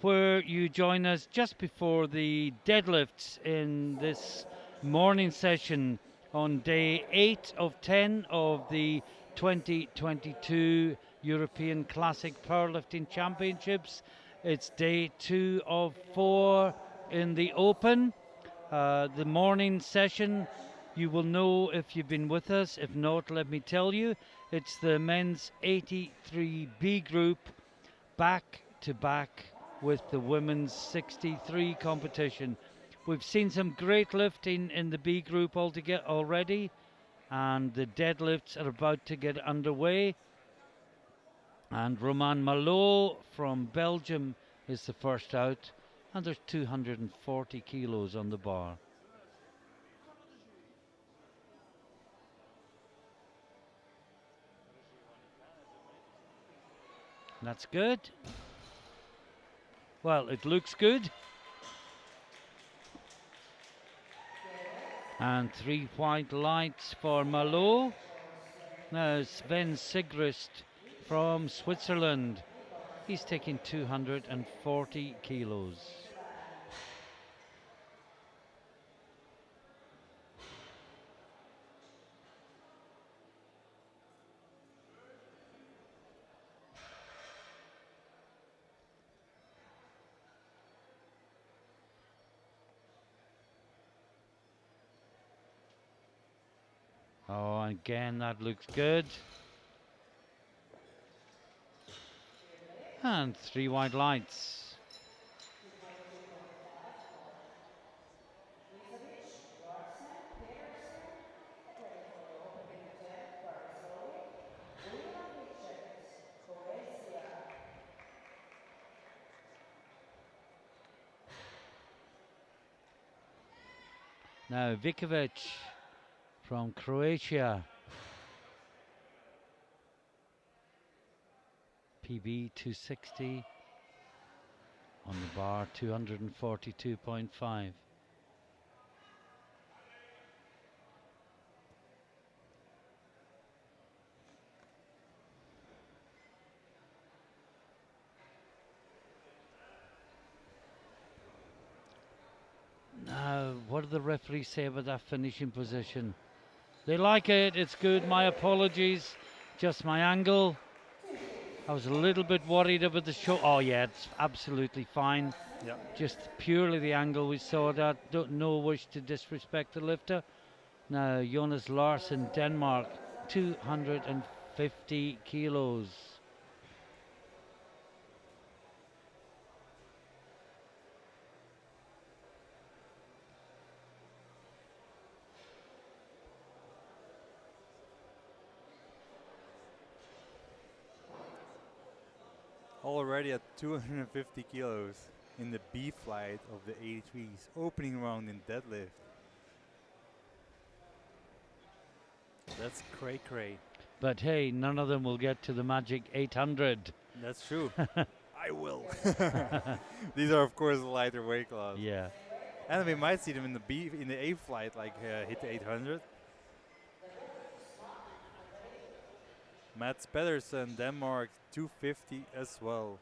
where you join us just before the deadlifts in this morning session on day 8 of 10 of the 2022 European Classic Powerlifting Championships. It's day 2 of 4 in the Open. The morning session, you will know if you've been with us. If not, let me tell you, it's the men's 83B group back to back with the women's 63 competition. We've seen some great lifting in the B group already, and the deadlifts are about to get underway. And Roman Malot from Belgium is the first out, and there's 240 kilos on the bar. That's good. Well, it looks good. And 3 white lights for Malot. Now Sven Sigrist from Switzerland. He's taking 240 kilos. Oh, again, that looks good. And 3 white lights. Now Vikovic from Croatia. PB 260. On the bar 242.5. Now, what do the referees say about that finishing position? They like it, it's good. My apologies, just my angle. I was a little bit worried about the show. Oh yeah, it's absolutely fine. Yeah. Just purely the angle we saw that. No wish to disrespect the lifter. Now, Jonas Larsen, Denmark, 250 kilos. Already at 250 kilos in the B flight of the 83s, opening round in deadlift. That's cray. But hey, none of them will get to the magic 800. That's true. I will. These are of course lighter weight class. Yeah. And we might see them in the A flight, like hit the 800. Mats Pedersen, Denmark, 250 as well.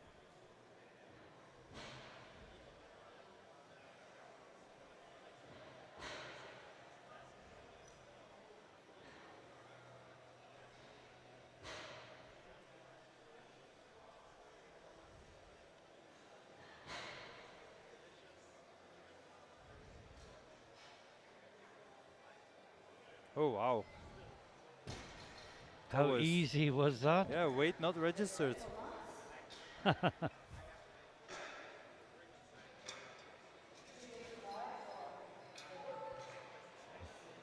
Oh wow. How easy was that? Yeah, weight not registered.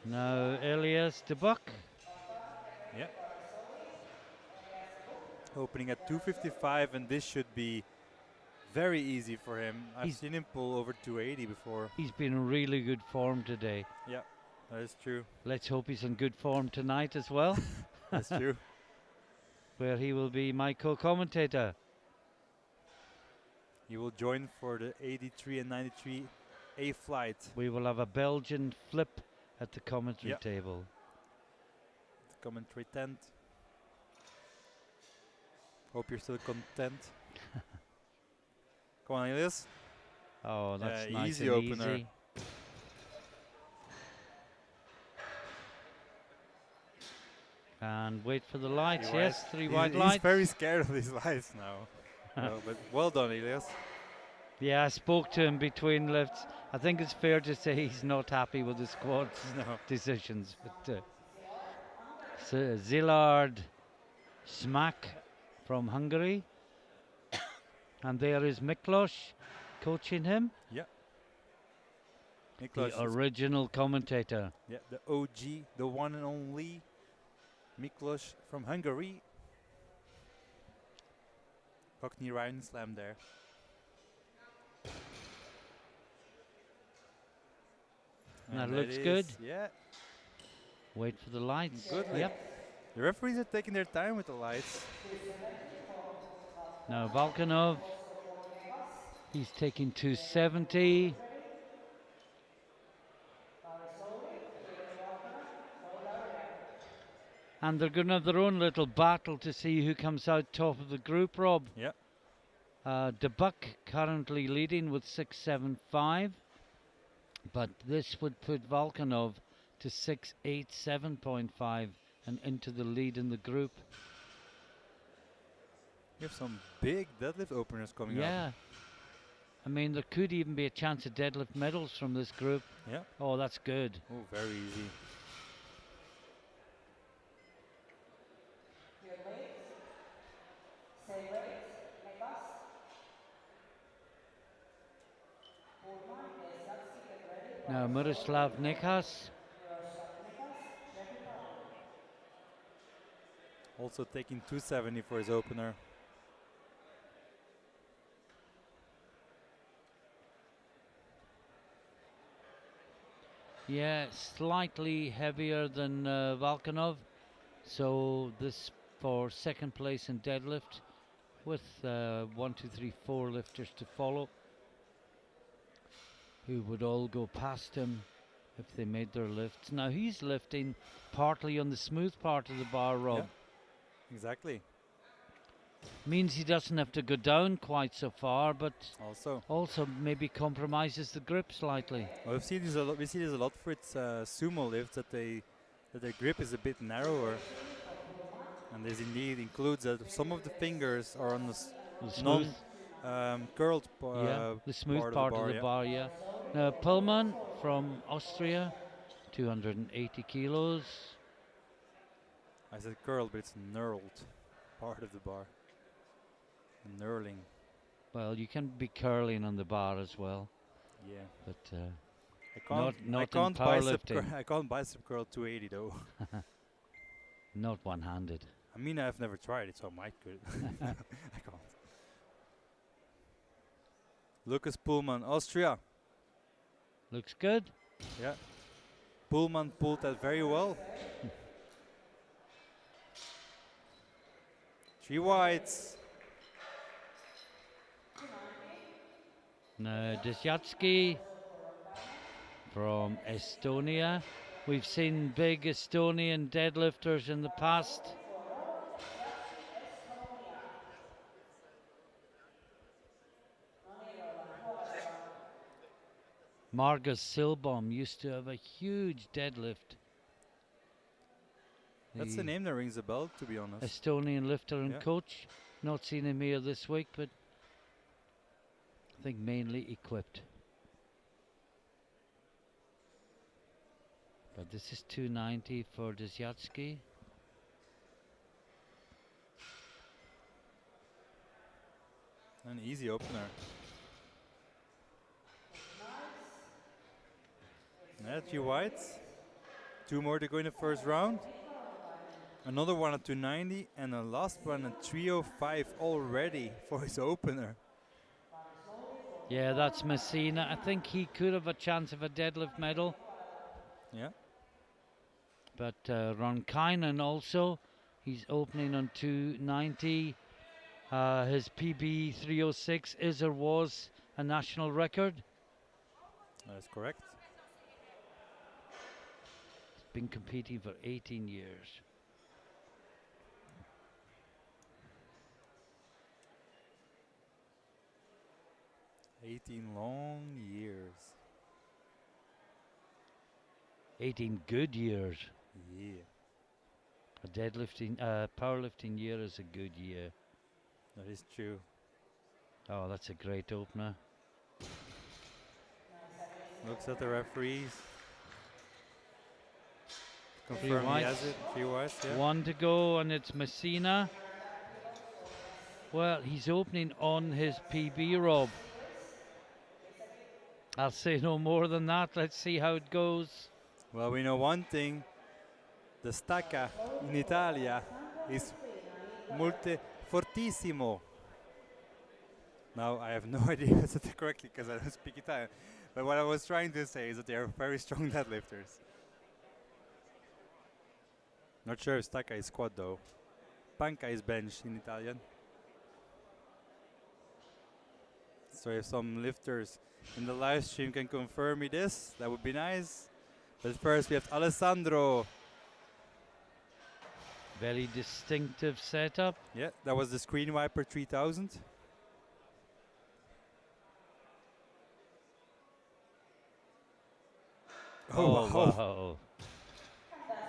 Now Elias de Buck. Yeah. Opening at 255, and this should be very easy for him. I've seen him pull over 280 before. He's been in really good form today. Yeah, that is true. Let's hope he's in good form tonight as well. That's true. Where he will be my co-commentator. He will join for the 83 and 93 A flight. We will have a Belgian flip at the commentary table. The commentary tent. Hope you're still content. Come on, Elias. Oh, that's nice easy and opener. easy. And wait for the lights. Yes, three white lights. He's very scared of these lights now. But well done, Elias. Yeah, I spoke to him between lifts. I think it's fair to say he's not happy with the squad's decisions. But Zilard Smak from Hungary. And there is Miklos coaching him. Yeah. The original commentator. Yeah, the OG, the one and only Miklos from Hungary. Cockney Ryan slam there. That looks good. Yeah. Wait for the lights. Good. Yep. The referees are taking their time with the lights. Now Volkanov, he's taking 270. And they're going to have their own little battle to see who comes out top of the group, Rob. Yeah. De Buck currently leading with 675. But this would put Volkanov to 687.5 and into the lead in the group. You have some big deadlift openers coming up. Yeah. I mean, there could even be a chance of deadlift medals from this group. Yeah. Oh, that's good. Oh, very easy. Now Miroslav Nikas. Also taking 270 for his opener. Yeah, slightly heavier than Volkanov. So this for second place in deadlift with 1, 2, 3, 4 lifters to follow, who would all go past him if they made their lifts. Now he's lifting partly on the smooth part of the bar, Rob. Yeah, exactly. Means he doesn't have to go down quite so far, but also maybe compromises the grip slightly. Well, we see this a lot for its sumo lifts, that their grip is a bit narrower, and this indeed includes that some of the fingers are on the non curled the smooth part of the bar. Yeah. Now Pullman from Austria, 280 kilos. I said curled, but it's knurled part of the bar. Knurling. Well, you can be curling on the bar as well. Yeah. But I can't powerlifting. I can't bicep curl 280 though. Not one-handed. I mean, I've never tried it, so I might could. I can't. Lucas Pullman, Austria. Looks good. Yeah. Pullman pulled that very well. 3 whites. Now Desyatsky from Estonia. We've seen big Estonian deadlifters in the past. Margus Silbom used to have a huge deadlift. That's the name that rings a bell, to be honest. Estonian lifter and coach. Not seen him here this week, but I think mainly equipped. But this is 290 for Desyatsky. An easy opener. Yeah, 3 whites. 2 more to go in the first round. Another one at 290 and a last one at 305 already for his opener. Yeah, that's Messina. I think he could have a chance of a deadlift medal. Yeah. But Ronkainen also, he's opening on 290. His PB 306 is or was a national record. That's correct. He's been competing for 18 years. 18 long years. 18 good years. Yeah, A deadlifting, powerlifting year is a good year. that is true. Oh, that's a great opener. Looks at the referees. 3 Confirm he has whites, it. 3 whites, yeah. 1 to go, and it's Messina. Well, he's opening on his PB, Rob. I'll say no more than that. Let's see how it goes. Well, we know one thing. The stacca in Italia is multe fortissimo. Now, I have no idea if I said it correctly because I don't speak Italian. But what I was trying to say is that they are very strong deadlifters. Not sure if stacca is squat though. Panca is bench in Italian. So if some lifters in the live stream can confirm me this, that would be nice. But first we have Alessandro. Very distinctive setup. Yeah, that was the Screen Viper 3000. Oh, wow. wow.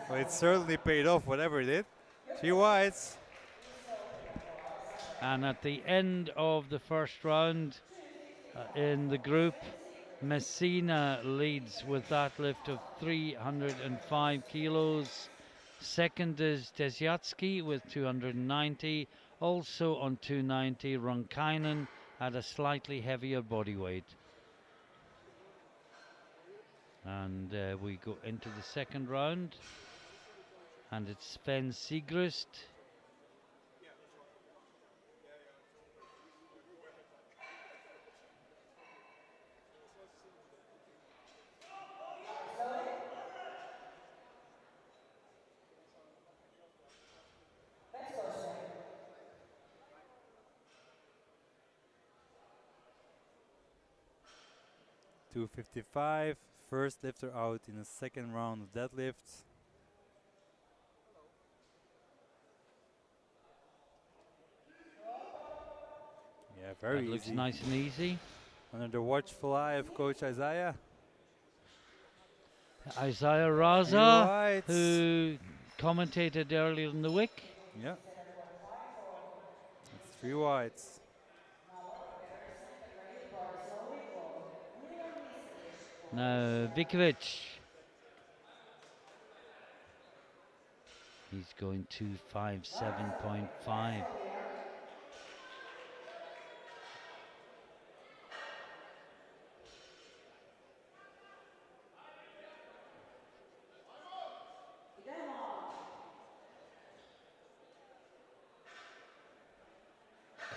Well, it certainly paid off, whatever it did. 3 whites. And at the end of the first round in the group, Messina leads with that lift of 305 kilos. Second is Desyatsky with 290. Also on 290, Ronkainen at a slightly heavier body weight. And we go into the second round. And it's Sven Sigrist. $255. First lifter out in the second round of deadlifts. Yeah, very That looks easy. nice and easy. Under the watchful eye of Coach Isaiah. Isaiah 3 Raza, whites. who commentated earlier in the week. Yeah. It's 3 whites. Now Vikovic. He's going 257.5.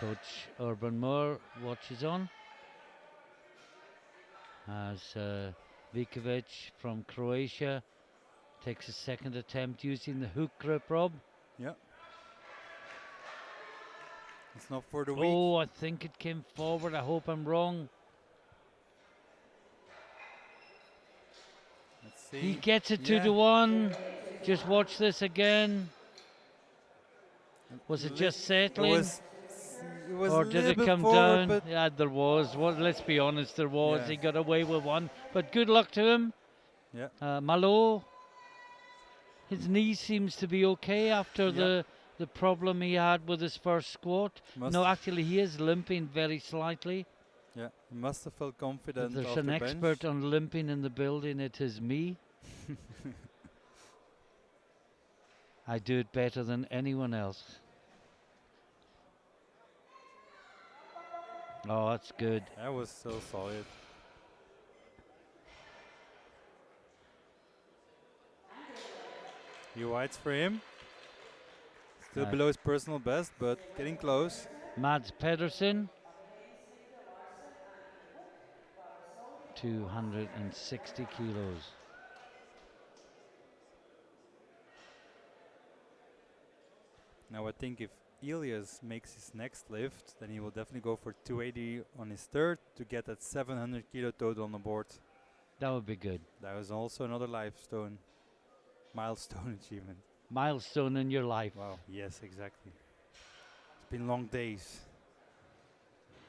Coach Urban Moore watches on as Vikovic from Croatia takes a second attempt using the hook grip, Rob. Yeah. It's not for the weak. Oh, I think it came forward. I hope I'm wrong. Let's see. He gets it Yeah. 2-1. Just watch this again. Was it just settling? It was Or a did little it bit come forward, down? but Yeah, there was. Well, let's be honest, there was. Yeah. He got away with one. But good luck to him. yeah. Malo, his knee seems to be okay after Yeah. the problem he had with his first squat. Must No, actually, he is limping very slightly. Yeah, he must have felt If confident there's off an the expert bench. on limping in the building, it is me. I do it better than anyone else. Oh, that's good. That was so solid. Few whites for him. Still below his personal best, but getting close. Mads Pedersen, 260 kilos. Now I think if Elias makes his next lift, then he will definitely go for 280 on his third to get that 700 kilo total on the board. That would be good. That was also another milestone achievement. Milestone in your life. Wow. Yes, exactly. It's been long days.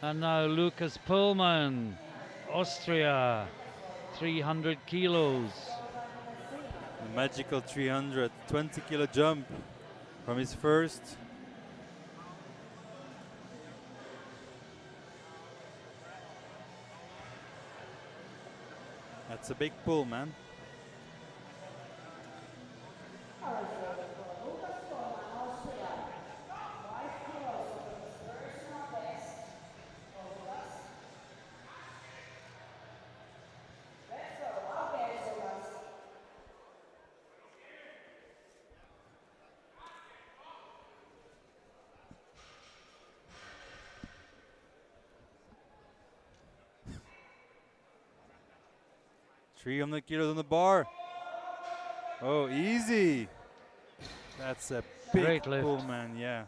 And now Lucas Pullman, Austria, 300 kilos. The magical 320 kilo jump from his first. That's a big pull, man. $300 kilos on the bar. Oh, easy. That's a big Great lift. pull, man. Yeah.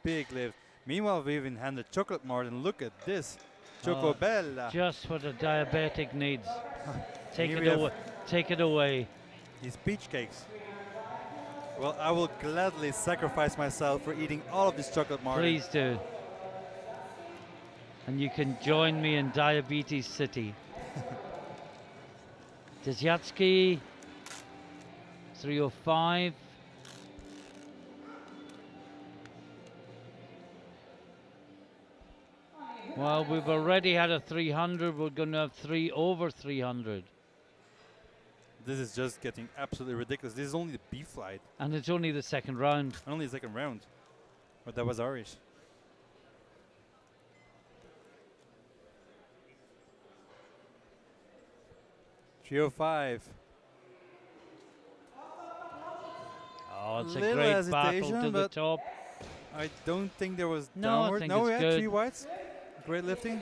Big lift. Meanwhile, we even handed chocolate Martin. Look at this. Choco Oh, Bella. Just what a diabetic needs. Take Here it we have away. Take it away. These peach cakes. Well, I will gladly sacrifice myself for eating all of this chocolate Martin. Please do. And you can join me in Diabetes City. Dzieciacki, 305. Well, we've already had a 300. We're going to have 3 over 300. This is just getting absolutely ridiculous. This is only the B flight. And it's only the second round. Only the second round. But that was Irish. $305. Oh, it's a Little great battle hesitation, to the but top. I don't think there was No, I downward. think No, it's yeah, good. 3 whites. Great lifting.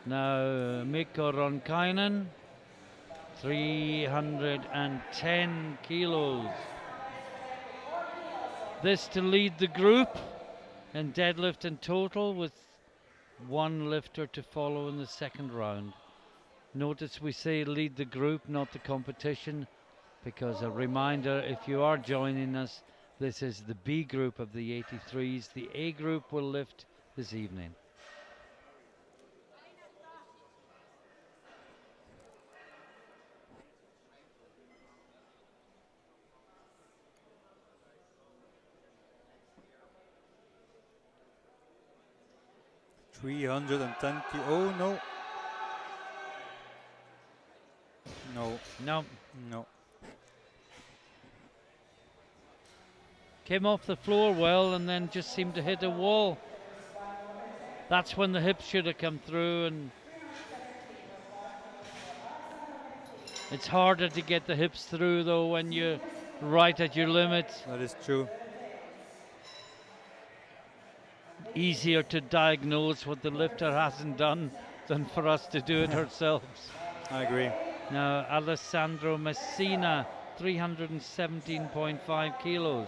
Now, Mikko Ronkainen, 310 kilos. This to lead the group in deadlift in total, with one lifter to follow in the second round. Notice we say lead the group, not the competition, because a reminder, if you are joining us, this is the B group of the 83s. The A group will lift this evening. Oh, no. No. No, No. came off the floor well and then just seemed to hit a wall. That's when the hips should have come through, and it's harder to get the hips through though when you're right at your limit. That is true. Easier to diagnose what the lifter hasn't done than for us to do it ourselves. I agree. Now, Alessandro Messina, 317.5 kilos.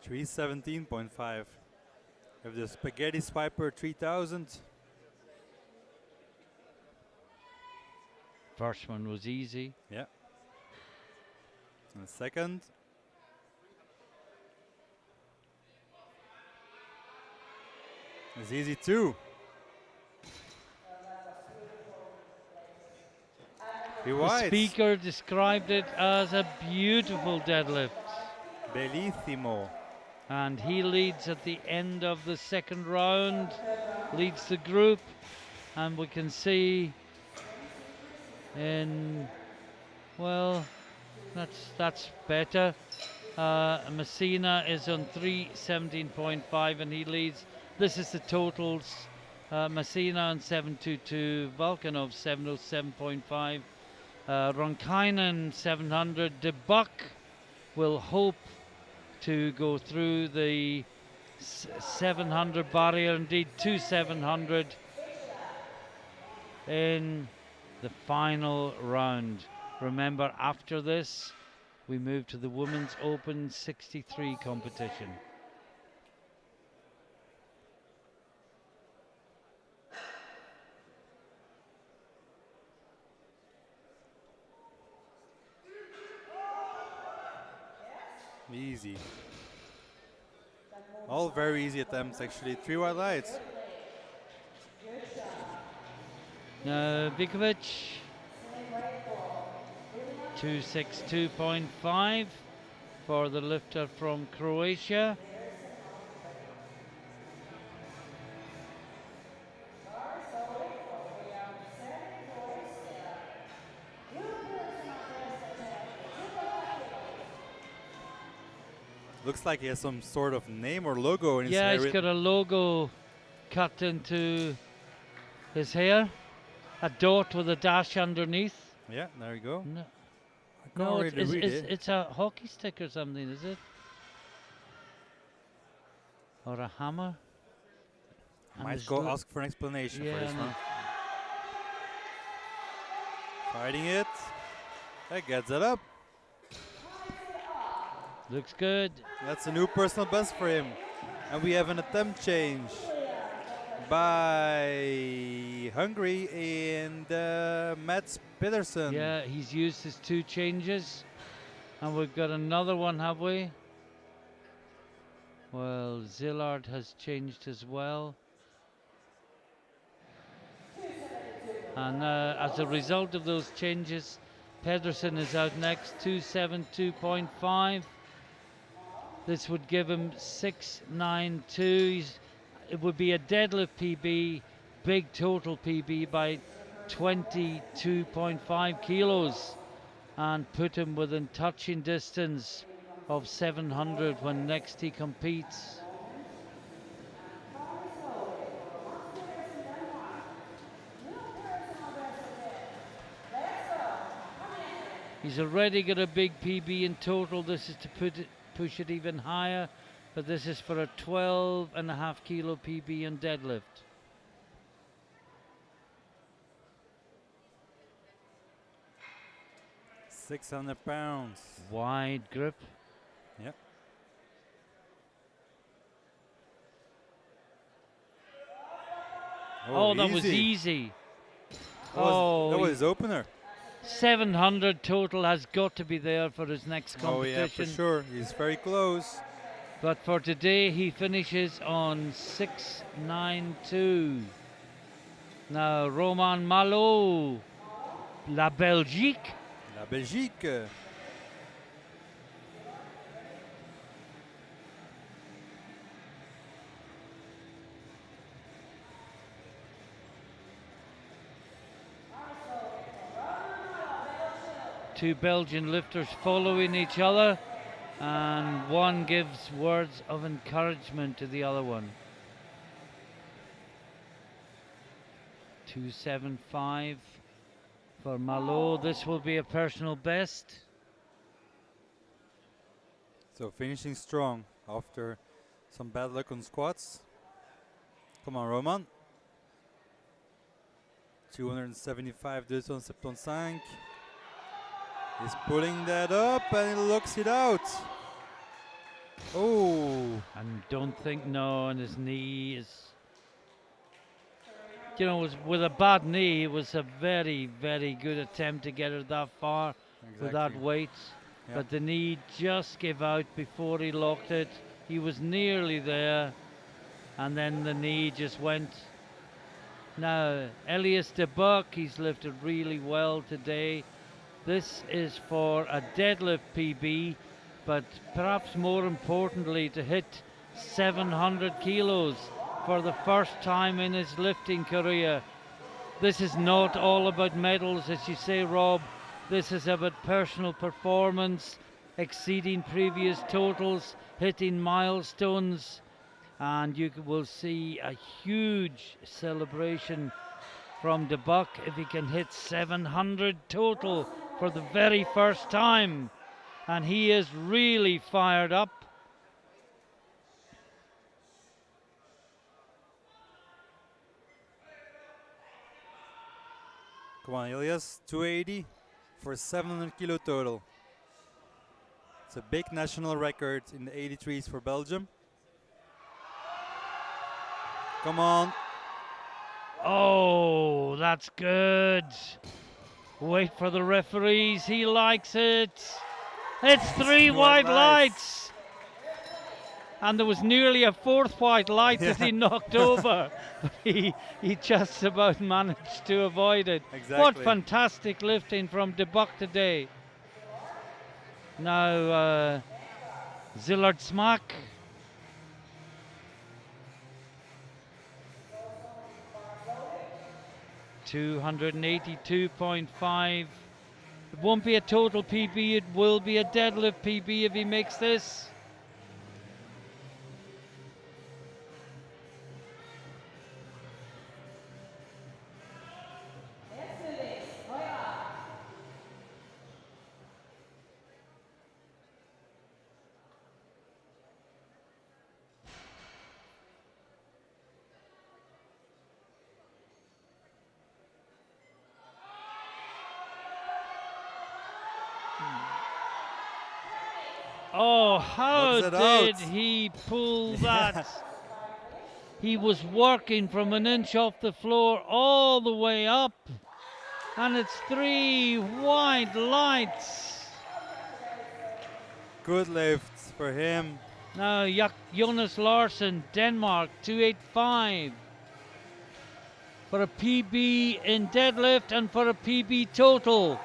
$317.5. We have the Spaghetti Swiper 3000. First one was easy. Yeah. And the second. It's easy too. Three The whites. speaker described it as a beautiful deadlift. Bellissimo. And he leads at the end of the second round, leads the group, and we can see well, that's better. Messina is on 317.5 and he leads. This is the totals. Messina on 722, Volkanov 707.5, Ronkainen 700. De Buck will hope to go through the 700 barrier, indeed 2700. in the final round. Remember, after this, we move to the Women's Open 63 competition. Easy. All very easy attempts, actually. 3 white lights. Vikovic, 262.5 for the lifter from Croatia. Looks like he has some sort of name or logo in his Yeah, hair. he's got a logo cut into his hair. A dot with a dash underneath. Yeah, there you go. No, I can't no really read it. it's a hockey stick or something, is it? Or a hammer? And Might there's go ask for an explanation yeah, for this and one. Fighting it. That gets it up. looks good. That's a new personal best for him. And we have an attempt change by Hungary and Mats Pedersen. Yeah, he's used his 2 changes. And we've got another one, have we? Well, Zillard has changed as well. And as a result of those changes, Pedersen is out next, 272.5. This would give him 692. It would be a deadlift PB, big total PB by 22.5 kilos, and put him within touching distance of 700 when next he competes. He's already got a big PB in total. This is to push it even higher, but this is for a 12.5 kilo PB in deadlift. £600. Wide grip. Yep. Oh, that was easy. That was his opener. 700 total has got to be there for his next competition. Oh yeah, for sure. He's very close. But for today, he finishes on 692. Now, Romain Malo, La Belgique. La Belgique. Two Belgian lifters following each other, and one gives words of encouragement to the other one. 275 for Malo. This will be a personal best. So finishing strong after some bad luck on squats. Come on, Roman. 275 275. He's pulling that up and he locks it out. Oh. And don't think, no, and his knee is, you know, with a bad knee, it was a very, very good attempt to get it that far with that weight. Yeah. But the knee just gave out before he locked it. He was nearly there, and then the knee just went. Now, Elias de Buck, he's lifted really well today. This is for a deadlift PB, but perhaps more importantly, to hit 700 kilos for the first time in his lifting career. This is not all about medals, as you say, Rob. This is about personal performance, exceeding previous totals, hitting milestones, and you will see a huge celebration from De Buck if he can hit 700 total for the very first time. And he is really fired up. Come on, Elias. 280 for 700 kilo total. It's a big national record in the 83s for Belgium. Come on. Oh, that's good. Wait for the referees. He likes it. It's three white lights. And there was nearly a fourth white light that he knocked over. But he just about managed to avoid it. Exactly. What fantastic lifting from De Buck today. Now, Zillard Smack. $282.5. It won't be a total PB, it will be a deadlift PB if he makes this. Oh, how did he pull that? He was working from an inch off the floor all the way up. And it's three white lights. Good lifts for him. Now, Jonas Larsson, Denmark, 285. For a PB in deadlift and for a PB total.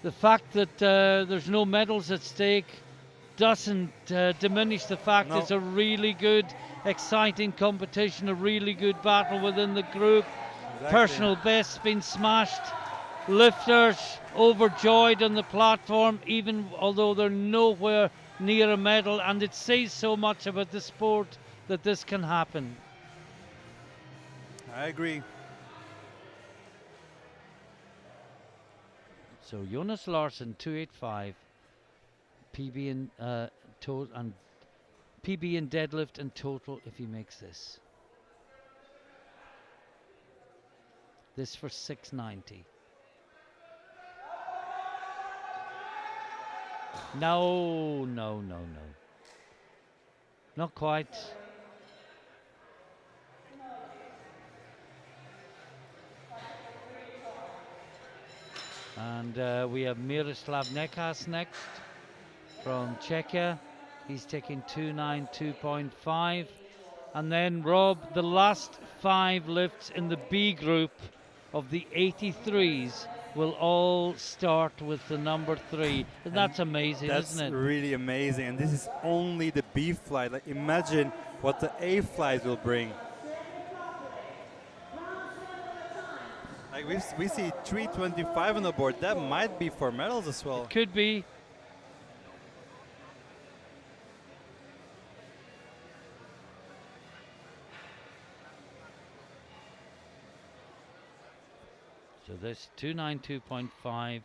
The fact that there's no medals at stake doesn't diminish the fact it's a really good, exciting competition, a really good battle within the group. Exactly. Personal bests been smashed. Lifters overjoyed on the platform, even although they're nowhere near a medal, and it says so much about the sport that this can happen. I agree. So Jonas Larsson, 285, PB in total and PB in deadlift and total if he makes this. This for 690. No. Not quite. And we have Miroslav Nekas next from Czechia. He's taking 292.5. And then Rob, the last 5 lifts in the B group of the 83s will all start with the number 3. And that's amazing, isn't it? That's really amazing. And this is only the B flight. Like, imagine what the A flight will bring. Like we see 325 on the board. That might be for medals as well. It could be. So this 292.5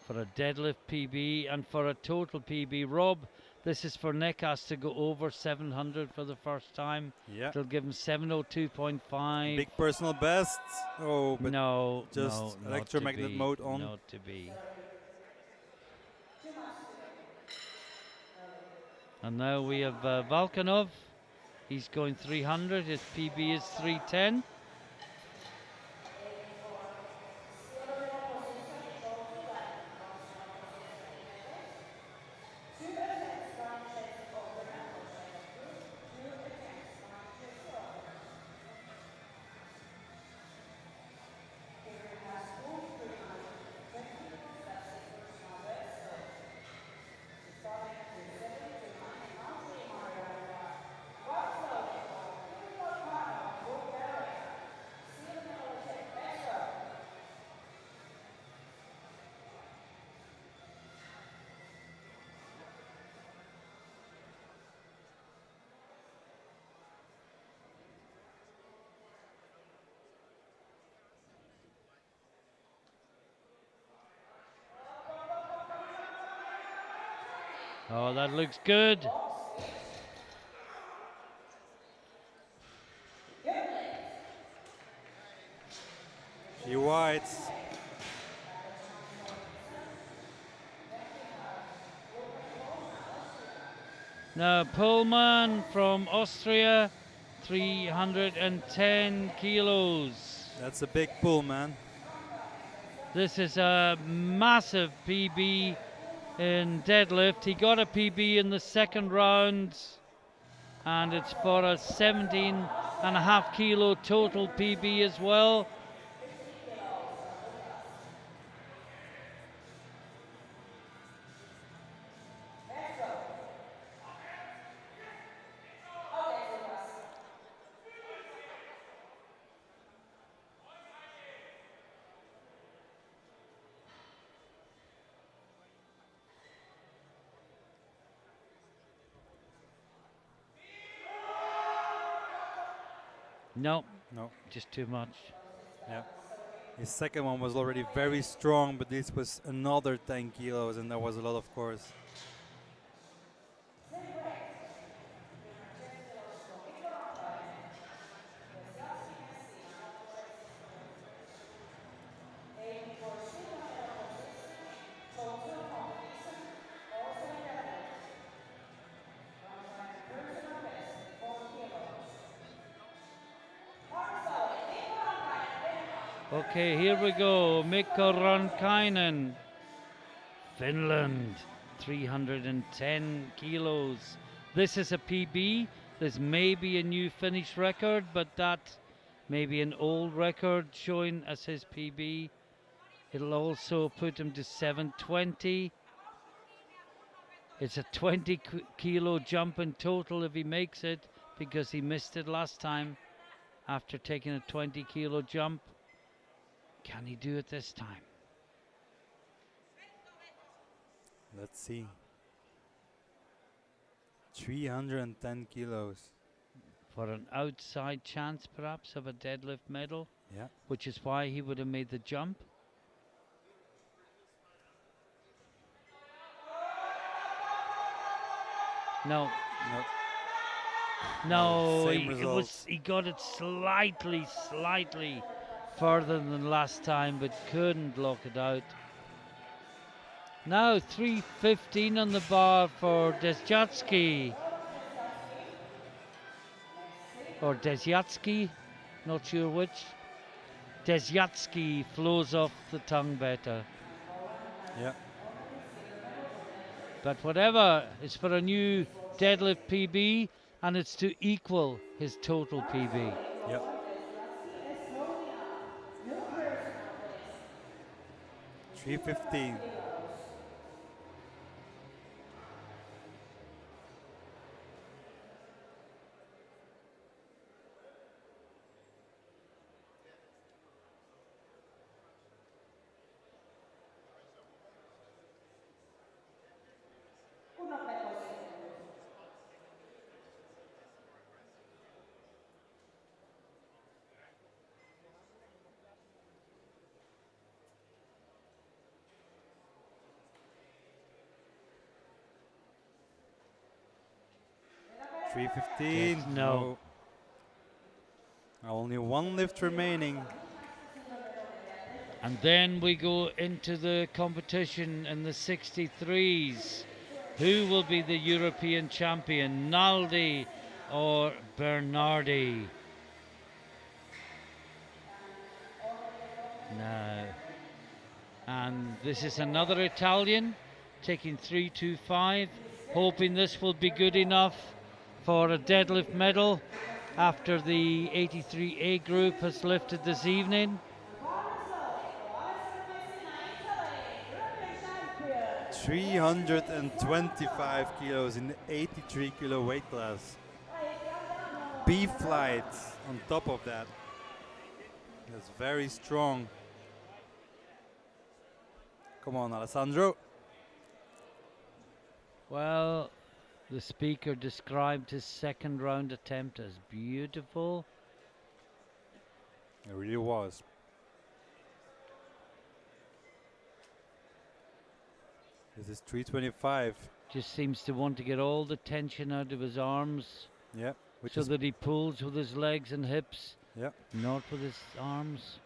for a deadlift PB and for a total PB. Rob, this is for Nekas to go over 700 for the first time. Yeah. It'll give him 702.5. Big personal best. Oh, but no, just electromagnet mode on. Not to be. And now we have Volkanov. He's going 300. His PB is 310. Oh, that looks good. wide. Now Pullman from Austria, 310 kilos. That's a big pull, man. This is a massive PB in deadlift. He got a PB in the second round, and it's for a 17.5 kilo total PB as well. No, No. just too much. Yeah. His second one was already very strong, but this was another 10 kilos, and that was a lot, of course. Okay, here we go. Mikko Ronkainen, Finland, 310 kilos. This is a PB. This may be a new Finnish record, but that may be an old record showing as his PB. It'll also put him to 720. It's a 20 kilo jump in total if he makes it, because he missed it last time after taking a 20 kilo jump. Can he do it this time? Let's see. 310 kilos. For an outside chance, perhaps, of a deadlift medal. Yeah. Which is why he would have made the jump. No. No, he got it slightly further than last time, but couldn't lock it out. Now 3:15 on the bar for Desjatsky. Or Desyatsky, not sure which. Desyatsky flows off the tongue better. Yeah. But whatever, it's for a new deadlift PB, and it's to equal his total PB. Yep. 3:15. Yes, no. Only one lift remaining. And then we go into the competition in the 63s. Who will be the European champion, Naldi or Bernardi? No. And this is another Italian taking 3:25, hoping this will be good enough for a deadlift medal after the 83A group has lifted this evening. 325 kilos in the 83 kilo weight class. B flight on top of that. That's very strong. Come on, Alessandro. Well, the speaker described his second round attempt as beautiful. It really was. This is 325. Just seems to want to get all the tension out of his arms. Yeah. So that he pulls with his legs and hips. Yeah. Not with his arms.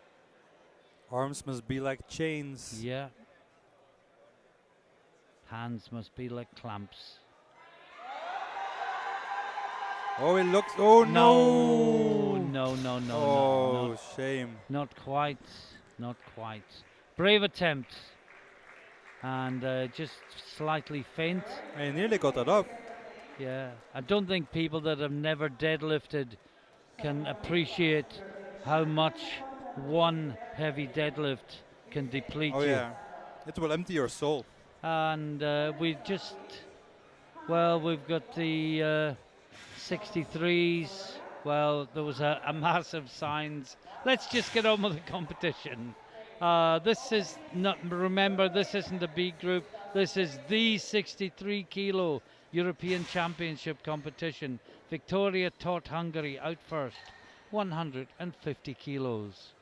Arms must be like chains. Yeah. Hands must be like clamps. Oh, it looks. Oh No, no! no, no, no, Oh, no. shame. Not quite. Not quite. Brave attempt. And just slightly faint. I nearly got that up. Yeah. I don't think people that have never deadlifted can appreciate how much one heavy deadlift can deplete Oh you. yeah, it will empty your soul. And we just, well, we've got the 63s. Well, there was a massive signs. Let's just get on with the competition. This is not, remember, this isn't a B group. This is the 63 kilo European Championship competition. Victoria taught Hungary out first, 150 kilos.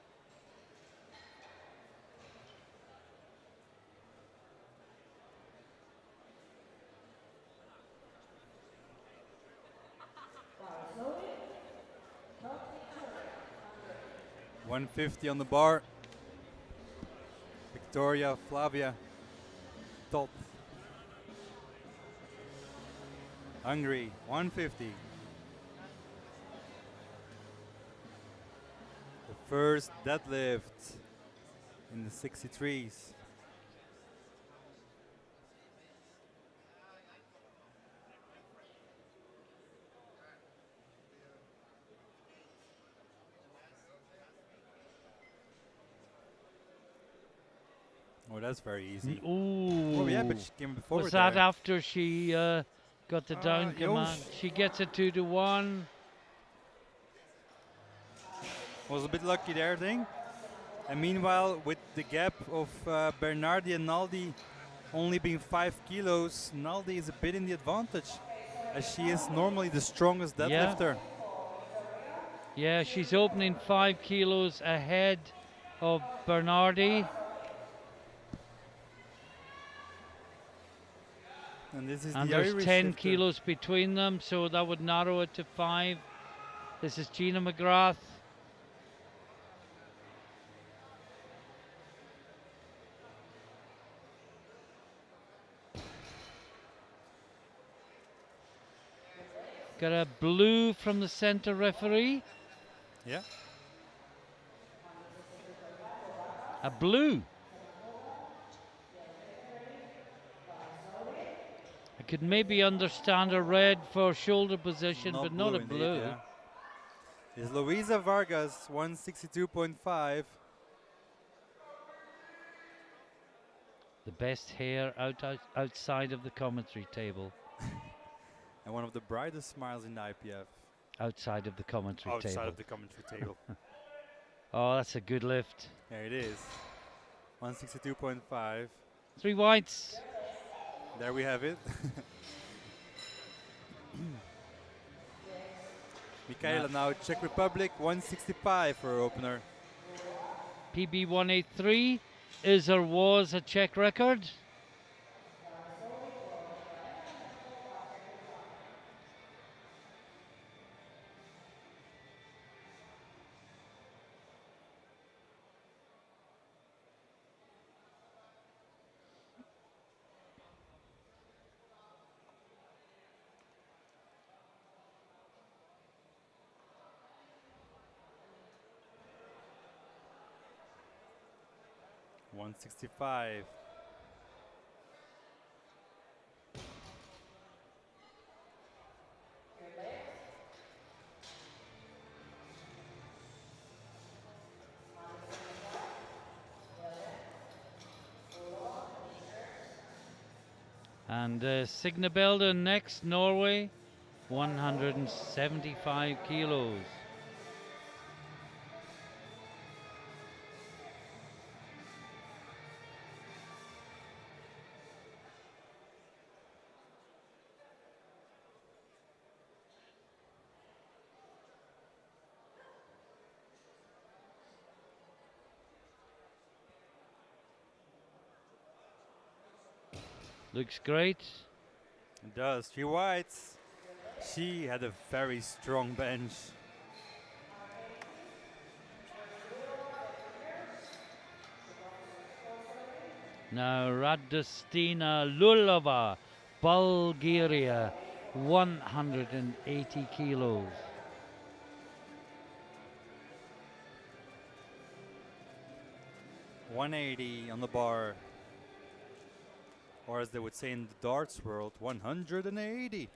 $150 on the bar. Victoria Flavia top. Hungary 150. The first deadlift in the 63s. Oh, that's very easy. Ooh. Oh yeah, but she came before. Was that after she got the down yo, command? She gets a 2-1. Was a bit lucky there, I think. And meanwhile, with the gap of Bernardi and Naldi only being 5 kilos, Naldi is a bit in the advantage, as she is normally the strongest deadlifter. Yeah, she's opening 5 kilos ahead of Bernardi. And this is And the there's Irish 10 shifter. kilos between them, so that would narrow it to 5. This is Gina McGrath. Got a blue from the center referee. Yeah. A blue. I could maybe understand a red for shoulder position, but not a indeed, blue. yeah. Is Luisa Vargas 162.5. The best hair outside of the commentary table. And one of the brightest smiles in the IPF. Outside of the commentary Outside table. of the commentary table. Oh, that's a good lift. There it is. 162.5. 3 whites. There we have it. Michaela now, Czech Republic, 165 for her opener. PB 183 is or was a Czech record. $165. And Signe Belder next, Norway, 175 kilos. Looks great. It does. 3 whites. She had a very strong bench. Now Radostina Lulova, Bulgaria, 180 kilos. 180 on the bar. Or as they would say in the darts world, 180.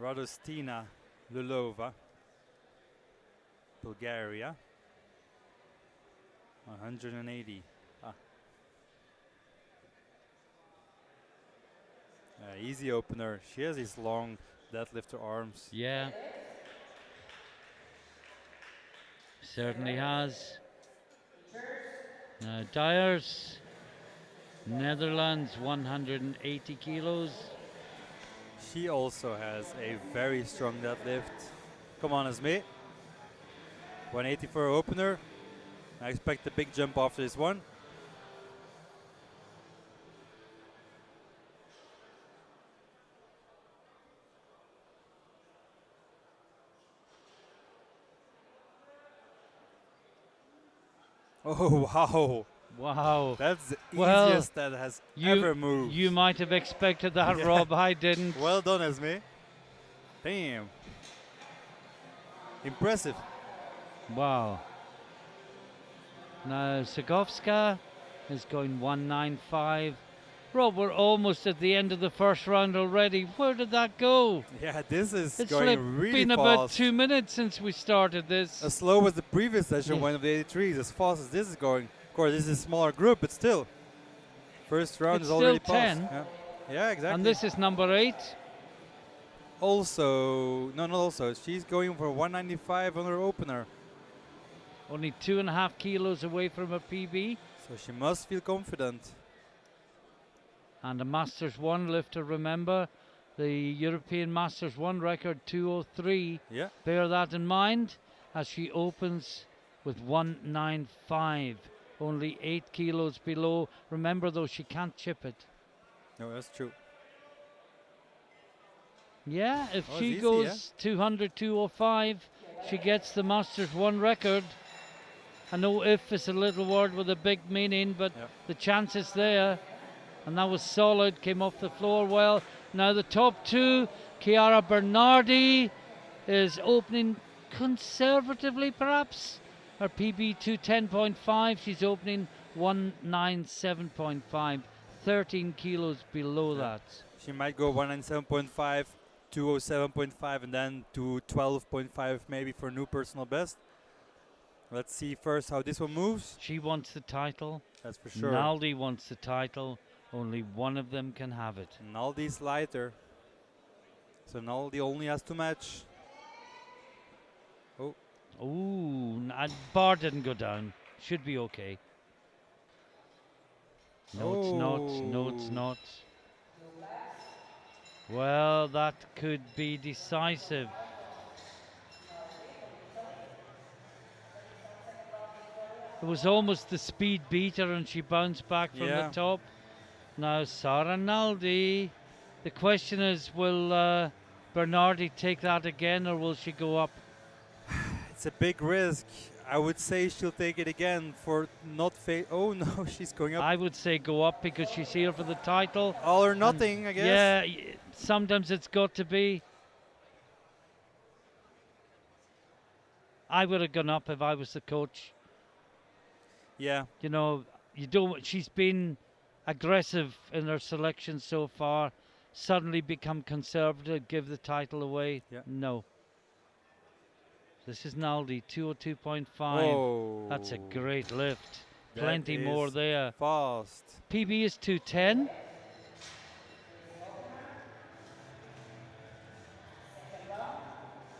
Radostina Lulova, Bulgaria, 180. Easy opener. She has these long deadlifter arms. Yeah. Certainly has. Now Dyers, Netherlands, 180 kilos. She also has a very strong deadlift. Come on, Esme. 180 for her opener. I expect a big jump after this one. Oh, wow. Wow. That's the Well, easiest that has ever moved. You might have expected that, Yeah. Rob. I didn't. Well done, Esme. Damn. Impressive. Wow. Now Segovska is going 195. Rob, we're almost at the end of the first round already. Where did that go? Yeah, this is It's going really been fast. about 2 minutes since we started this. As slow as the previous session, Yeah. one of the 83s, as fast as this is going. Of course, this is a smaller group, but still. First round It's is already still passed. 10. Yeah, exactly. And this is number 8. Also, no, not also. She's going for 195 on her opener. Only 2.5 kilos away from her PB. So she must feel confident. And a Masters 1 lifter, remember. The European Masters 1 record, 203. Yeah. Bear that in mind as she opens with 195. Only 8 kilos below. Remember though, she can't chip it. No, that's true. Yeah, if Oh, she it's easy, goes 200, 205, she gets the Masters 1 record. I know if is a little word with a big meaning, but Yeah. the chance is there. And that was solid, came off the floor well. Now the top two, Chiara Bernardi is opening conservatively perhaps. Her PB 210.5, she's opening 197.5, 13 kilos below Yeah. that. She might go 197.5, 207.5, and then to 12.5 maybe for a new personal best. Let's see first how this one moves. She wants the title. That's for sure. Naldi wants the title. Only one of them can have it. Naldi's lighter. So Naldi only has to match. Oh. Ooh, bar didn't go down. Should be okay. No, it's not. No, it's Oh. not. Well, that could be decisive. It was almost the speed beater and she bounced back from Yeah. the top. Now Sara Naldi. The question is, will Bernardi take that again or will she go up? It's a big risk. I would say she'll take it again for not Oh no, she's going up. I would say go up because she's here for the title. All or nothing, I guess. Yeah, sometimes it's got to be. I would have gone up if I was the coach. Yeah. You know, you don't. She's been aggressive in her selection so far. Suddenly become conservative, give the title away. Yeah. No. This is Naldi, 202.5. Oh. That's a great lift. That Plenty more is there. Fast. PB is 210.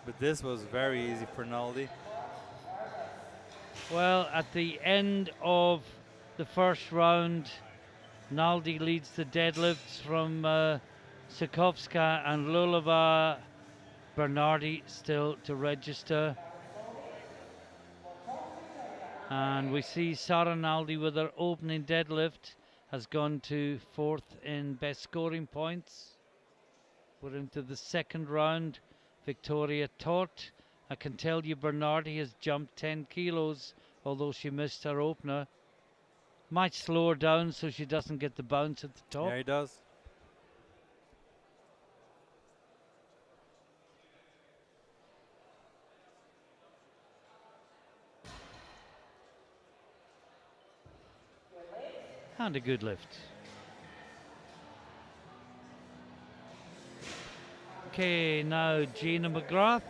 But this was very easy for Naldi. Well, at the end of the first round, Naldi leads the deadlifts from Sikovska and Lulova. Bernardi still to register. And we see Sara Naldi with her opening deadlift has gone to 4th in best scoring points. We're into the second round. Victoria Todt. I can tell you Bernardi has jumped 10 kilos, although she missed her opener. Might slow her down so she doesn't get the bounce at the top. Yeah, he does. And a good lift. Okay, now Gina McGrath.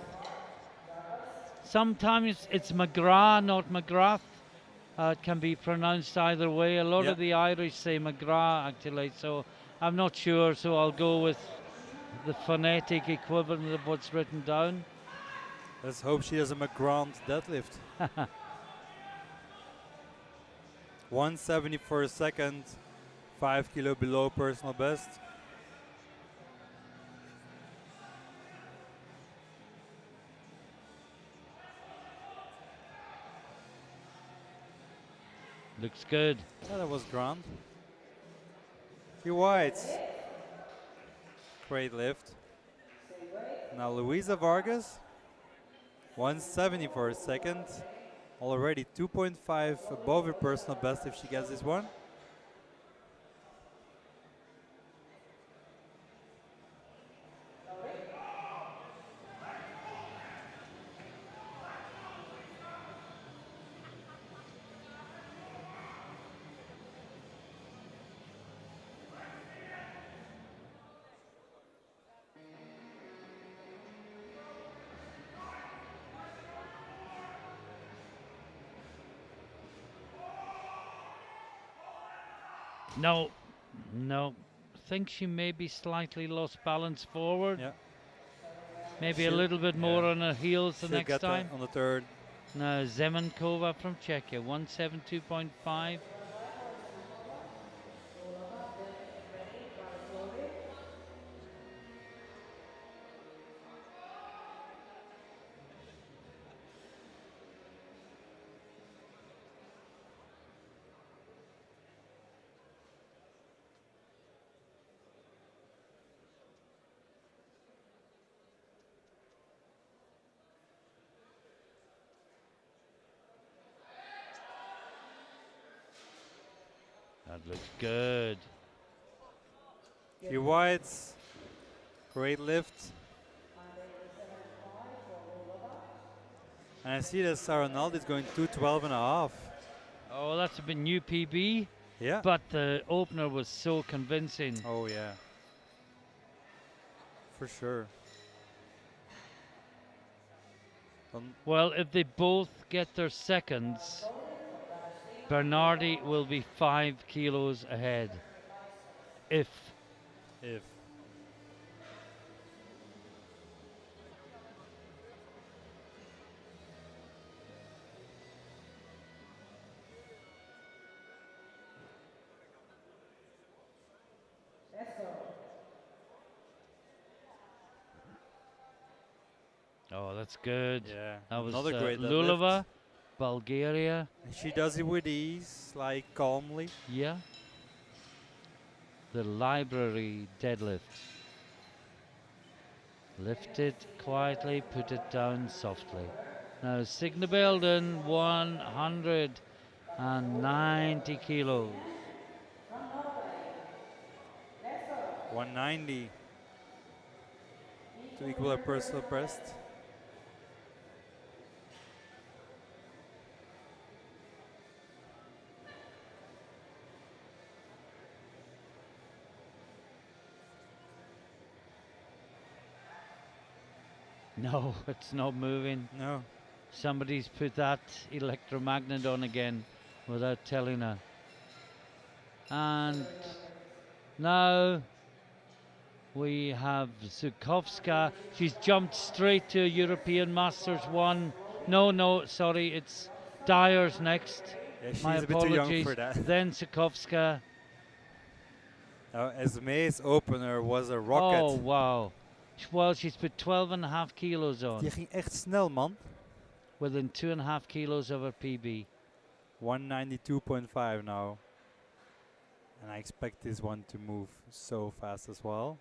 Sometimes it's McGrath, not McGrath. It can be pronounced either way. A lot Yeah. of the Irish say McGrath actually, so I'm not sure, so I'll go with the phonetic equivalent of what's written down. Let's hope she does a McGrath deadlift. 170 for a second, 5 kilo below personal best. Looks good. Yeah, that was grand. Few whites. Great lift. Now Luisa Vargas, 170 for a second. Already 2.5 above her personal best if she gets this one. No, no. Think she maybe slightly lost balance forward. Yeah. Maybe a She'll- little bit more yeah. on her heels the She'll next get that time. on the third. Now Zemenkova from Czechia, 172.5. That looks good. Few whites. Great lift. And I see that Saranaldi is going 212 and a half. Oh, that's a bit new PB, Yeah. but the opener was so convincing. Oh yeah. For sure. Well, if they both get their seconds, Bernardi will be 5 kilos ahead. If If. Oh, that's good. Yeah. That was Another great Lulova, deadlift. Bulgaria. And she does it with ease, like calmly. Yeah. The library deadlift. Lift it quietly, put it down softly. Now Signe Belden, 190 kilos. 190 to equal her personal best. No, it's not moving. No. Somebody's put that electromagnet on again without telling her. And now we have Zukowska. She's jumped straight to European Masters 1. No, sorry, it's Dyer's next. Yeah, she's My a bit too young apologies. for that. Then Zukowska. Now, Esme's opener was a rocket. Oh, wow. Well, she's put 12.5 kilos on. Die ging echt snel, man. Within 2.5 kilos of her PB. 192.5 now. And I expect this one to move so fast as well.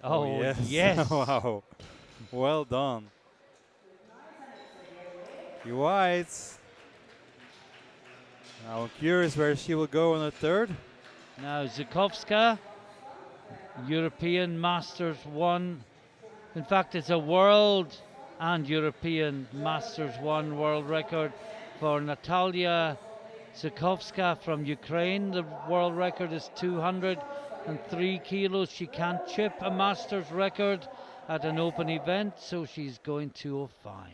Oh, yes. yes. Wow. Well done. You whites. Now I'm curious where she will go on the third. Now Zukowska, European Masters 1. In fact, it's a world and European Masters 1 world record for Natalia Zukowska from Ukraine. The world record is 203 kilos. She can't chip a Masters record at an open event, so she's going 205.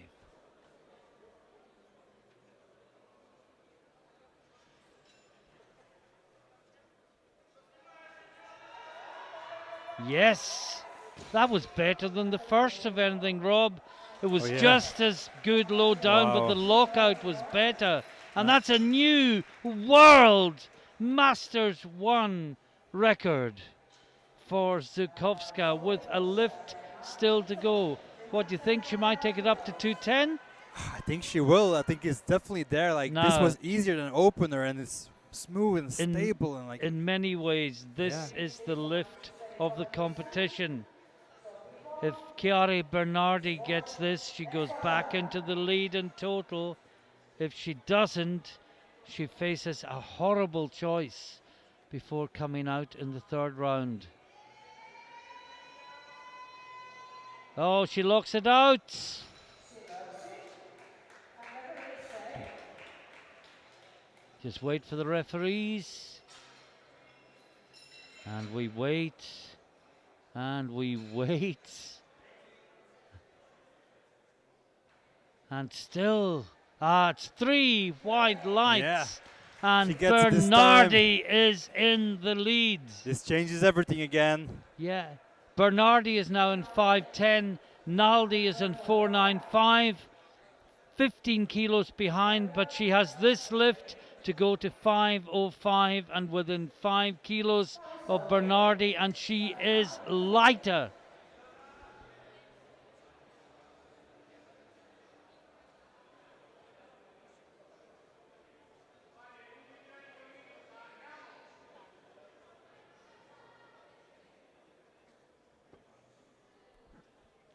Yes, that was better than the first of anything, Rob. It was just as good low down, but the lockout was better. And that's a new World Masters 1 record for Zukowska with a lift still to go. What do you think? She might take it up to 210? I think she will. I think it's definitely there. Like this was easier than opener, and it's smooth and stable, and like in many ways, this is the lift of the competition. If Chiari Bernardi gets this, she goes back into the lead in total. If she doesn't, she faces a horrible choice before coming out in the third round. Oh, she locks it out. Just wait for the referees. And we wait. And we wait. And still, it's 3 white lights. Yeah. And Bernardi is in the lead. This changes everything again. Yeah. Bernardi is now in 5:10. Naldi is in 4:95. 15 kilos behind, but she has this lift to go to 5:05 and within 5 kilos of Bernardi, and she is lighter.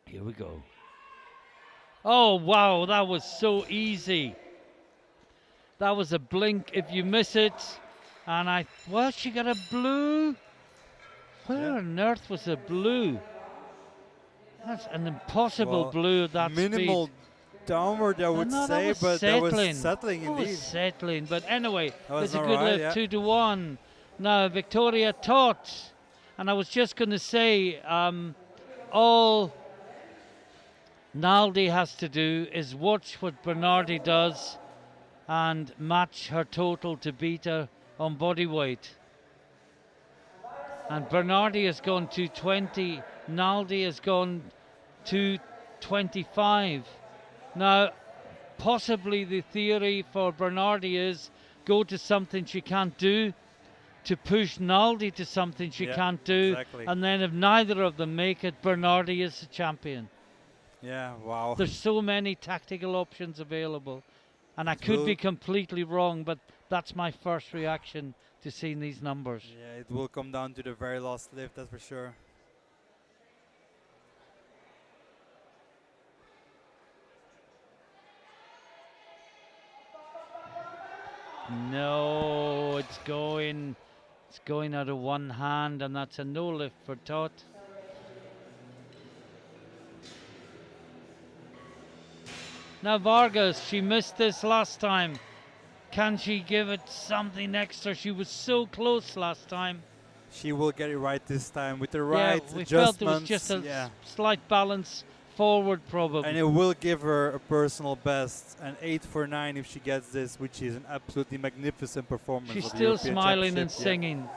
Here we go. Oh, wow, that was so easy. That was a blink if you miss it. And well, she got a blue. Where on earth was the blue? That's an impossible blue at that minimal speed. Downward, I would say, but that was settling indeed. That was settling, but anyway, it's a good right, lift, 2-1. Now, Victoria Tot. And I was just going to say, all Naldi has to do is watch what Bernardi does and match her total to beat her on body weight. And Bernardi has gone 220, Naldi has gone 225. Now, possibly the theory for Bernardi is go to something she can't do, to push Naldi to something she can't do, and then if neither of them make it, Bernardi is the champion. Yeah, wow. There's so many tactical options available, and I could be completely wrong, but that's my first reaction to seeing these numbers. Yeah, it will come down to the very last lift, that's for sure. No, it's going out of one hand, and that's a no lift for Tot. Now Vargas, she missed this last time. Can she give it something extra? She was so close last time. She will get it right this time with the right we adjustments. felt there was just a slight balance forward probably. And it will give her a personal best, an 849 if she gets this, which is an absolutely magnificent performance. She's still smiling and singing.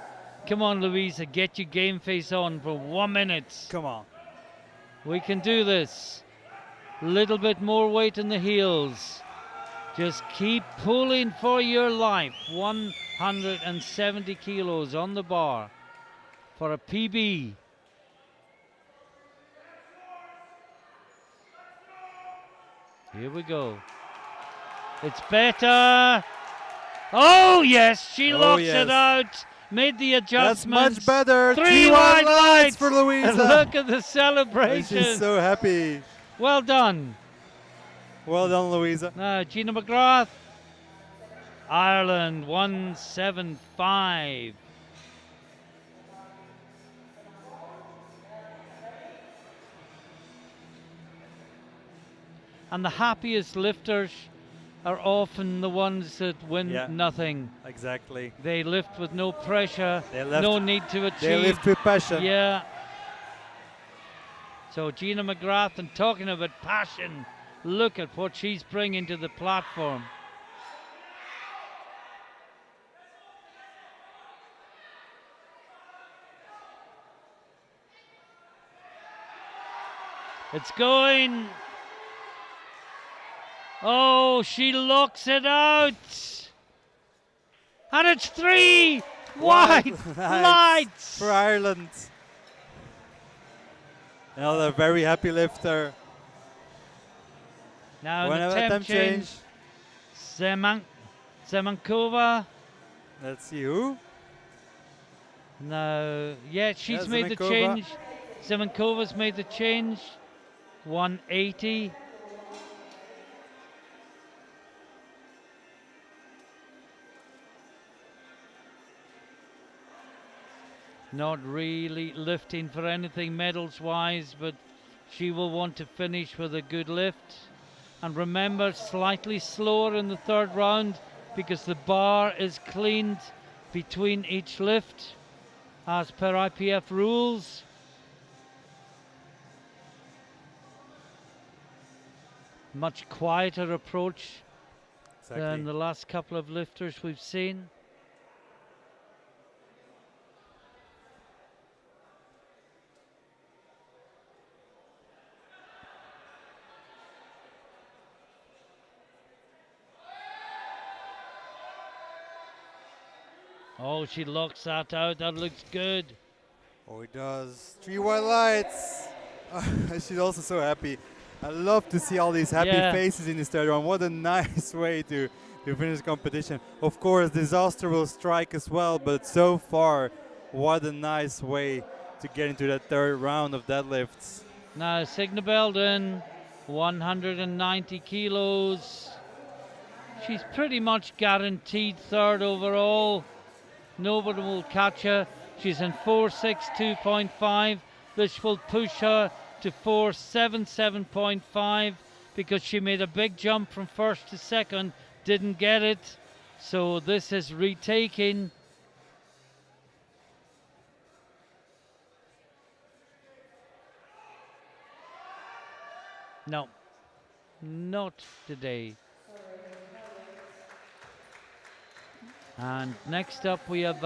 Come on, Louisa, get your game face on for 1 minute. Come on. We can do this. Little bit more weight in the heels. Just keep pulling for your life. 170 kilos on the bar for a PB. Here we go. It's better. Oh, yes, she locks it out. Made the adjustments. That's much better. 3 white lights for Louisa. And look at the celebration. She's so happy. Well done. Well done, Louisa. Now, Gina McGrath. Ireland 175. And the happiest lifters are often the ones that win Yeah. nothing. Exactly. They lift with no pressure, They lift, no need to achieve. They lift with passion. Yeah. So Gina McGrath, and talking about passion, look at what she's bringing to the platform. It's going. Oh, she locks it out. And it's 3 white lights for Ireland. Another very happy lifter. Now When the temp change. Zemankova. Let's see who. No, yeah, she's made the change. Zemankova's made the change. 180. Not really lifting for anything medals wise, but she will want to finish with a good lift. And remember, slightly slower in the third round because the bar is cleaned between each lift as per IPF rules. Much quieter approach than the last couple of lifters we've seen. Oh, she locks that out. That looks good. Oh, it does. 3 white lights. She's also so happy. I love to see all these happy faces in this third round. What a nice way to finish the competition. Of course, disaster will strike as well, but so far, what a nice way to get into that third round of deadlifts. Now, Signe Belden, 190 kilos. She's pretty much guaranteed third overall. Nobody will catch her. She's in 462.5. This will push her to 477.5 because she made a big jump from first to second, didn't get it. So this is retaking. No, not today. And next up we have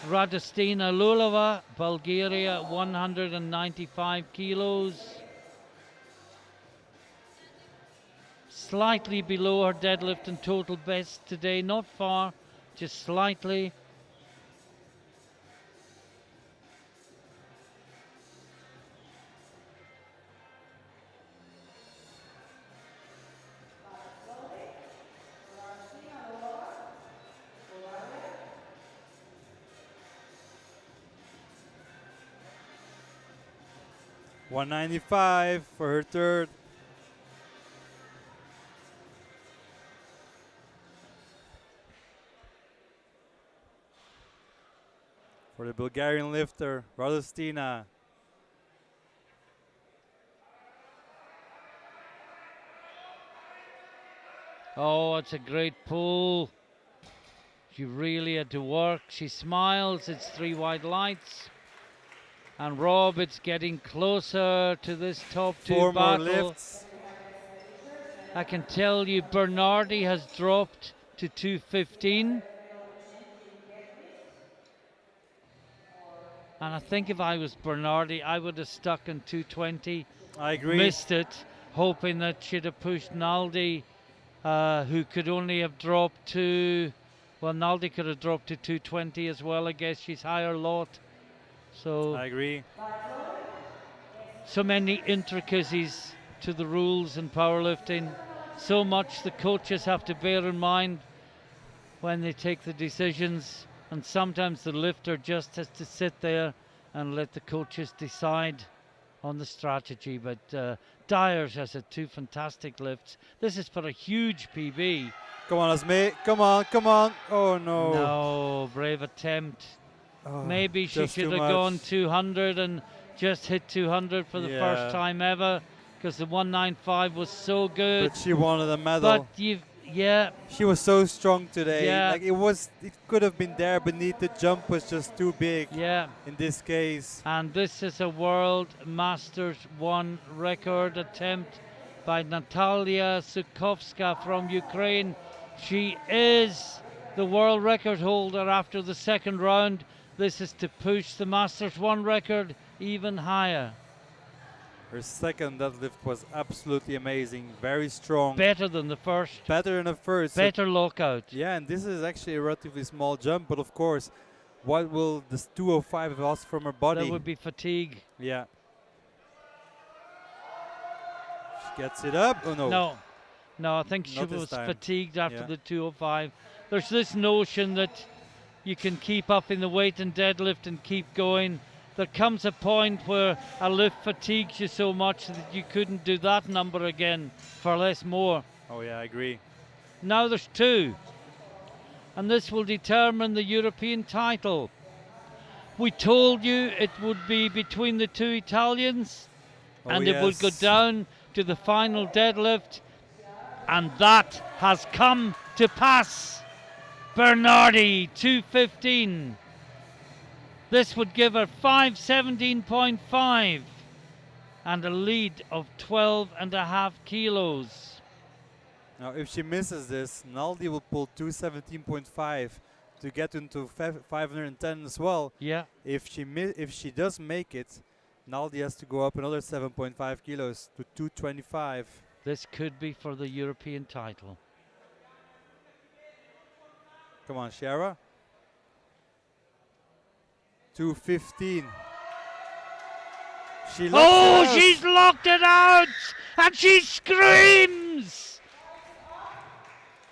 Radostina Lulova, Bulgaria, 195 kilos. Slightly below her deadlift and total best today, not far, just slightly. $195 for her third. For the Bulgarian lifter, Radostina. Oh, it's a great pull. She really had to work. She smiles. It's 3 white lights. And Rob, it's getting closer to this top 2 4 battle. more lifts. I can tell you Bernardi has dropped to 215. And I think if I was Bernardi, I would have stuck in 220. I agree. Missed it, hoping that she'd have pushed Naldi, who could only have dropped to, well, Naldi could have dropped to 220 as well. I guess she's higher lot. So I agree. So many intricacies to the rules in powerlifting. So much the coaches have to bear in mind when they take the decisions. And sometimes the lifter just has to sit there and let the coaches decide on the strategy. But Dyers has had 2 fantastic lifts. This is for a huge PB. Come on, Asme. Come on, come on. Oh no. No, brave attempt. Oh, Maybe she just should too have gone much. 200 and just hit 200 for the first Yeah. time ever, because the 195 was so good. But she wanted a But medal. yeah, She was so strong today. Yeah. Like it could have been there beneath. The jump was just too big yeah. in this case. And this is a World Masters 1 record attempt by Natalia Sukovska from Ukraine. She is the world record holder after the second round. This is to push the Masters 1 record even higher. Her second deadlift was absolutely amazing. Very strong. Better than the first. Better than the first. So Better lockout. yeah, and this is actually a relatively small jump, but of course, what will this 205 have lost from her body? That would be fatigue. Yeah. She gets it up. Oh no. No, I think she Not this was time. fatigued after Yeah. the 205. There's this notion that you can keep up in the weight and deadlift and keep going. There comes a point where a lift fatigues you so much that you couldn't do that number again for less more. Oh yeah, I agree. Now there's two, and this will determine the European title. We told you it would be between the two Italians, Oh, and it would go yes. down to the final deadlift, and that has come to pass. Bernardi 215. This would give her 517.5 and a lead of 12.5 kilos. Now, if she misses this, Naldi will pull 217.5 to get into 510 as well. Yeah, If she does make it, Naldi has to go up another 7.5 kilos to 225. this could be for the European title. Come on, Shara. 215. She locks Oh, it out. she's locked it out! And she screams!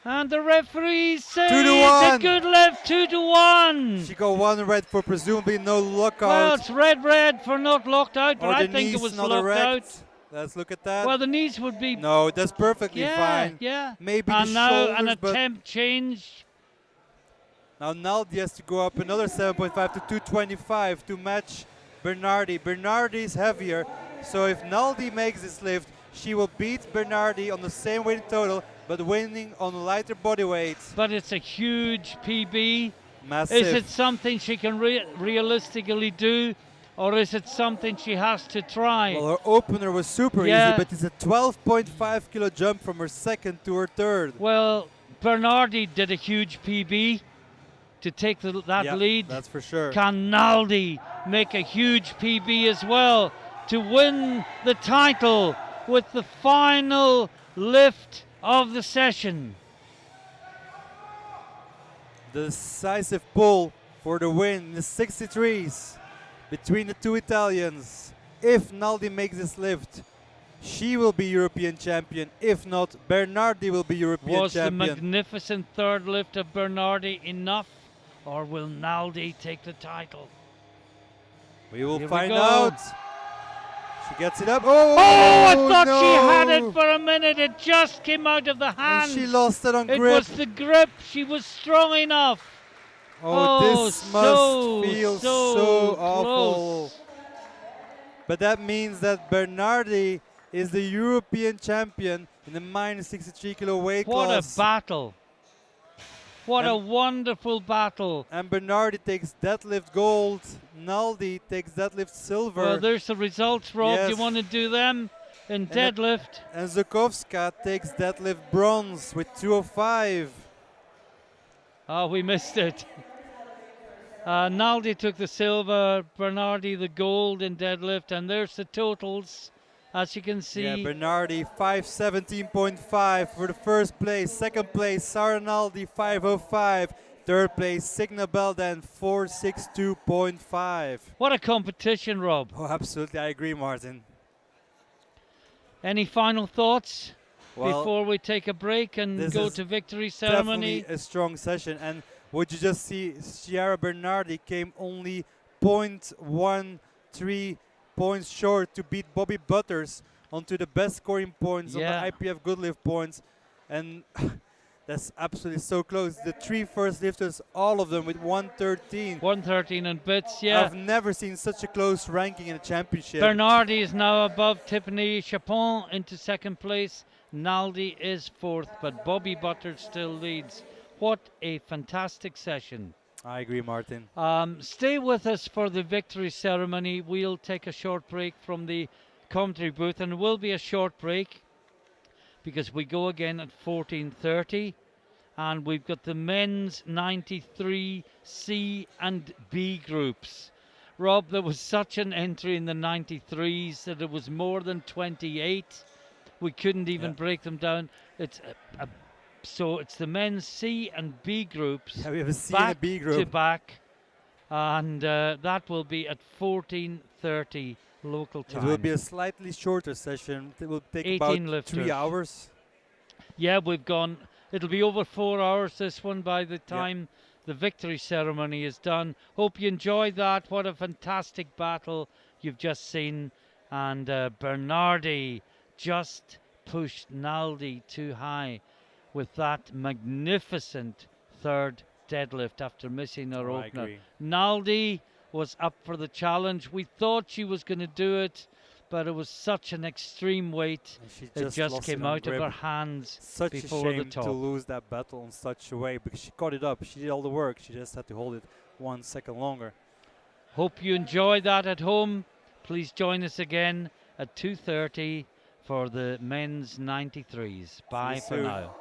And the referee says 2 to it's a 1. good lift, 2-1. She got one red for presumably no Well, lockout. it's red for not locked out, but or I the think it knees was not locked erect. out. Let's look at that. Well, the knees would be... no, that's perfectly yeah, fine. yeah. Maybe And the now shoulders, an but attempt change. now Naldi has to go up another 7.5 to 225 to match Bernardi. Bernardi is heavier, so if Naldi makes this lift, she will beat Bernardi on the same weight in total, but winning on lighter body weight. But it's a huge PB. Massive. Is it something she can realistically do, or is it something she has to try? Well, her opener was super Yeah. easy, but it's a 12.5 kilo jump from her second to her third. Well, Bernardi did a huge PB to take that Yeah, lead. that's for sure. Can Naldi make a huge PB as well to win the title with the final lift of the session? The decisive pull for the win in the 63s between the two Italians. If Naldi makes this lift, she will be European champion. If not, Bernardi will be European Was the champion. magnificent third lift of Bernardi enough, or will Naldi take the title? We will Here we find go. out. She gets it up. Oh, Oh, I thought no. she had it for a minute. It just came out of the And hand. she lost it on It grip. was the grip. She was strong enough. Oh, this so, must feel so so awful. close. But that means that Bernardi is the European champion in the minus 63 kilo weight What class. a battle. What a And- wonderful battle. And Bernardi takes deadlift gold. Naldi takes deadlift silver. Well, there's the results, Rob. Yes. You want to do them in it- deadlift? and Zukovska takes deadlift bronze with 205. Oh, we missed it. Naldi took the silver, Bernardi the gold in deadlift, and there's the totals, as you can see. Yeah, Bernardi 517.5 for the first place. Second place, Sara Naldi 505. Third place, Signa Belden 462.5. What a competition, Rob. Oh, absolutely, I agree, Martin. Any final thoughts Well, before we take a break and this go is to victory ceremony? definitely a strong session. And what you just see, Chiara Bernardi came only 0.13 points short to beat Bobby Butters onto the best scoring points on Yeah. the IPF Goodlift points. And That's absolutely so close. The three first lifters, all of them with 113. 113 and bits, yeah. I've never seen such a close ranking in a championship. Bernardi is now above Tiffany Chapon into second place. Naldi is fourth, but Bobby Butter still leads. What a fantastic session. I agree, Martin. Stay with us for the victory ceremony. We'll take a short break from the commentary booth, and it will be a short break because we go again at 14:30, and we've got the men's 93 C and B groups. Rob, there was such an entry in the 93s that it was more than 28. We couldn't even Yeah. break them down. So it's the men's C and B groups Yeah, we have a C and a back B to group. back, and that will be at 14:30 local It will time. be a slightly shorter session. It will take 18 about lifters. 3 hours. Yeah, we've gone. It'll be over 4 hours, this one, by the Yeah. time the victory ceremony is done. Hope you enjoyed that. What a fantastic battle you've just seen. And Bernardi just pushed Naldi too high with that magnificent third deadlift after missing her Oh, I opener. agree. Naldi was up for the challenge. We thought she was going to do it, but it was such an extreme weight. And she It just lost came it on out of grip. her hands Such a before the shame to top. lose that battle in such a way because she caught it up. She did all the work. She just had to hold it 1 second longer. Hope you enjoy that at home. Please join us again at 2:30 for the men's 93s. Bye for soon. now.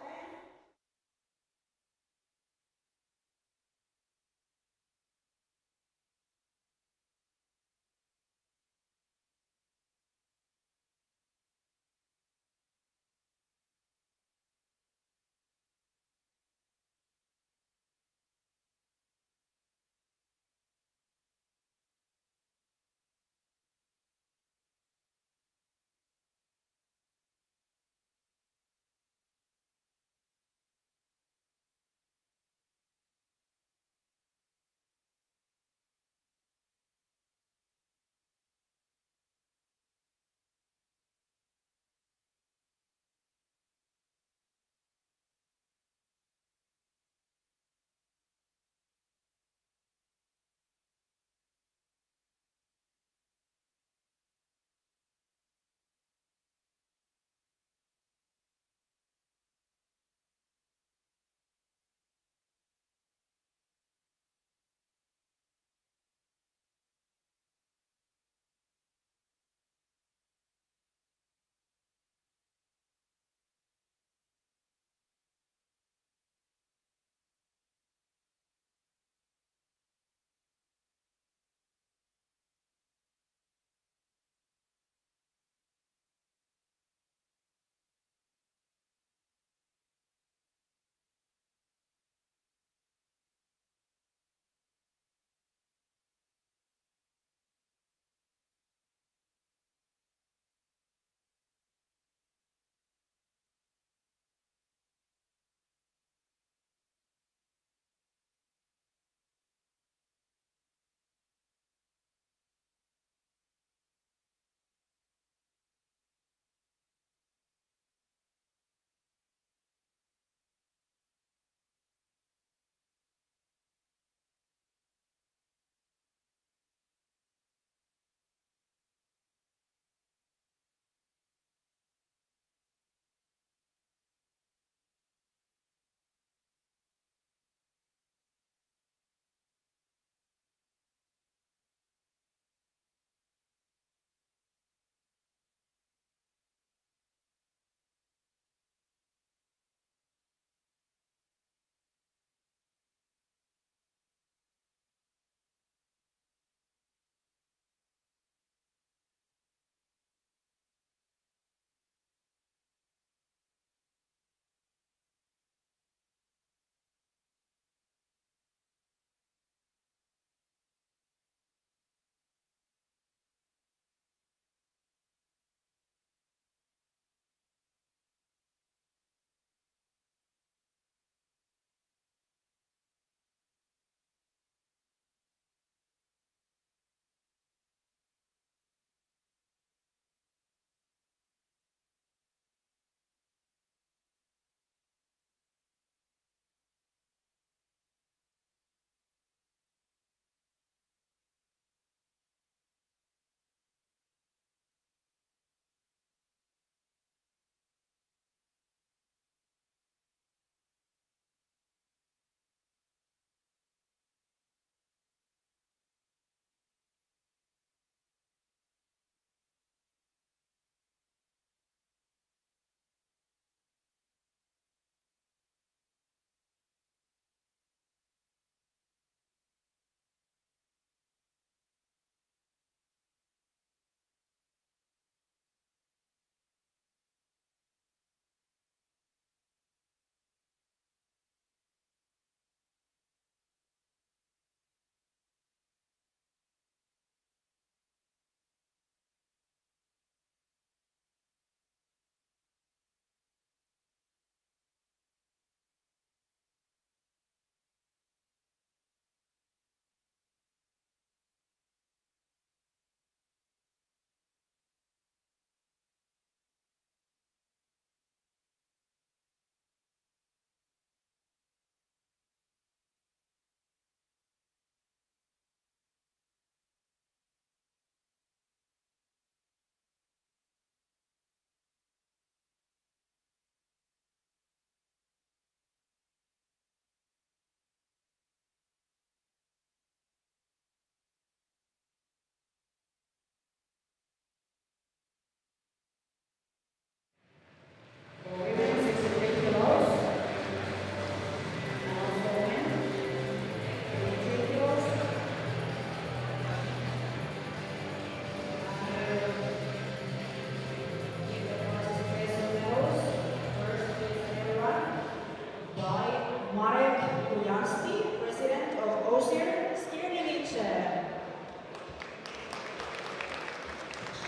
President of OSIR, Skierniewice.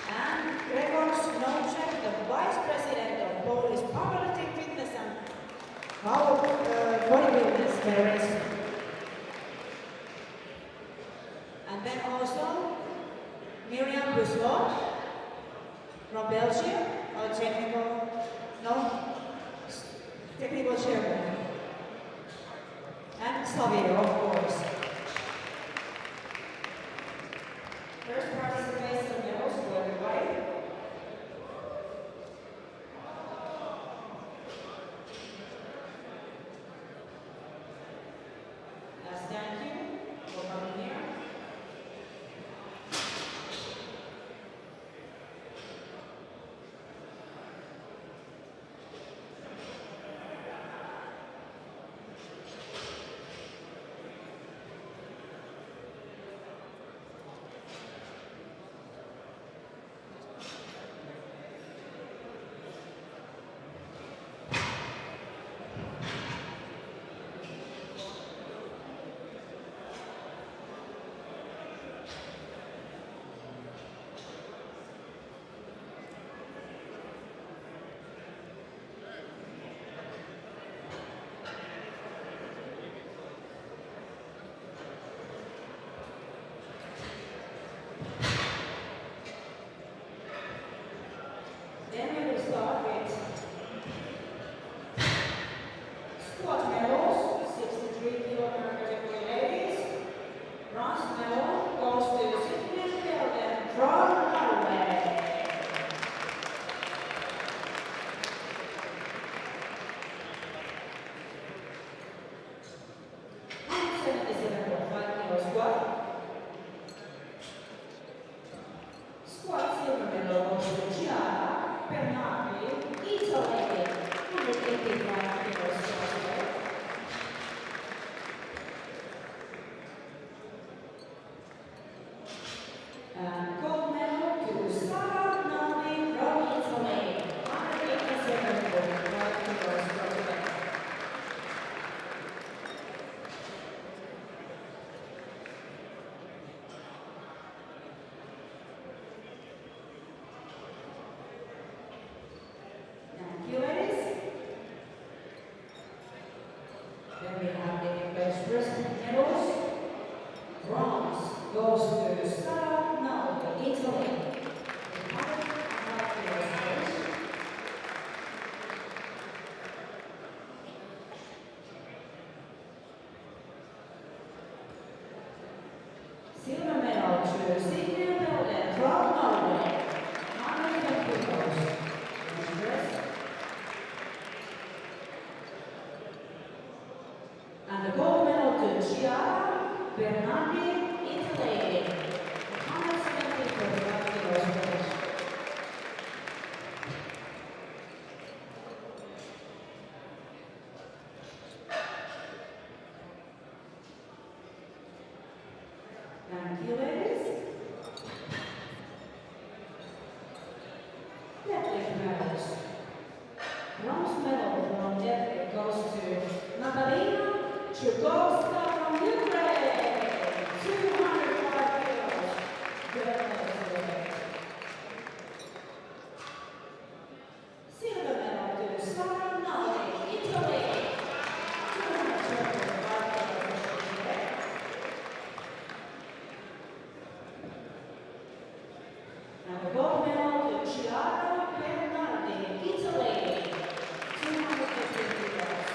And Gregor Snowczek, the Vice President of Polish Powerlifting Fitness and Bodybuilders Federation. And then also Miriam Buslot from Belgium, our technical chairman. And Xavier, of course. First participation medals for everybody. Last thank you for coming here. Then we will start with squat medals, 63 kilogram category ladies. Bronze medal goes to Sydney Felden from Norway. And 77.5 kilo squat. Squat silver medal goes to Gianna Bernardi, Italy, 185 kilos squat. And gold medal to Sara Naldi from Italy, 187.5 kilos squat. Thank you, ladies. Then we have the best wrestling medals. Bronze goes to Sara Naldi, Italy. 105 kilos. Silver medal to Sydney Felden from Norway. 120 kilos. And the gold medal to Gianna Bernardi, Italy. 175 kilos. Thank you, ladies. Deadlift medals. Bronze medal from deadlift goes to Natalina Chukovska from Ukraine. 205 kilos. Deadlift. Silver medal to Sara Naldi, Italy. 225 kilos. And the gold medal to Gianna Bernardi, Italy. 250 kilos.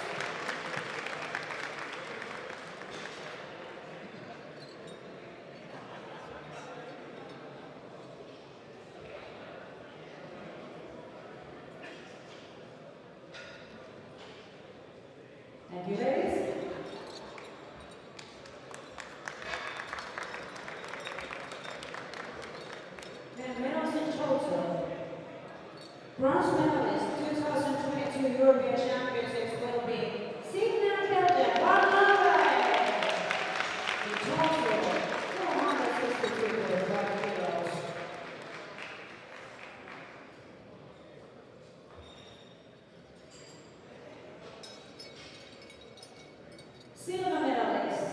Silver medalist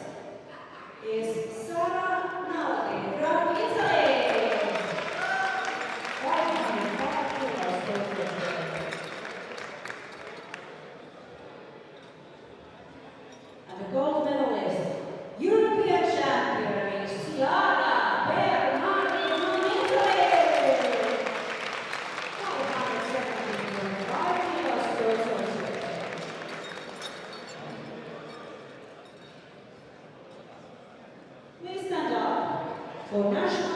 is Sara Naldi from Italy. 505 kilos total. And the gold medalist, European champion, is Chiara Bernardi from Italy. 575 kilos total. Please stand up for national